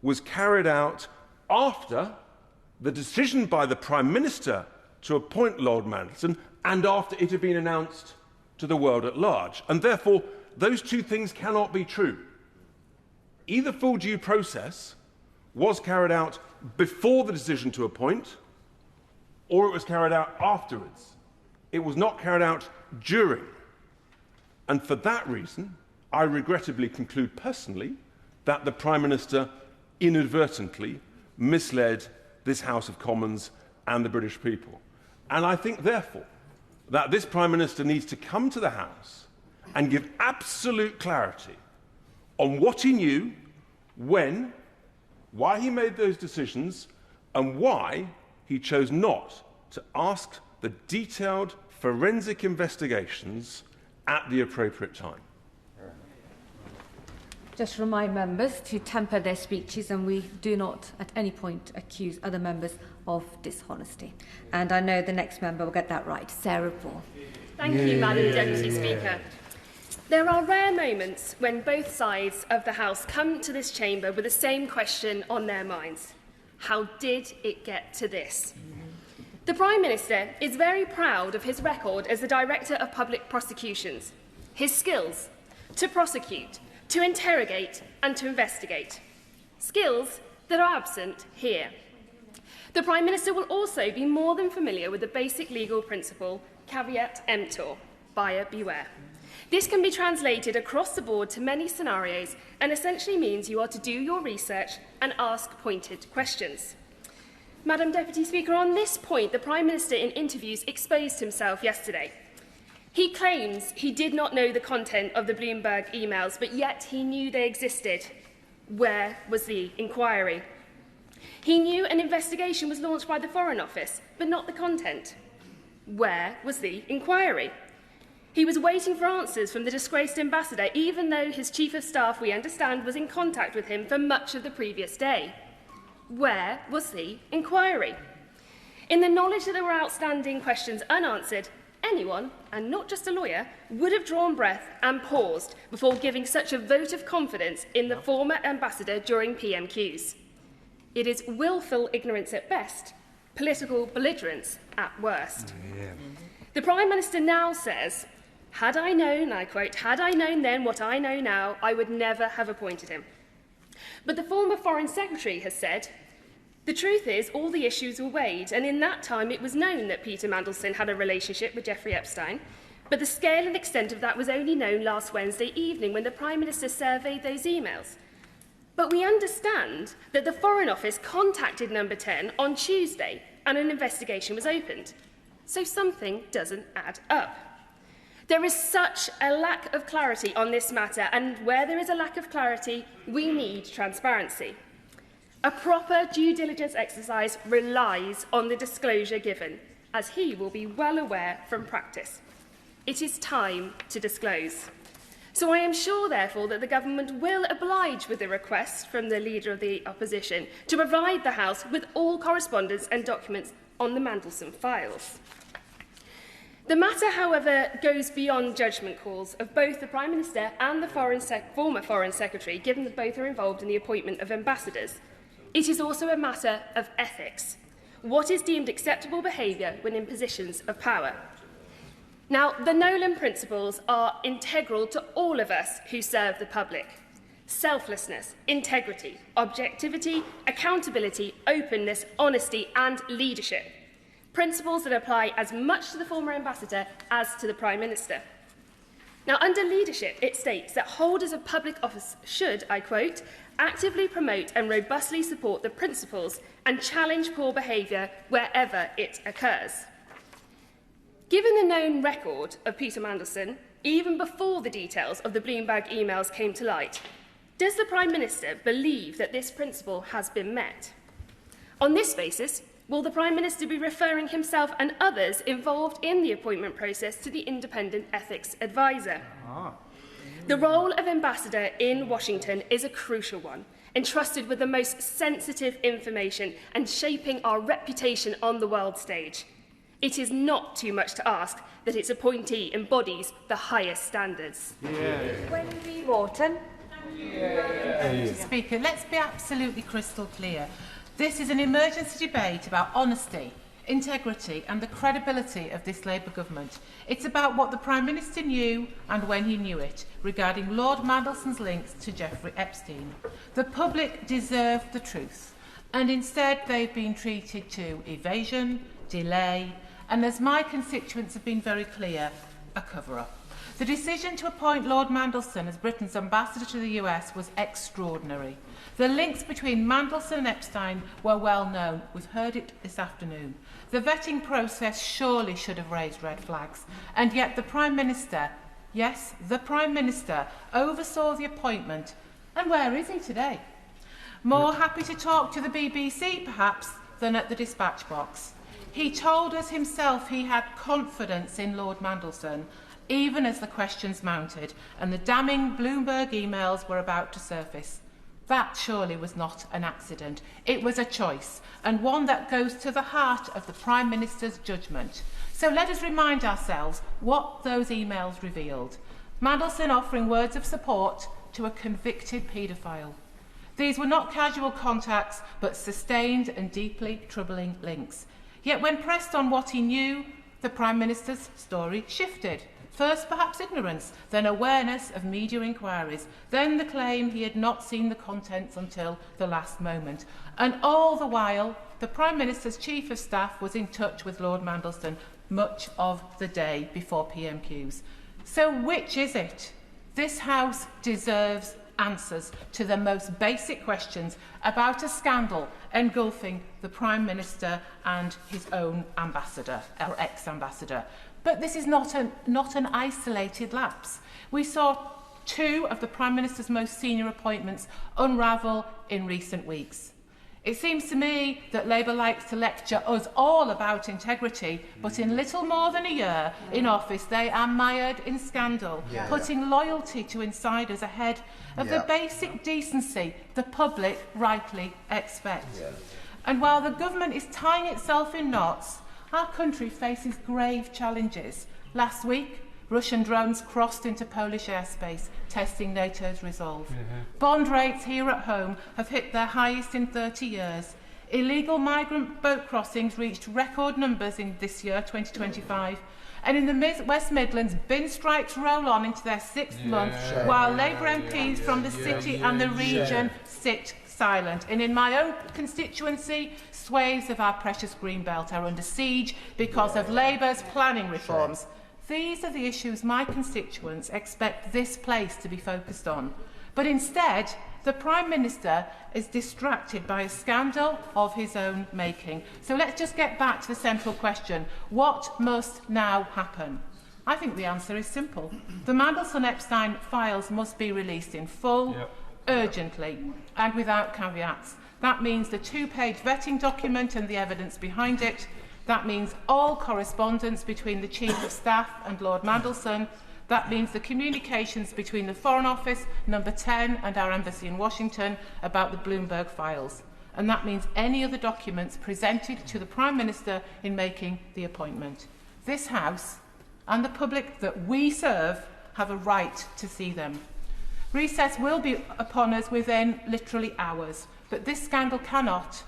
was carried out after the decision by the Prime Minister to appoint Lord Mandelson and after it had been announced to the world at large. And therefore, those two things cannot be true. Either full due process was carried out before the decision to appoint, or it was carried out afterwards. It was not carried out during. And for that reason, I regrettably conclude personally that the Prime Minister inadvertently misled this House of Commons and the British people. And I think, therefore, that this Prime Minister needs to come to the House and give absolute clarity on what he knew, when, why he made those decisions, and why he chose not to ask the detailed forensic investigations at the appropriate time. Just remind members to temper their speeches, and we do not at any point accuse other members of dishonesty. And I know the next member will get that right. Sarah Paul. Thank you, Madam Deputy Speaker. There are rare moments when both sides of the House come to this chamber with the same question on their minds. How did it get to this? The Prime Minister is very proud of his record as the Director of Public Prosecutions, his skills to prosecute, to interrogate and to investigate. Skills that are absent here. The Prime Minister will also be more than familiar with the basic legal principle, caveat emptor, buyer beware. This can be translated across the board to many scenarios and essentially means you are to do your research and ask pointed questions. Madam Deputy Speaker, on this point, the Prime Minister in interviews exposed himself yesterday. He claims he did not know the content of the Bloomberg emails, but yet he knew they existed. Where was the inquiry? He knew an investigation was launched by the Foreign Office, but not the content. Where was the inquiry? He was waiting for answers from the disgraced ambassador, even though his chief of staff, we understand, was in contact with him for much of the previous day. Where was the inquiry? In the knowledge that there were outstanding questions unanswered, anyone, and not just a lawyer, would have drawn breath and paused before giving such a vote of confidence in the former ambassador during PMQs. It is willful ignorance at best, political belligerence at worst. The Prime Minister now says, had I known, I quote, had I known then what I know now, I would never have appointed him. But the former Foreign Secretary has said, the truth is all the issues were weighed, and in that time it was known that Peter Mandelson had a relationship with Jeffrey Epstein, but the scale and extent of that was only known last Wednesday evening when the Prime Minister surveyed those emails. But we understand that the Foreign Office contacted Number 10 on Tuesday and an investigation was opened. So something doesn't add up. There is such a lack of clarity on this matter, and where there is a lack of clarity, we need transparency. A proper due diligence exercise relies on the disclosure given, as he will be well aware from practice. It is time to disclose. So I am sure, therefore, that the government will oblige with the request from the Leader of the Opposition to provide the House with all correspondence and documents on the Mandelson files. The matter, however, goes beyond judgment calls of both the Prime Minister and the former Foreign Secretary, given that both are involved in the appointment of ambassadors. It is also a matter of ethics. What is deemed acceptable behaviour when in positions of power? Now, the Nolan principles are integral to all of us who serve the public. Selflessness, integrity, objectivity, accountability, openness, honesty and leadership. Principles that apply as much to the former ambassador as to the Prime Minister. Now, under leadership, it states that holders of public office should, I quote, actively promote and robustly support the principles and challenge poor behaviour wherever it occurs. Given the known record of Peter Mandelson, even before the details of the Bloomberg emails came to light. Does the Prime Minister believe that this principle has been met? On this basis, will the Prime Minister be referring himself and others involved in the appointment process to the Independent Ethics Advisor? The role of Ambassador in Washington is a crucial one, entrusted with the most sensitive information and shaping our reputation on the world stage. It is not too much to ask that its appointee embodies the highest standards. Wendy Wharton. Speaker, let's be absolutely crystal clear. This is an emergency debate about honesty, integrity and the credibility of this Labour government. It's about what the Prime Minister knew and when he knew it regarding Lord Mandelson's links to Jeffrey Epstein. The public deserve the truth, and instead they've been treated to evasion, delay and, as my constituents have been very clear, a cover-up. The decision to appoint Lord Mandelson as Britain's ambassador to the US was extraordinary. The links between Mandelson and Epstein were well known. We've heard it this afternoon. The vetting process surely should have raised red flags. And yet the Prime Minister, yes, the Prime Minister, oversaw the appointment. And where is he today? More happy to talk to the BBC, perhaps, than at the dispatch box. He told us himself he had confidence in Lord Mandelson, even as the questions mounted and the damning Bloomberg emails were about to surface. That surely was not an accident. It was a choice, and one that goes to the heart of the Prime Minister's judgment. So let us remind ourselves what those emails revealed. Mandelson offering words of support to a convicted paedophile. These were not casual contacts, but sustained and deeply troubling links. Yet when pressed on what he knew, the Prime Minister's story shifted. First, perhaps ignorance, then awareness of media inquiries, then the claim he had not seen the contents until the last moment. And all the while, the Prime Minister's Chief of Staff was in touch with Lord Mandelson much of the day before PMQs. So which is it? This House deserves answers to the most basic questions about a scandal engulfing the Prime Minister and his own ambassador, or ex-ambassador. But this is not an isolated lapse. We saw two of the Prime Minister's most senior appointments unravel in recent weeks. It seems to me that Labour likes to lecture us all about integrity, but in little more than a year in office they are mired in scandal, putting loyalty to insiders ahead of the basic decency the public rightly expect. And while the government is tying itself in knots, our country faces grave challenges. Last week, Russian drones crossed into Polish airspace, testing NATO's resolve. Bond rates here at home have hit their highest in 30 years. Illegal migrant boat crossings reached record numbers in this year, 2025. And in the West Midlands, bin strikes roll on into their sixth month, while Labour MPs from the city and the region sit silent. And in my own constituency, swathes of our precious green belt are under siege because of Labour's planning reforms. These are the issues my constituents expect this place to be focused on. But instead, the Prime Minister is distracted by a scandal of his own making. So let's just get back to the central question. What must now happen? I think the answer is simple. The Mandelson-Epstein files must be released in full, urgently, and without caveats. That means the two-page vetting document and the evidence behind it. That means all correspondence between the Chief of Staff and Lord Mandelson. That means the communications between the Foreign Office, Number 10, and our embassy in Washington about the Bloomberg files. And that means any other documents presented to the Prime Minister in making the appointment. This House and the public that we serve have a right to see them. Recess will be upon us within literally hours, but this scandal cannot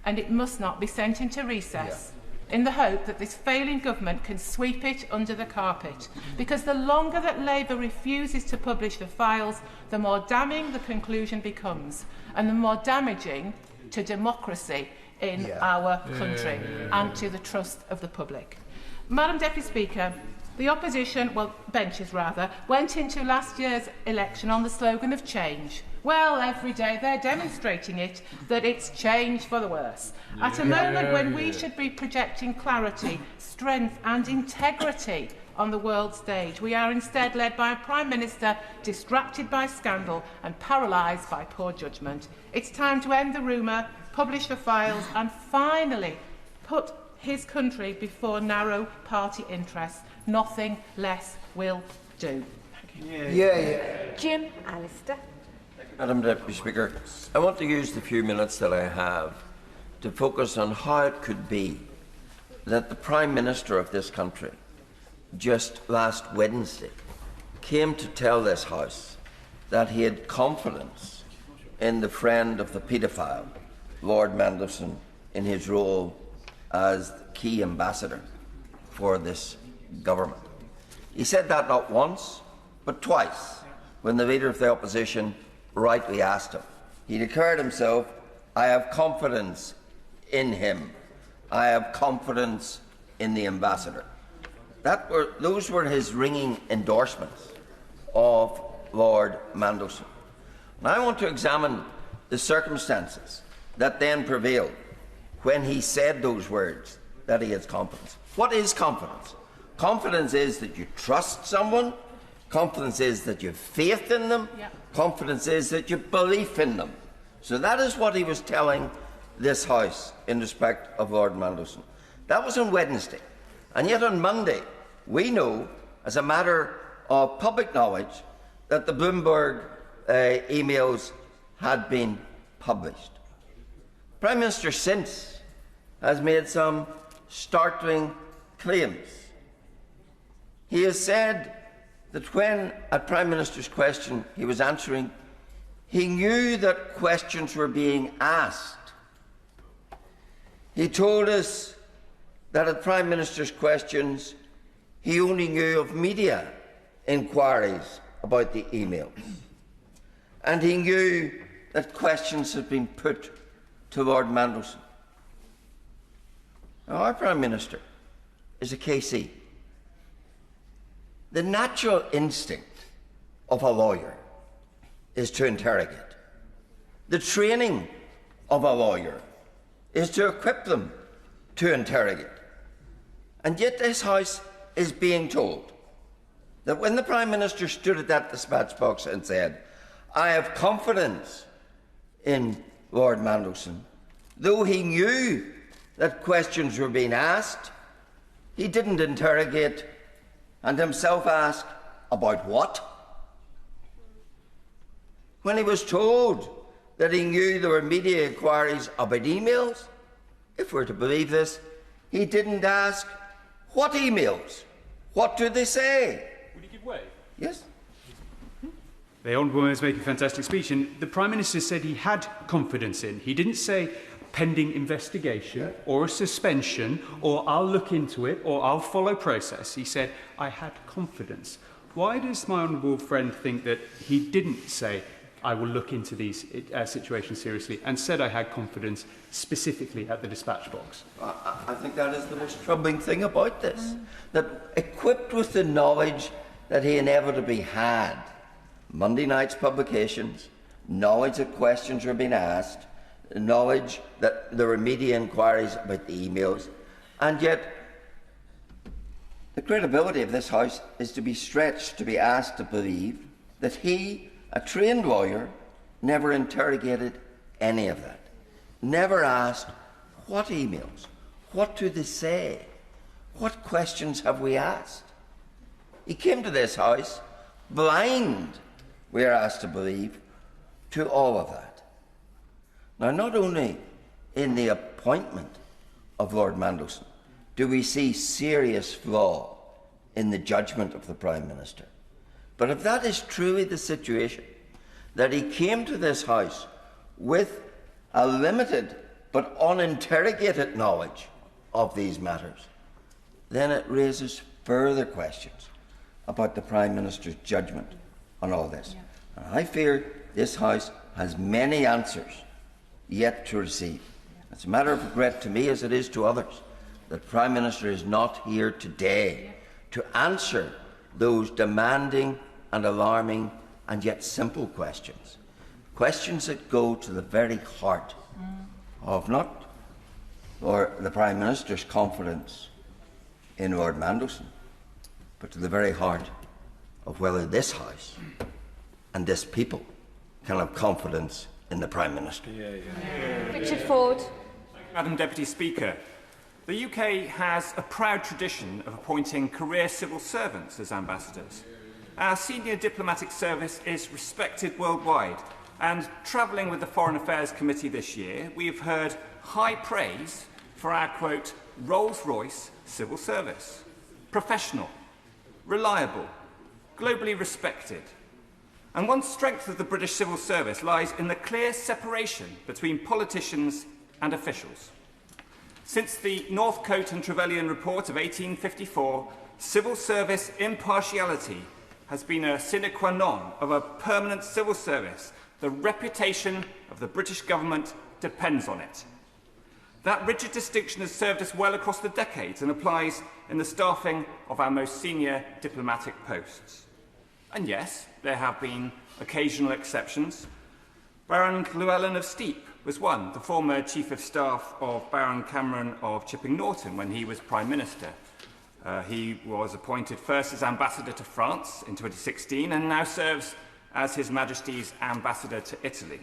and it must not be sent into recess in the hope that this failing government can sweep it under the carpet. Because the longer that Labour refuses to publish the files, the more damning the conclusion becomes and the more damaging to democracy in our country and to the trust of the public. Madam Deputy Speaker, the opposition, well, benches rather, went into last year's election on the slogan of change. Well, every day they're demonstrating it, that it's change for the worse. At a moment when we should be projecting clarity, strength and integrity on the world stage. We are instead led by a Prime Minister distracted by scandal and paralysed by poor judgment. It's time to end the rumour, publish the files and finally put his country before narrow party interests. Nothing less will do. Jim Allister. Madam Deputy Speaker, I want to use the few minutes that I have to focus on how it could be that the Prime Minister of this country just last Wednesday came to tell this House that he had confidence in the friend of the paedophile, Lord Mandelson, in his role as the key ambassador for this government. He said that not once, but twice, when the Leader of the Opposition rightly asked him. He declared himself, "I have confidence in him. I have confidence in the ambassador." Those were his ringing endorsements of Lord Mandelson. And I want to examine the circumstances that then prevailed when he said those words, that he has confidence. What is confidence? Confidence is that you trust someone. Confidence is that you have faith in them. Confidence is that you have belief in them. So that is what he was telling this House in respect of Lord Mandelson. That was on Wednesday. And yet on Monday, we know, as a matter of public knowledge, that the Bloomberg emails had been published. The Prime Minister since has made some startling claims. He has said that when, at Prime Minister's question he was answering, he knew that questions were being asked. He told us that at Prime Minister's questions he only knew of media inquiries about the emails. And he knew that questions had been put to Lord Mandelson. Now, our Prime Minister is a KC. The natural instinct of a lawyer is to interrogate. The training of a lawyer is to equip them to interrogate. And yet this House is being told that when the Prime Minister stood at that dispatch box and said, "I have confidence in Lord Mandelson," though he knew that questions were being asked, he didn't interrogate and himself ask, about what? When he was told that he knew there were media inquiries about emails, if we're to believe this, he didn't ask, what emails? What do they say? Would he give way? Yes. The Honourable Member is making a fantastic speech, and the Prime Minister said he had confidence in. He didn't say pending investigation or a suspension or I'll look into it or I'll follow process. He said, I had confidence. Why does my honourable friend think that he didn't say, I will look into these situations seriously, and said I had confidence specifically at the dispatch box? I think that is the most troubling thing about this. That equipped with the knowledge that he inevitably had, Monday night's publications, knowledge that questions were being asked, knowledge that there were media inquiries about the emails, and yet the credibility of this House is to be stretched to be asked to believe that he, a trained lawyer, never interrogated any of that, never asked what emails, what do they say, what questions have we asked. He came to this House blind, we are asked to believe, to all of that. Now, not only in the appointment of Lord Mandelson do we see serious flaw in the judgment of the Prime Minister, but if that is truly the situation, that he came to this House with a limited but uninterrogated knowledge of these matters, then it raises further questions about the Prime Minister's judgment on all this. And I fear this House has many answers yet to receive. It's a matter of regret to me, as it is to others, that the Prime Minister is not here today to answer those demanding and alarming and yet simple questions. Questions that go to the very heart of not or the Prime Minister's confidence in Lord Mandelson, but to the very heart of whether this House and this people can have confidence in the Prime Minister. Richard Ford. Madam Deputy Speaker, the UK has a proud tradition of appointing career civil servants as ambassadors. Our senior diplomatic service is respected worldwide, and travelling with the Foreign Affairs Committee this year, we have heard high praise for our, quote, Rolls-Royce civil service. Professional, reliable, globally respected. And one strength of the British civil service lies in the clear separation between politicians and officials. Since the Northcote and Trevelyan Report of 1854, civil service impartiality has been a sine qua non of a permanent civil service. The reputation of the British government depends on it. That rigid distinction has served us well across the decades and applies in the staffing of our most senior diplomatic posts. And yes, there have been occasional exceptions. Baron Llewellyn of Steep was one, the former Chief of Staff of Baron Cameron of Chipping Norton when he was Prime Minister. He was appointed first as Ambassador to France in 2016 and now serves as His Majesty's Ambassador to Italy.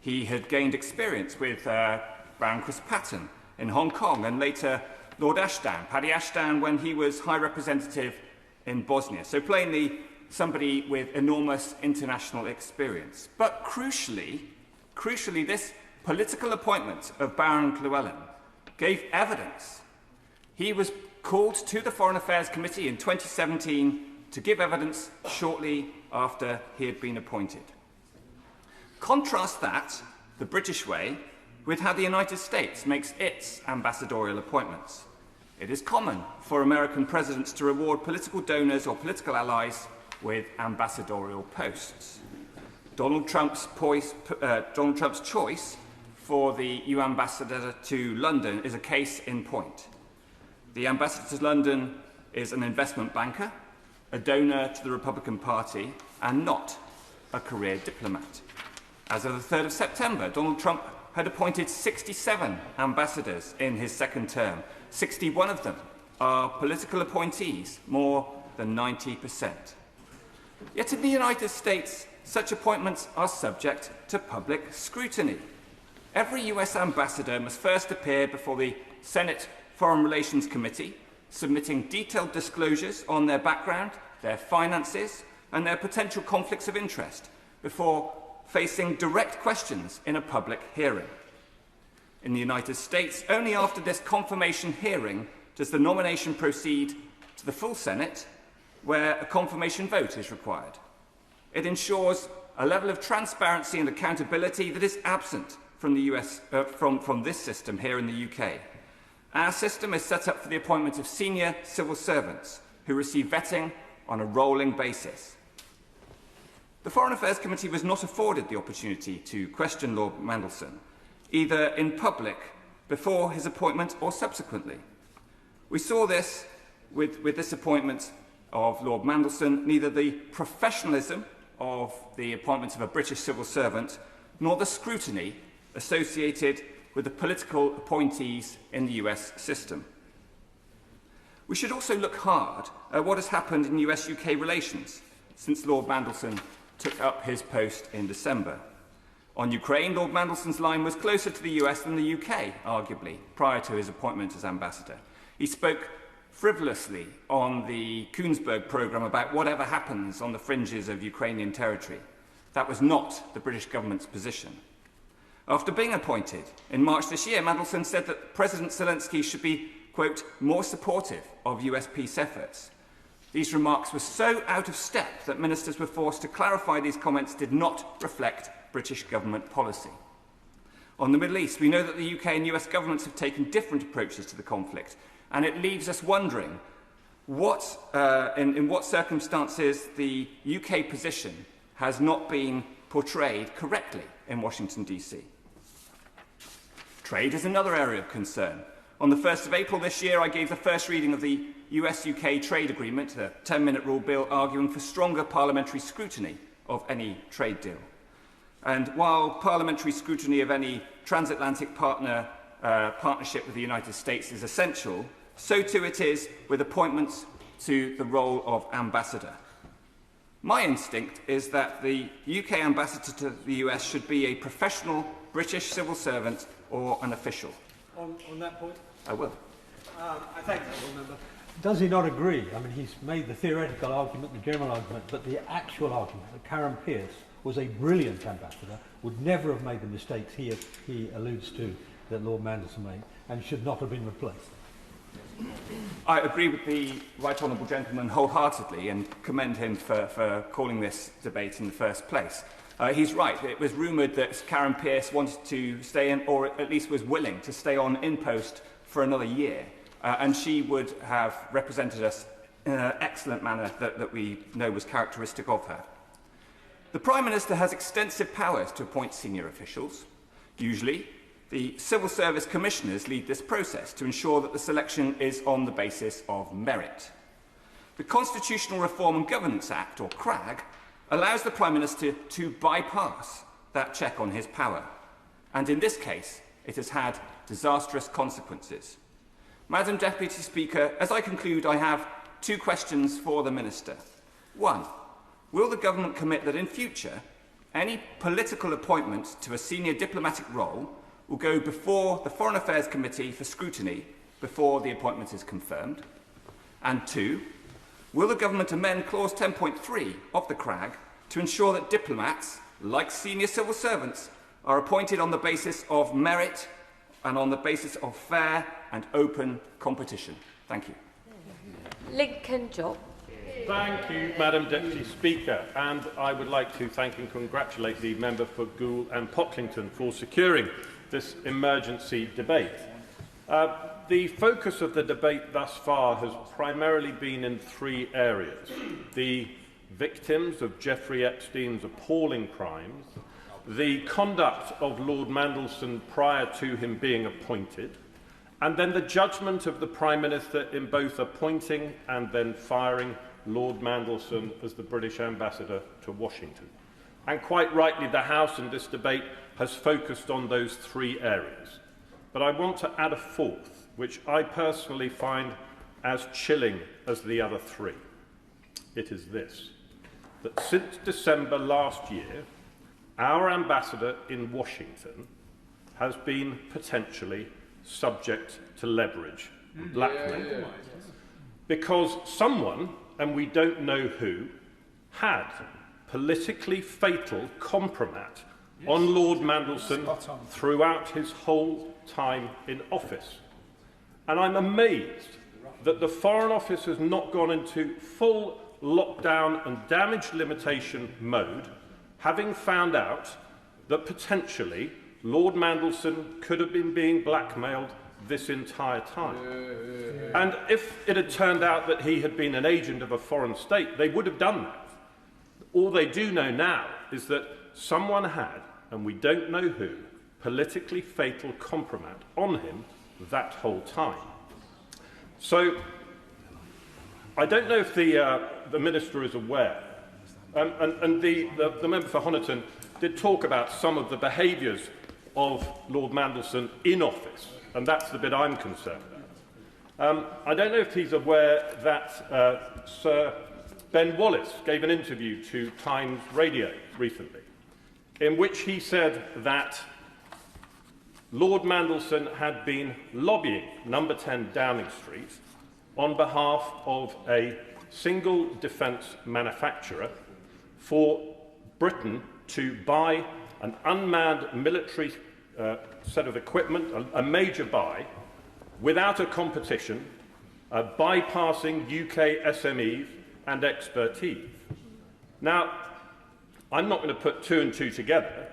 He had gained experience with Baron Chris Patton in Hong Kong and later Lord Ashdown, Paddy Ashdown, when he was High Representative in Bosnia. So plainly, somebody with enormous international experience. But crucially, this political appointment of Baron Llewellyn gave evidence. He was called to the Foreign Affairs Committee in 2017 to give evidence shortly after he had been appointed. Contrast that, the British way, with how the United States makes its ambassadorial appointments. It is common for American presidents to reward political donors or political allies with ambassadorial posts. Donald Trump's choice for the EU ambassador to London is a case in point. The ambassador to London is an investment banker, a donor to the Republican Party, and not a career diplomat. As of the 3rd of September, Donald Trump had appointed 67 ambassadors in his second term. 61 of them are political appointees, more than 90%. Yet in the United States, such appointments are subject to public scrutiny. Every US ambassador must first appear before the Senate Foreign Relations Committee, submitting detailed disclosures on their background, their finances, and their potential conflicts of interest before facing direct questions in a public hearing. In the United States, only after this confirmation hearing does the nomination proceed to the full Senate, where a confirmation vote is required. It ensures a level of transparency and accountability that is absent from the from this system here in the UK. Our system is set up for the appointment of senior civil servants who receive vetting on a rolling basis. The Foreign Affairs Committee was not afforded the opportunity to question Lord Mandelson, either in public before his appointment or subsequently. We saw this with this appointment of Lord Mandelson, neither the professionalism of the appointment of a British civil servant nor the scrutiny associated with the political appointees in the US system. We should also look hard at what has happened in US-UK relations since Lord Mandelson took up his post in December. On Ukraine, Lord Mandelson's line was closer to the US than the UK, arguably, prior to his appointment as ambassador. He spoke frivolously on the Koonsberg programme about whatever happens on the fringes of Ukrainian territory. That was not the British government's position. After being appointed in March this year, Mandelson said that President Zelensky should be, quote, more supportive of US peace efforts. These remarks were so out of step that ministers were forced to clarify these comments did not reflect British government policy. On the Middle East, we know that the UK and US governments have taken different approaches to the conflict, and it leaves us wondering in what circumstances the UK position has not been portrayed correctly in Washington, DC. Trade is another area of concern. On the 1st of April this year, I gave the first reading of the US-UK trade agreement, the 10-minute rule bill, arguing for stronger parliamentary scrutiny of any trade deal. And while parliamentary scrutiny of any transatlantic partnership with the United States is essential, so too it is with appointments to the role of ambassador. My instinct is that the UK ambassador to the US should be a professional British civil servant or an official. On that point? I will. I thank the honourable member. Does he not agree? I mean, he's made the theoretical argument, the general argument, but the actual argument that Karen Pierce was a brilliant ambassador, would never have made the mistakes he alludes to that Lord Mandelson made, and should not have been replaced. I agree with the right honourable gentleman wholeheartedly and commend him for calling this debate in the first place. He's right. It was rumoured that Karen Pierce wanted to stay in, or at least was willing to stay on in post for another year, and she would have represented us in an excellent manner that we know was characteristic of her. The Prime Minister has extensive powers to appoint senior officials. Usually, the Civil Service Commissioners lead this process to ensure that the selection is on the basis of merit. The Constitutional Reform and Governance Act, or CRAG, allows the Prime Minister to bypass that check on his power. And in this case, it has had disastrous consequences. Madam Deputy Speaker, as I conclude, I have two questions for the Minister. One, will the Government commit that in future, any political appointment to a senior diplomatic role will go before the Foreign Affairs Committee for scrutiny before the appointment is confirmed? And two, will the Government amend Clause 10.3 of the CRAG to ensure that diplomats, like senior civil servants, are appointed on the basis of merit and on the basis of fair and open competition? Thank you. Lincoln Job. Thank you, Madam Deputy Speaker, and I would like to thank and congratulate the member for Goole and Pocklington for securing this emergency debate. The focus of the debate thus far has primarily been in three areas: the victims of Jeffrey Epstein's appalling crimes, the conduct of Lord Mandelson prior to him being appointed, and then the judgment of the Prime Minister in both appointing and then firing Lord Mandelson as the British ambassador to Washington. And quite rightly, the House in this debate has focused on those three areas. But I want to add a fourth, which I personally find as chilling as the other three. It is this: that since December last year, our ambassador in Washington has been potentially subject to leverage, blackmail, because someone, and we don't know who, had politically fatal compromat on Lord Mandelson throughout his whole time in office. And I'm amazed that the Foreign Office has not gone into full lockdown and damage limitation mode, having found out that potentially Lord Mandelson could have been being blackmailed this entire time. And if it had turned out that he had been an agent of a foreign state, they would have done that. All they do know now is that someone had, and we don't know who, politically fatal compromat on him that whole time. So I don't know if the Minister is aware, and the member for Honiton did talk about some of the behaviours of Lord Mandelson in office, and that's the bit I'm concerned about. I don't know if he's aware that Sir Ben Wallace gave an interview to Times Radio recently, in which he said that Lord Mandelson had been lobbying number 10 Downing Street on behalf of a single defence manufacturer for Britain to buy an unmanned military set of equipment, a major buy, without a competition, bypassing UK SMEs and expertise. Now, I'm not going to put two and two together,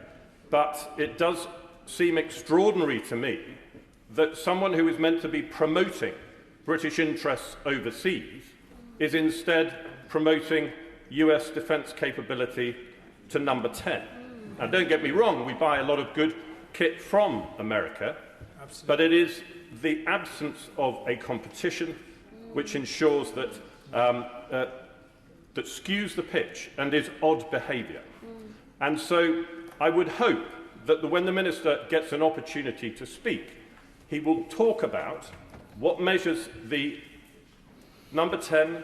but it does seem extraordinary to me that someone who is meant to be promoting British interests overseas is instead promoting US defence capability to number 10. Now, don't get me wrong, we buy a lot of good kit from America, but it is the absence of a competition which ensures that that skews the pitch and is odd behaviour. And so I would hope that when the Minister gets an opportunity to speak, he will talk about what measures the Number 10,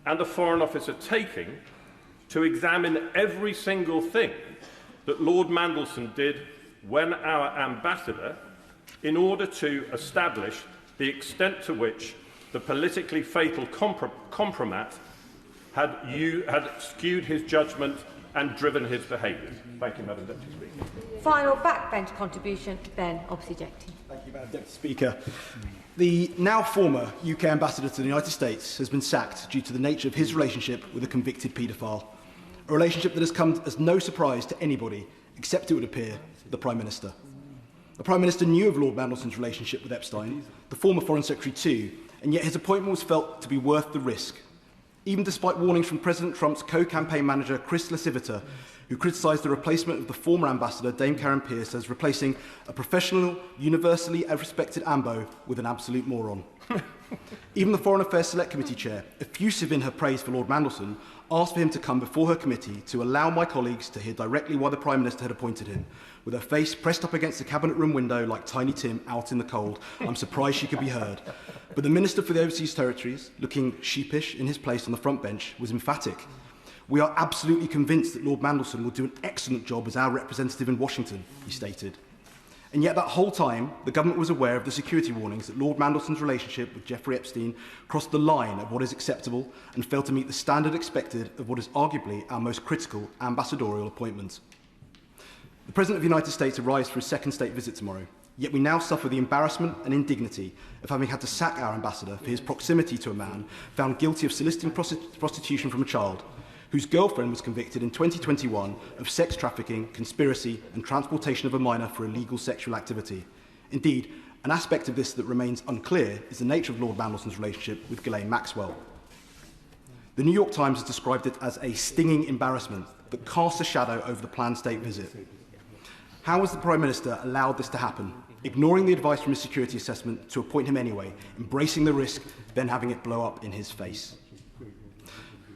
and the Foreign Office are taking to examine every single thing that Lord Mandelson did when our ambassador, in order to establish the extent to which the politically fatal compromat had skewed his judgment and driven his behaviour. Thank you, Madam Deputy Speaker. Final backbench contribution, Ben Obsijekti. Thank you, Madam Deputy Speaker. The now former UK ambassador to the United States has been sacked due to the nature of his relationship with a convicted paedophile, a relationship that has come as no surprise to anybody, except it would appear the Prime Minister. The Prime Minister knew of Lord Mandelson's relationship with Epstein, the former Foreign Secretary too, and yet his appointment was felt to be worth the risk, even despite warnings from President Trump's co-campaign manager Chris Lascivita, who criticised the replacement of the former ambassador, Dame Karen Pierce, as replacing a professional, universally respected AMBO with an absolute moron. Even the Foreign Affairs Select Committee chair, effusive in her praise for Lord Mandelson, asked for him to come before her committee to allow my colleagues to hear directly why the Prime Minister had appointed him. With her face pressed up against the cabinet room window like Tiny Tim out in the cold, I'm surprised she could be heard. But the Minister for the Overseas Territories, looking sheepish in his place on the front bench, was emphatic. We are absolutely convinced that Lord Mandelson will do an excellent job as our representative in Washington, he stated. And yet that whole time, the government was aware of the security warnings that Lord Mandelson's relationship with Jeffrey Epstein crossed the line of what is acceptable and failed to meet the standard expected of what is arguably our most critical ambassadorial appointment. The President of the United States arrives for his second state visit tomorrow, yet we now suffer the embarrassment and indignity of having had to sack our ambassador for his proximity to a man found guilty of soliciting prostitution from a child, whose girlfriend was convicted in 2021 of sex trafficking, conspiracy and transportation of a minor for illegal sexual activity. Indeed, an aspect of this that remains unclear is the nature of Lord Mandelson's relationship with Ghislaine Maxwell. The New York Times has described it as a stinging embarrassment that casts a shadow over the planned state visit. How has the Prime Minister allowed this to happen, ignoring the advice from his security assessment to appoint him anyway, embracing the risk, then having it blow up in his face?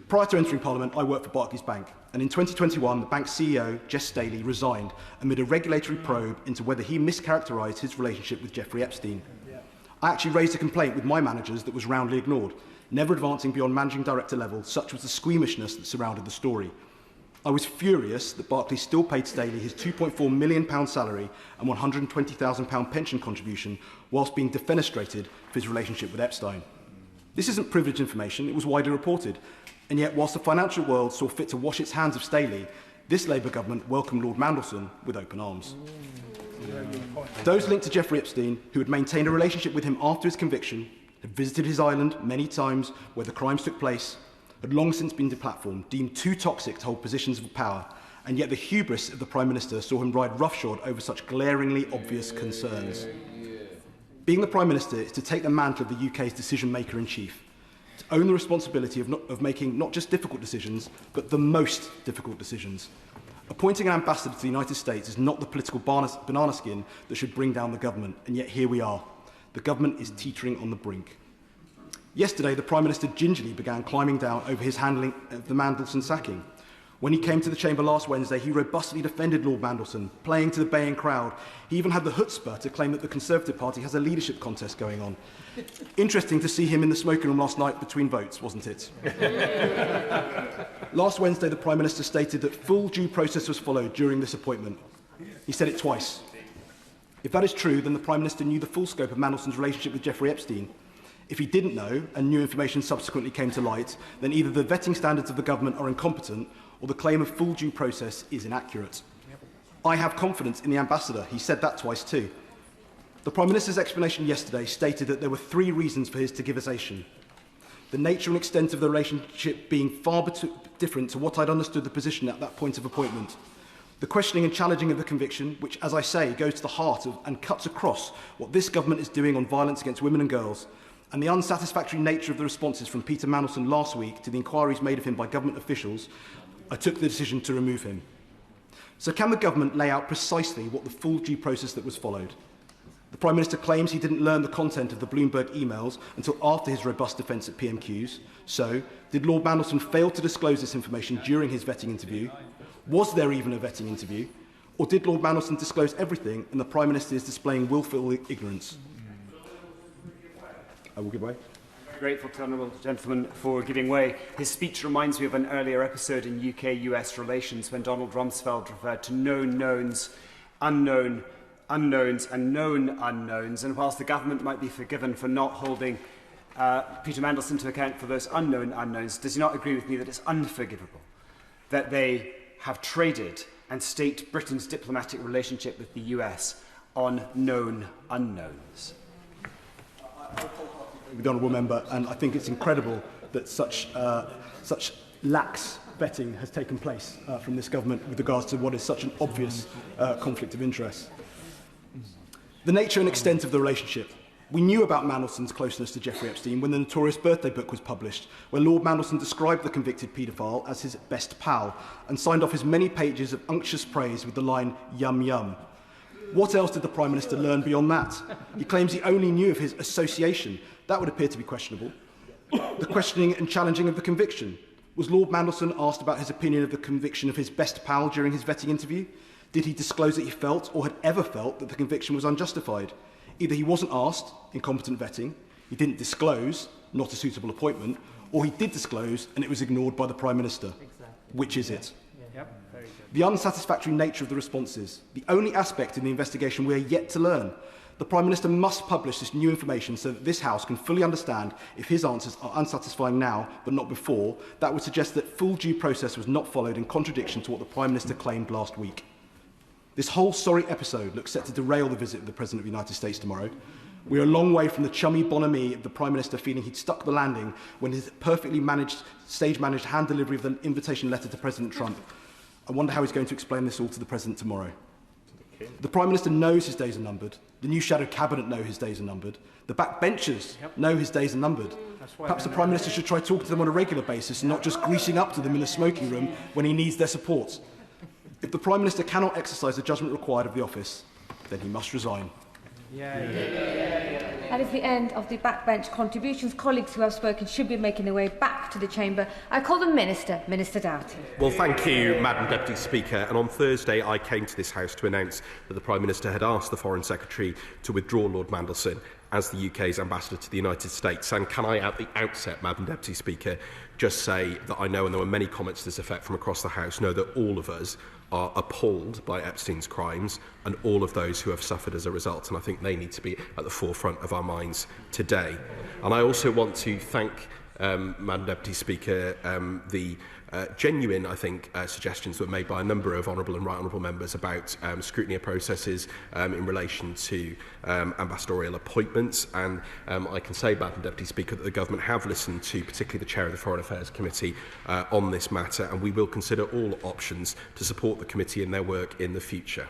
Prior to entering Parliament, I worked for Barclays Bank, and in 2021, the bank's CEO, Jess Staley, resigned amid a regulatory probe into whether he mischaracterised his relationship with Jeffrey Epstein. I actually raised a complaint with my managers that was roundly ignored, never advancing beyond managing director level, such was the squeamishness that surrounded the story. I was furious that Barclays still paid Staley his £2.4 million salary and £120,000 pension contribution whilst being defenestrated for his relationship with Epstein. This isn't privileged information, it was widely reported. And yet, whilst the financial world saw fit to wash its hands of Staley, this Labour government welcomed Lord Mandelson with open arms. Those linked to Jeffrey Epstein, who had maintained a relationship with him after his conviction, had visited his island many times where the crimes took place, had long since been deplatformed, deemed too toxic to hold positions of power, and yet the hubris of the Prime Minister saw him ride roughshod over such glaringly obvious concerns. Being the Prime Minister is to take the mantle of the UK's decision-maker-in-chief, to own the responsibility of making not just difficult decisions, but the most difficult decisions. Appointing an ambassador to the United States is not the political banana skin that should bring down the government, and yet here we are. The government is teetering on the brink. Yesterday, the Prime Minister gingerly began climbing down over his handling of the Mandelson sacking. When he came to the chamber last Wednesday, he robustly defended Lord Mandelson, playing to the baying crowd. He even had the chutzpah to claim that the Conservative Party has a leadership contest going on. Interesting to see him in the smoking room last night between votes, wasn't it? Last Wednesday, the Prime Minister stated that full due process was followed during this appointment. He said it twice. If that is true, then the Prime Minister knew the full scope of Mandelson's relationship with Jeffrey Epstein. If he didn't know, and new information subsequently came to light, then either the vetting standards of the government are incompetent, or the claim of full due process is inaccurate. I have confidence in the ambassador. He said that twice too. The Prime Minister's explanation yesterday stated that there were 3 reasons for his tergiversation. The nature and extent of the relationship being far different to what I'd understood the position at that point of appointment. The questioning and challenging of the conviction, which, as I say, goes to the heart of and cuts across what this government is doing on violence against women and girls, and the unsatisfactory nature of the responses from Peter Mandelson last week to the inquiries made of him by government officials, I took the decision to remove him. So can the government lay out precisely what the full due process that was followed? The Prime Minister claims he didn't learn the content of the Bloomberg emails until after his robust defence at PMQs. So, did Lord Mandelson fail to disclose this information during his vetting interview? Was there even a vetting interview? Or did Lord Mandelson disclose everything and the Prime Minister is displaying willful ignorance? I will give way. grateful to the honourable gentleman for giving way. His speech reminds me of an earlier episode in UK-US relations when Donald Rumsfeld referred to known knowns, unknown unknowns and known unknowns. And whilst the government might be forgiven for not holding Peter Mandelson to account for those unknown unknowns, does he not agree with me that it's unforgivable that they have traded and staked Britain's diplomatic relationship with the US on known unknowns? With the honourable member, and I think it's incredible that such lax vetting has taken place from this government with regards to what is such an obvious conflict of interest. The nature and extent of the relationship. We knew about Mandelson's closeness to Jeffrey Epstein when the notorious birthday book was published, where Lord Mandelson described the convicted paedophile as his best pal and signed off his many pages of unctuous praise with the line, "Yum yum." What else did the Prime Minister learn beyond that? He claims he only knew of his association. That would appear to be questionable. The questioning and challenging of the conviction. Was Lord Mandelson asked about his opinion of the conviction of his best pal during his vetting interview? Did he disclose that he felt or had ever felt that the conviction was unjustified? Either he wasn't asked, incompetent vetting, he didn't disclose, not a suitable appointment, or he did disclose and it was ignored by the Prime Minister. Exactly. Which is it? Yep. Very good. The unsatisfactory nature of the responses, the only aspect in the investigation we are yet to learn. The Prime Minister must publish this new information so that this House can fully understand if his answers are unsatisfying now but not before. That would suggest that full due process was not followed in contradiction to what the Prime Minister claimed last week. This whole sorry episode looks set to derail the visit of the President of the United States tomorrow. We are a long way from the chummy bonhomie of the Prime Minister feeling he'd stuck the landing when his perfectly managed, stage-managed hand delivery of the invitation letter to President Trump. I wonder how he's going to explain this all to the President tomorrow. The Prime Minister knows his days are numbered. The new shadow cabinet know his days are numbered. The backbenchers know his days are numbered. Perhaps the Prime Minister should try talking to them on a regular basis and not just greasing up to them in the smoking room when he needs their support. If the Prime Minister cannot exercise the judgment required of the office, then he must resign. That is the end of the backbench contributions. Colleagues who have spoken should be making their way back to the chamber. I call the Minister, Minister Doughty. Well, thank you, Madam Deputy Speaker. And on Thursday, I came to this House to announce that the Prime Minister had asked the Foreign Secretary to withdraw Lord Mandelson as the UK's ambassador to the United States. And can I, at the outset, Madam Deputy Speaker, just say that I know, and there were many comments to this effect from across the House, know that all of us are appalled by Epstein's crimes and all of those who have suffered as a result. And I think they need to be at the forefront of our minds today. And I also want to thank, Madam Deputy Speaker, the genuine, I think, suggestions that were made by a number of honourable and right honourable members about scrutiny of processes in relation to ambassadorial appointments. And I can say, Madam Deputy Speaker, that the Government have listened to particularly the Chair of the Foreign Affairs Committee on this matter, and we will consider all options to support the committee in their work in the future.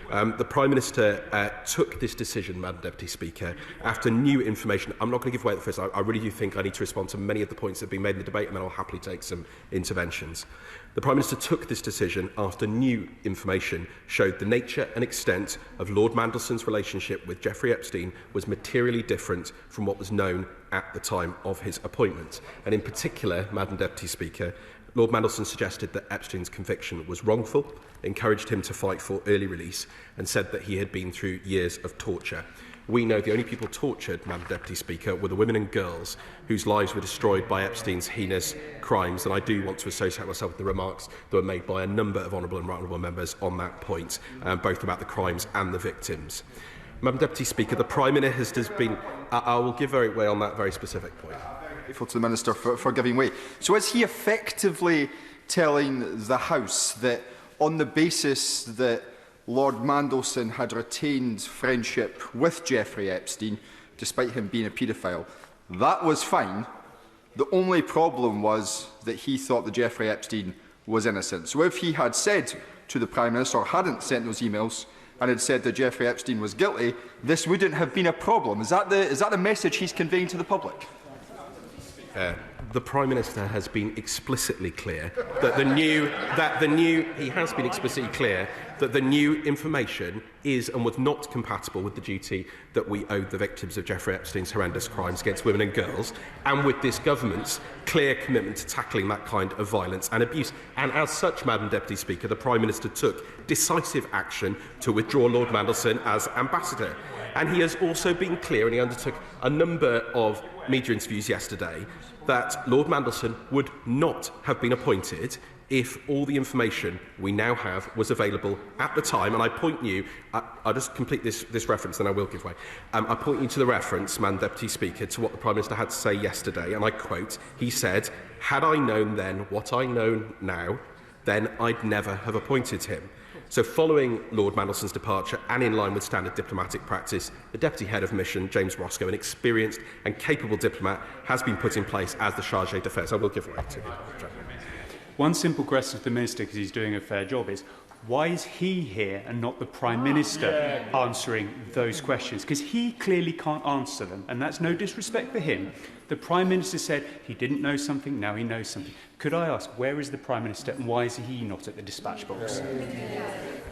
The Prime Minister took this decision, Madam Deputy Speaker, after new information. I'm not going to give away the first. I really do think I need to respond to many of the points that have been made in the debate, and then I'll happily take some interventions. The Prime Minister took this decision after new information showed the nature and extent of Lord Mandelson's relationship with Jeffrey Epstein was materially different from what was known at the time of his appointment. And in particular, Madam Deputy Speaker, Lord Mandelson suggested that Epstein's conviction was wrongful, encouraged him to fight for early release, and said that he had been through years of torture. We know the only people tortured, Madam Deputy Speaker, were the women and girls whose lives were destroyed by Epstein's heinous crimes, and I do want to associate myself with the remarks that were made by a number of honourable and right honourable members on that point, both about the crimes and the victims. Madam Deputy Speaker, the Prime Minister has been... I will give very way on that very specific point. Grateful to the Minister for giving way. So is he effectively telling the House that on the basis that Lord Mandelson had retained friendship with Jeffrey Epstein, despite him being a paedophile, that was fine? The only problem was that he thought that Jeffrey Epstein was innocent. So if he had said to the Prime Minister, or hadn't sent those emails, and had said that Jeffrey Epstein was guilty, this wouldn't have been a problem. Is that the message he's conveying to the public? The Prime Minister has been explicitly clear that the new information is and was not compatible with the duty that we owed the victims of Jeffrey Epstein's horrendous crimes against women and girls, and with this government's clear commitment to tackling that kind of violence and abuse. And as such, Madam Deputy Speaker, the Prime Minister took decisive action to withdraw Lord Mandelson as ambassador. And he has also been clear, and he undertook a number of media interviews yesterday, that Lord Mandelson would not have been appointed if all the information we now have was available at the time. And I point you, I'll just complete this reference, then I will give way. I point you to the reference, Madam Deputy Speaker, to what the Prime Minister had to say yesterday, and I quote, he said, "Had I known then what I know now, then I'd never have appointed him." So following Lord Mandelson's departure and in line with standard diplomatic practice, the Deputy Head of Mission, James Roscoe, an experienced and capable diplomat, has been put in place as the Chargé d'Affaires. I will give way to him. One simple question to the Minister, because he's doing a fair job, is why is he here and not the Prime Minister answering those questions? Because he clearly can't answer them, and that's no disrespect for him. The Prime Minister said he didn't know something, now he knows something. Could I ask, where is the Prime Minister and why is he not at the dispatch box?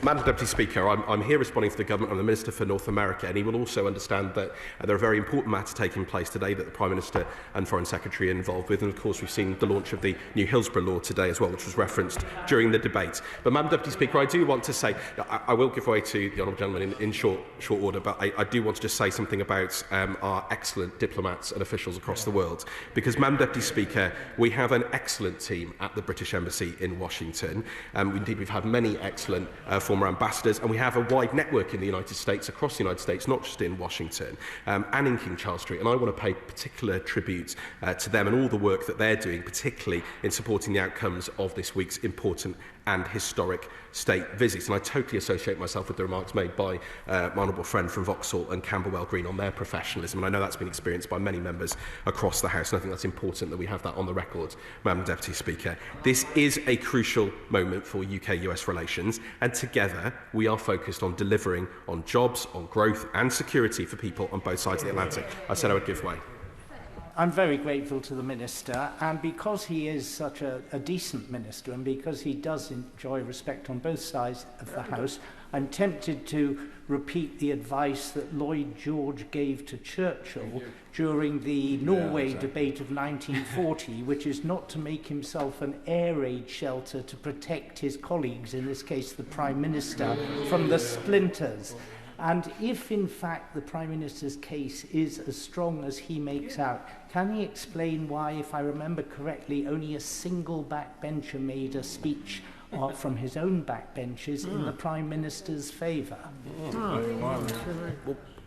Madam Deputy Speaker, I'm here responding for the Government. I'm the Minister for North America, and he will also understand that there are very important matters taking place today that the Prime Minister and Foreign Secretary are involved with. And of course, we've seen the launch of the new Hillsborough Law today as well, which was referenced during the debate. But Madam Deputy Speaker, I do want to say, I will give way to the Honourable Gentleman in short order, but I do want to just say something about our excellent diplomats and officials across the world. Because, Madam Deputy Speaker, we have an excellent team at the British Embassy in Washington. Indeed, we've had many excellent former ambassadors, and we have a wide network in the United States, across the United States, not just in Washington, and in King Charles Street. And I want to pay particular tribute to them and all the work that they're doing, particularly in supporting the outcomes of this week's important and historic state visits. And I totally associate myself with the remarks made by my honourable friend from Vauxhall and Camberwell Green on their professionalism. And I know that's been experienced by many members across the House, and I think that's important that we have that on the record, Madam Deputy Speaker. This is a crucial moment for UK-US relations, and together we are focused on delivering on jobs, on growth and security for people on both sides of the Atlantic. I said I would give way. I'm very grateful to the Minister, and because he is such a decent Minister and because he does enjoy respect on both sides of the House, I'm tempted to repeat the advice that Lloyd George gave to Churchill during the Norway debate of 1940, which is not to make himself an air raid shelter to protect his colleagues, in this case the Prime Minister, from the splinters. And if, in fact, the Prime Minister's case is as strong as he makes out, can he explain why, if I remember correctly, only a single backbencher made a speech from his own backbenches in the Prime Minister's favour?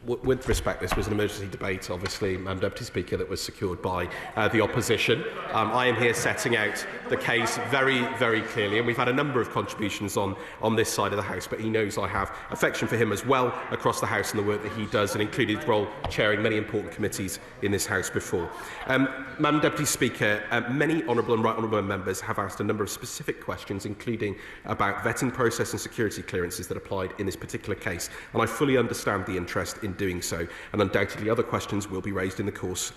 With respect, this was an emergency debate, obviously, Madam Deputy Speaker, that was secured by the opposition. I am here setting out the case very, very clearly, and we've had a number of contributions on this side of the House, but he knows I have affection for him as well across the House and the work that he does, and included his role chairing many important committees in this House before. Madam Deputy Speaker, many honourable and right honourable members have asked a number of specific questions, including about vetting process and security clearances that applied in this particular case, and I fully understand the interest in doing so, and undoubtedly other questions will be raised in the course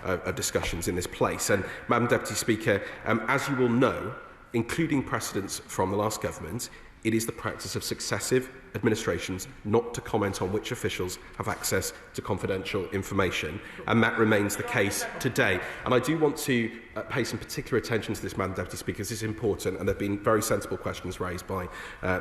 of discussions in this place. And Madam Deputy Speaker, as you will know, including precedents from the last government, it is the practice of successive administrations not to comment on which officials have access to confidential information, and that remains the case today. And I do want to pay some particular attention to this, Madam Deputy Speaker, because it's important, and there have been very sensible questions raised by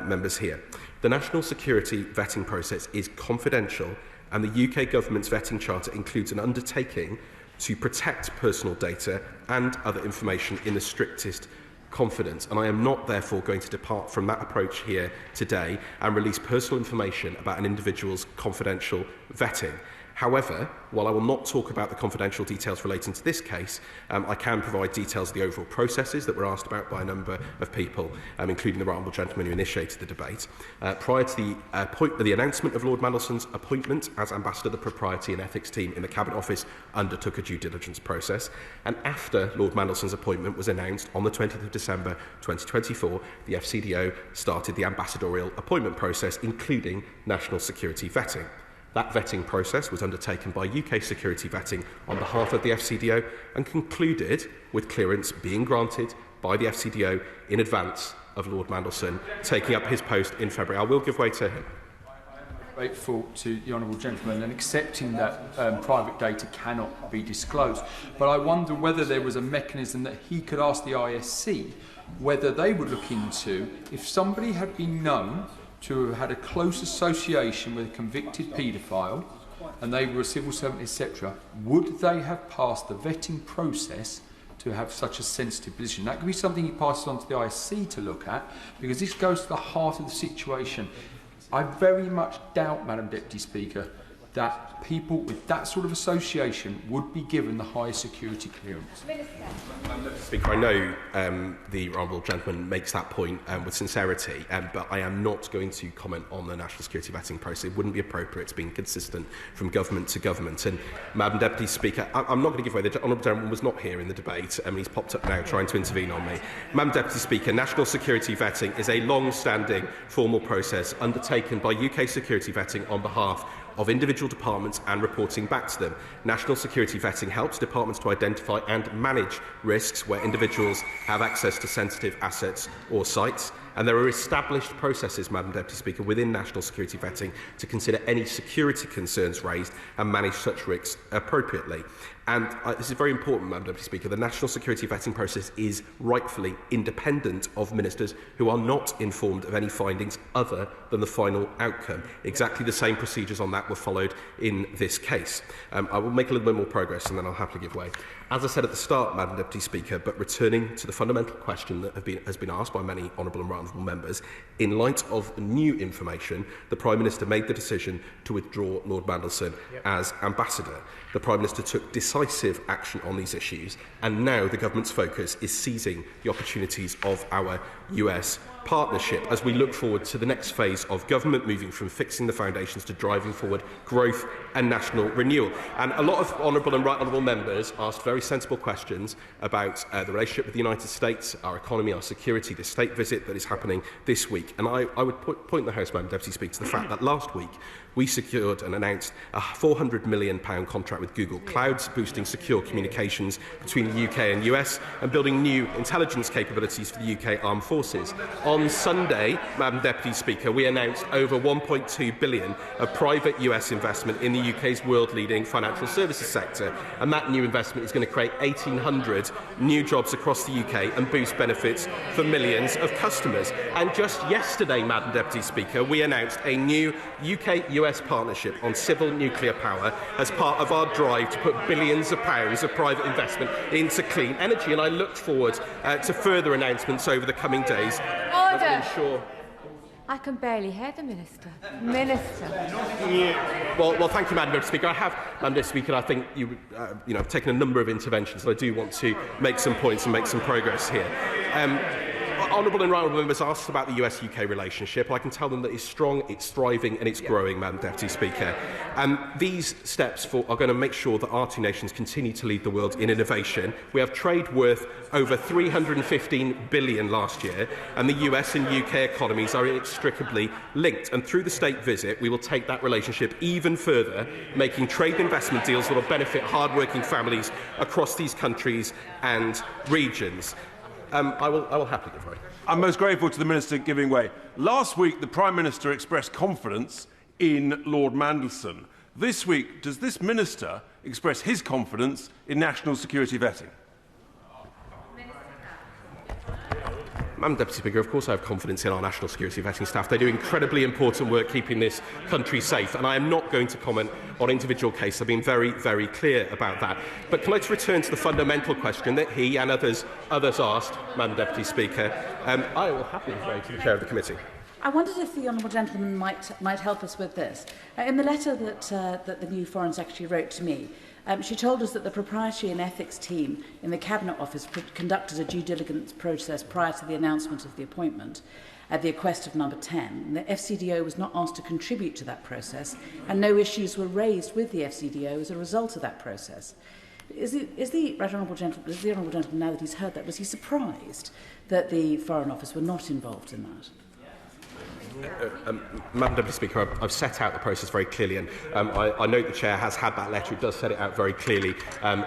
members here. The National Security Vetting process is confidential, and the UK Government's vetting charter includes an undertaking to protect personal data and other information in the strictest confidence, and I am not therefore going to depart from that approach here today and release personal information about an individual's confidential vetting. However, while I will not talk about the confidential details relating to this case, I can provide details of the overall processes that were asked about by a number of people, including the right honourable gentleman who initiated the debate. Prior to the announcement of Lord Mandelson's appointment as Ambassador, the Propriety and Ethics team in the Cabinet Office undertook a due diligence process, and after Lord Mandelson's appointment was announced on the 20th of December 2024, the FCDO started the ambassadorial appointment process, including national security vetting. That vetting process was undertaken by UK Security Vetting on behalf of the FCDO and concluded with clearance being granted by the FCDO in advance of Lord Mandelson taking up his post in February. I will give way to him. Grateful to the honourable gentleman and accepting that private data cannot be disclosed. But I wonder whether there was a mechanism that he could ask the ISC whether they would look into if somebody had been known to have had a close association with a convicted paedophile and they were a civil servant, etc., would they have passed the vetting process to have such a sensitive position? That could be something he passes on to the ISC to look at, because this goes to the heart of the situation. I very much doubt, Madam Deputy Speaker, that people with that sort of association would be given the highest security clearance. Speaker, I know the honourable gentleman makes that point with sincerity, but I am not going to comment on the national security vetting process. It wouldn't be appropriate. It's been consistent from government to government. And Madam Deputy Speaker, I'm not going to give away. The honourable gentleman was not here in the debate, and he's popped up now trying to intervene on me. Madam Deputy Speaker, national security vetting is a long-standing formal process undertaken by UK security vetting on behalf of individual departments and reporting back to them. National security vetting helps departments to identify and manage risks where individuals have access to sensitive assets or sites. And there are established processes, Madam Deputy Speaker, within national security vetting to consider any security concerns raised and manage such risks appropriately. And this is very important, Madam Deputy Speaker. The national security vetting process is rightfully independent of ministers who are not informed of any findings other than the final outcome. Exactly the same procedures on that were followed in this case. I will make a little bit more progress and then I'll happily give way. As I said at the start, Madam Deputy Speaker, but returning to the fundamental question that has been asked by many honourable and honourable members, in light of new information, the Prime Minister made the decision to withdraw Lord Mandelson as ambassador. The Prime Minister took decisive action on these issues, and now the government's focus is seizing the opportunities of our US partnership as we look forward to the next phase of government, moving from fixing the foundations to driving forward growth and national renewal. And a lot of honourable and right honourable members asked very sensible questions about the relationship with the United States, our economy, our security, the state visit that is happening this week. And I would point the House, Madam Deputy Speaker, to the fact that last week we secured and announced a £400 million contract with Google Clouds, boosting secure communications between the UK and US and building new intelligence capabilities for the UK Armed Forces. On Sunday, Madam Deputy Speaker, we announced over £1.2 billion of private US investment in the UK's world-leading financial services sector, and that new investment is going to create 1,800 new jobs across the UK and boost benefits for millions of customers. And just yesterday, Madam Deputy Speaker, we announced a new UK-US partnership on civil nuclear power as part of our drive to put billions of pounds of private investment into clean energy. And I look forward to further announcements over the coming days. Order. I can barely hear the Minister. Well, thank you, Madam Deputy Speaker. Madam Deputy Speaker, I think I've taken a number of interventions, and I do want to make some points and make some progress here. Honourable and right honourable members asked about the US-UK relationship. I can tell them that it's strong, it's thriving and it's growing, Madam Deputy Speaker. These steps are going to make sure that our two nations continue to lead the world in innovation. We have trade worth over $315 billion last year, and the US and UK economies are inextricably linked. And through the state visit, we will take that relationship even further, making trade investment deals that will benefit hard-working families across these countries and regions. I will happily give way. I'm most grateful to the Minister giving way. Last week, the Prime Minister expressed confidence in Lord Mandelson. This week, does this Minister express his confidence in national security vetting? Madam Deputy Speaker, of course I have confidence in our national security vetting staff. They do incredibly important work keeping this country safe, and I am not going to comment on individual cases. I've been very, very clear about that. But can I just return to the fundamental question that he and others asked, Madam Deputy Speaker? I will happily go to the Chair of the Committee. I wondered if the honourable gentleman might help us with this. In the letter that the new Foreign Secretary wrote to me, she told us that the proprietary and ethics team in the Cabinet Office conducted a due diligence process prior to the announcement of the appointment at the request of number 10. And the FCDO was not asked to contribute to that process, and no issues were raised with the FCDO as a result of that process. Is the honourable gentleman, now that he's heard that, was he surprised that the Foreign Office were not involved in that? Madam Deputy Speaker, I've set out the process very clearly, and I note the Chair has had that letter. It does set it out very clearly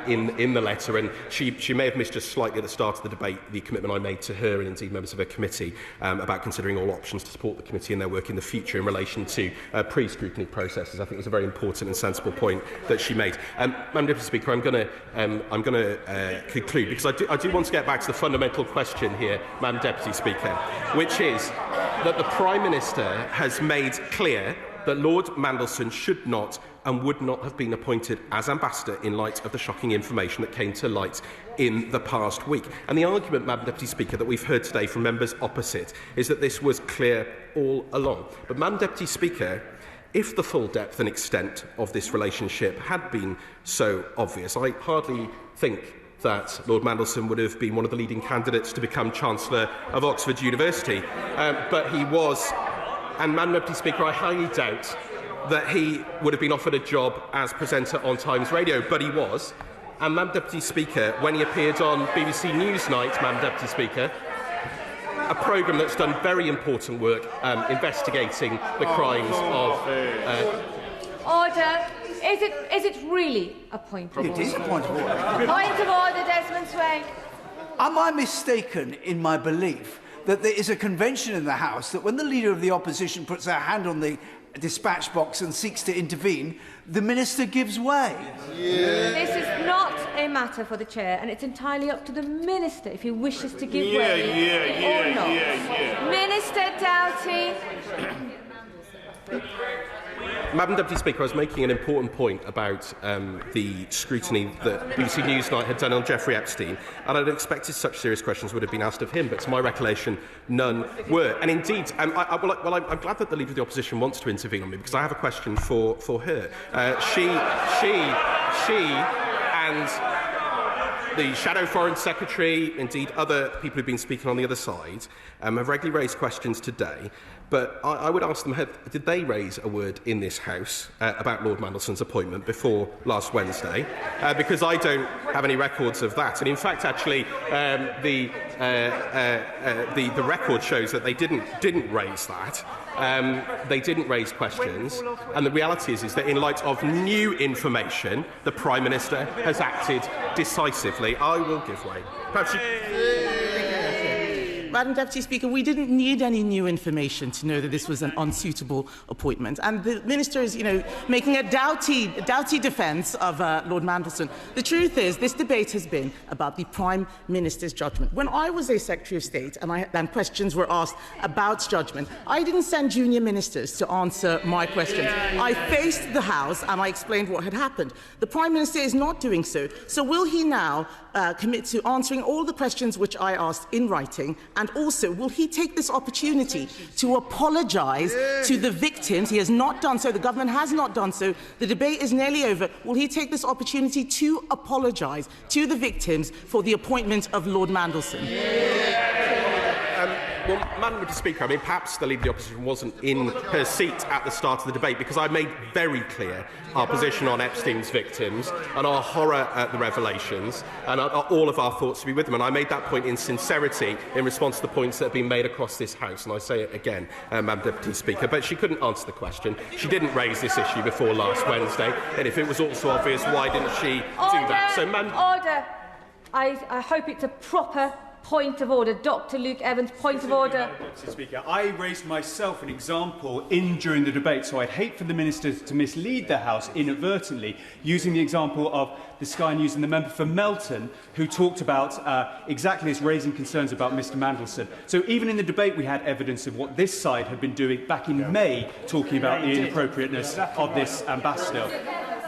in the letter, and she may have missed just slightly at the start of the debate the commitment I made to her and indeed members of her committee about considering all options to support the committee in their work in the future in relation to pre-scrutiny processes. I think it was a very important and sensible point that she made. Madam Deputy Speaker, I'm going to conclude because I do want to get back to the fundamental question here, Madam Deputy Speaker, which is that the Prime Minister has made clear that Lord Mandelson should not and would not have been appointed as ambassador in light of the shocking information that came to light in the past week. And the argument, Madam Deputy Speaker, that we've heard today from members opposite is that this was clear all along. But, Madam Deputy Speaker, if the full depth and extent of this relationship had been so obvious, I hardly think that Lord Mandelson would have been one of the leading candidates to become Chancellor of Oxford University. But he was, and Madam Deputy Speaker, I highly doubt that he would have been offered a job as presenter on Times Radio, but he was. And, Madam Deputy Speaker, when he appeared on BBC Newsnight, Madam Deputy Speaker, a programme that's done very important work investigating the crimes of... Order. Is it really a point of order? It is a point of order. Point of order, Desmond Swain. Am I mistaken in my belief that there is a convention in the House that when the Leader of the Opposition puts her hand on the dispatch box and seeks to intervene, the Minister gives way? This is not a matter for the Chair, and it's entirely up to the Minister if he wishes to give way or not. Minister Doughty. Madam Deputy Speaker, I was making an important point about the scrutiny that BBC Newsnight had done on Jeffrey Epstein, and I'd expected such serious questions would have been asked of him, but to my recollection, none were. And indeed, I'm glad that the Leader of the Opposition wants to intervene on me, because I have a question for her. She and the Shadow Foreign Secretary, indeed other people who've been speaking on the other side, have regularly raised questions today. But I would ask them, did they raise a word in this House about Lord Mandelson's appointment before last Wednesday? Because I don't have any records of that. And in fact, actually, the record shows that they didn't raise that. They didn't raise questions. And the reality is that in light of new information, the Prime Minister has acted decisively. I will give way. Perhaps Madam Deputy Speaker, we didn't need any new information to know that this was an unsuitable appointment. And the Minister is, making a doughty defence of Lord Mandelson. The truth is, this debate has been about the Prime Minister's judgment. When I was a Secretary of State and questions were asked about judgment, I didn't send junior ministers to answer my questions. I faced the House and I explained what had happened. The Prime Minister is not doing so. So will he now commit to answering all the questions which I asked in writing? And also, will he take this opportunity to apologise to the victims? He has not done so. The government has not done so. The debate is nearly over. Will he take this opportunity to apologise to the victims for the appointment of Lord Mandelson? Well, Madam Deputy Speaker, perhaps the Leader of the Opposition wasn't in her seat at the start of the debate, because I made very clear our position on Epstein's victims and our horror at the revelations, and all of our thoughts to be with them. And I made that point in sincerity in response to the points that have been made across this House, and I say it again, Madam Deputy Speaker. But she couldn't answer the question. She didn't raise this issue before last Wednesday, and if it was also obvious, why didn't she do that? So, Order. I hope it's a proper point of order. Dr. Luke Evans, point of order. Deputy Speaker, I raised myself an example during the debate, so I'd hate for the ministers to mislead the House inadvertently, using the example of the Sky News and the member for Melton, who talked about exactly this, raising concerns about Mr Mandelson. So even in the debate, we had evidence of what this side had been doing back in May, talking about the inappropriateness of this ambassador.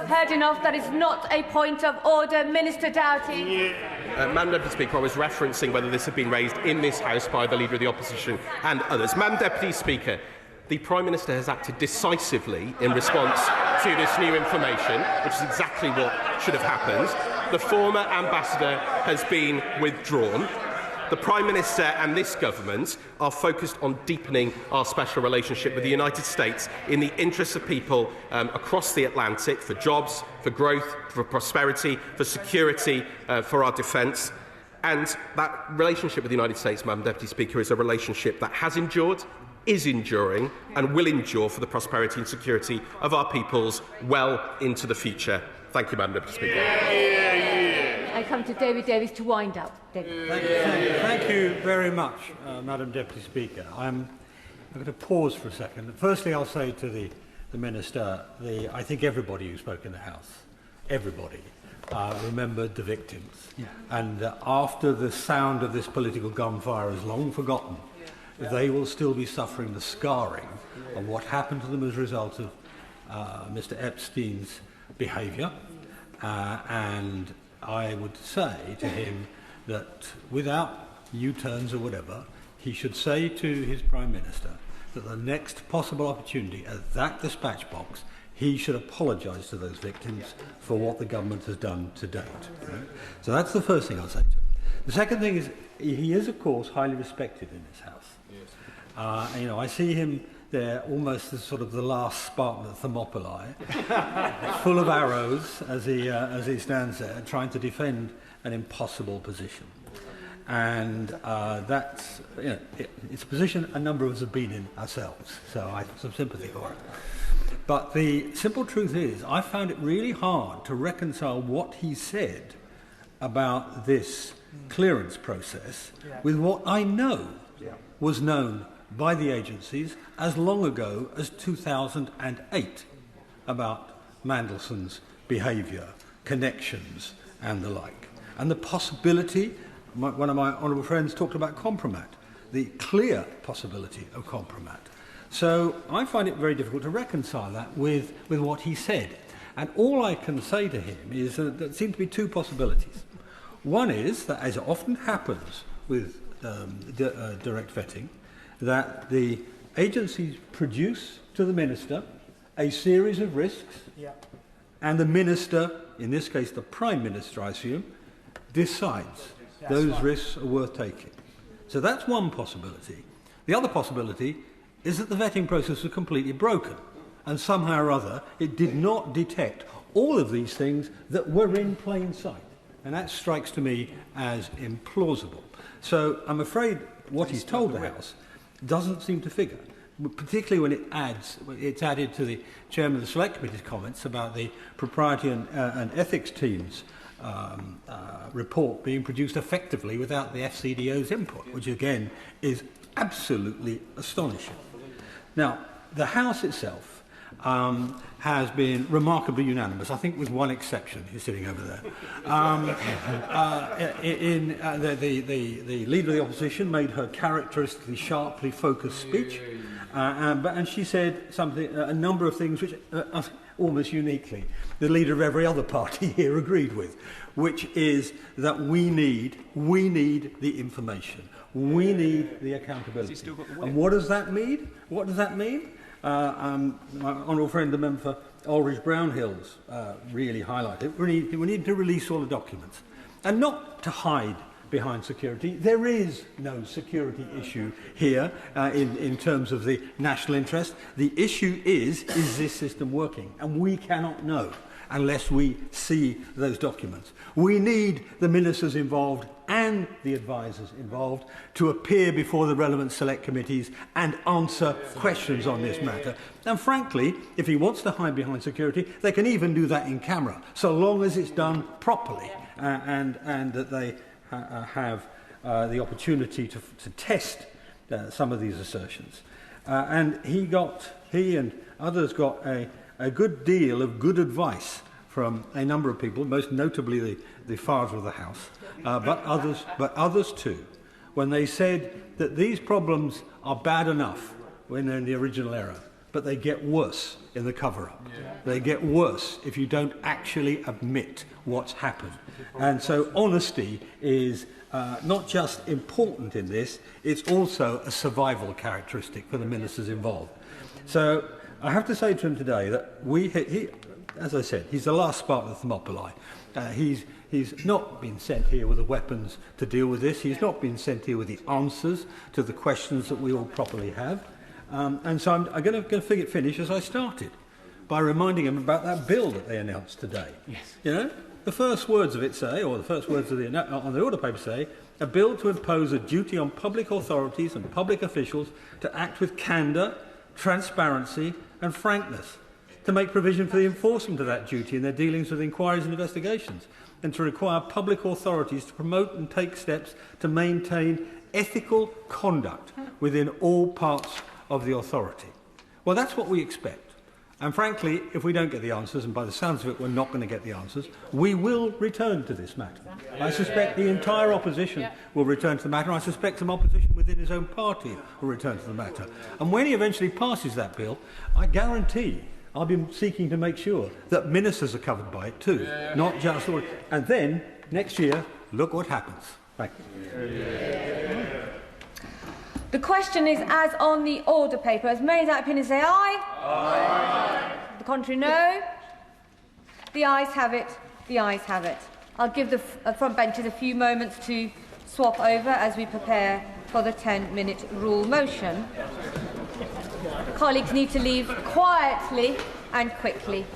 Heard enough. That is not a point of order. Minister Doughty. Madam Deputy Speaker, I was referencing whether this had been raised in this House by the Leader of the Opposition and others. Madam Deputy Speaker, the Prime Minister has acted decisively in response to this new information, which is exactly what should have happened. The former ambassador has been withdrawn. The Prime Minister and this government are focused on deepening our special relationship with the United States in the interests of people across the Atlantic, for jobs, for growth, for prosperity, for security, for our defence. And that relationship with the United States, Madam Deputy Speaker, is a relationship that has endured, is enduring and will endure for the prosperity and security of our peoples well into the future. Thank you, Madam Deputy Speaker. I come to David Davies to wind up. David. Thank you very much, Madam Deputy Speaker. I'm going to pause for a second. Firstly, I'll say to the Minister, I think everybody who spoke in the House, everybody, remembered the victims. Yeah. And after the sound of this political gunfire is long forgotten, they will still be suffering the scarring of what happened to them as a result of Mr. Epstein's behaviour. And I would say to him that without U-turns or whatever, he should say to his Prime Minister that the next possible opportunity at that dispatch box, he should apologise to those victims for what the government has done to date. Right? So that's the first thing I'll say to him. The second thing is, he is, of course, highly respected in this House. You know, I see him there almost as sort of the last Spartan at Thermopylae, full of arrows as he stands there trying to defend an impossible position. And that's, you know, it's a position a number of us have been in ourselves, so I have some sympathy for it. But the simple truth is, I found it really hard to reconcile what he said about this clearance process with what I know was known by the agencies as long ago as 2008 about Mandelson's behaviour, connections and the like. And the possibility, one of my honourable friends talked about compromat, the clear possibility of compromat. So I find it very difficult to reconcile that with what he said. And all I can say to him is that there seem to be two possibilities. One is that, as often happens with direct vetting, that the agencies produce to the Minister a series of risks, and the Minister, in this case the Prime Minister, I assume, decides those risks are worth taking. So that's one possibility. The other possibility is that the vetting process was completely broken, and somehow or other it did not detect all of these things that were in plain sight. And that strikes to me as implausible. So I'm afraid what he's told the House doesn't seem to figure, particularly when it's added to the Chairman of the Select Committee's comments about the Propriety and Ethics Team's report being produced effectively without the FCDO's input, which again is absolutely astonishing. Now, the House itself has been remarkably unanimous, I think with one exception, he's sitting over there. The Leader of the Opposition made her characteristically sharply focused speech, and she said a number of things which almost uniquely the leader of every other party here agreed with, which is that we need the information. We need the accountability. And what does that mean? What does that mean? My honourable friend, the member for Aldridge Brownhills, really highlighted. We need to release all the documents, and not to hide behind security. There is no security issue here in terms of the national interest. The issue is this system working? And we cannot know unless we see those documents. We need the ministers involved and the advisers involved to appear before the relevant select committees and answer questions on this matter. And frankly, if he wants to hide behind security, they can even do that in camera, so long as it's done properly and that they have the opportunity to test some of these assertions. And he and others got a good deal of good advice from a number of people, most notably the father of the House, but others too, when they said that these problems are bad enough when they're in the original era, but they get worse in the cover-up. They get worse if you don't actually admit what's happened. And so honesty is not just important in this, it's also a survival characteristic for the ministers involved. So I have to say to him today that he, as I said, he's the last Spartan of Thermopylae. He's not been sent here with the weapons to deal with this. He's not been sent here with the answers to the questions that we all properly have. And so I'm going to finish as I started, by reminding him about that bill that they announced today. Yes. You know, the first words of it say, or the first words of on the order paper say, a bill to impose a duty on public authorities and public officials to act with candour, transparency and frankness, to make provision for the enforcement of that duty in their dealings with inquiries and investigations, and to require public authorities to promote and take steps to maintain ethical conduct within all parts of the authority. Well, that's what we expect. And frankly, if we don't get the answers, and by the sounds of it we're not going to get the answers, we will return to this matter. I suspect the entire opposition will return to the matter. I suspect some opposition within his own party will return to the matter. And when he eventually passes that bill, I guarantee I'll be seeking to make sure that ministers are covered by it too, not just... And then, next year, look what happens. Thank you. The question is as on the order paper. As made that opinion say aye. Aye. The contrary no. The ayes have it. The ayes have it. I'll give the front benches a few moments to swap over as we prepare for the 10-minute rule motion. Colleagues need to leave quietly and quickly.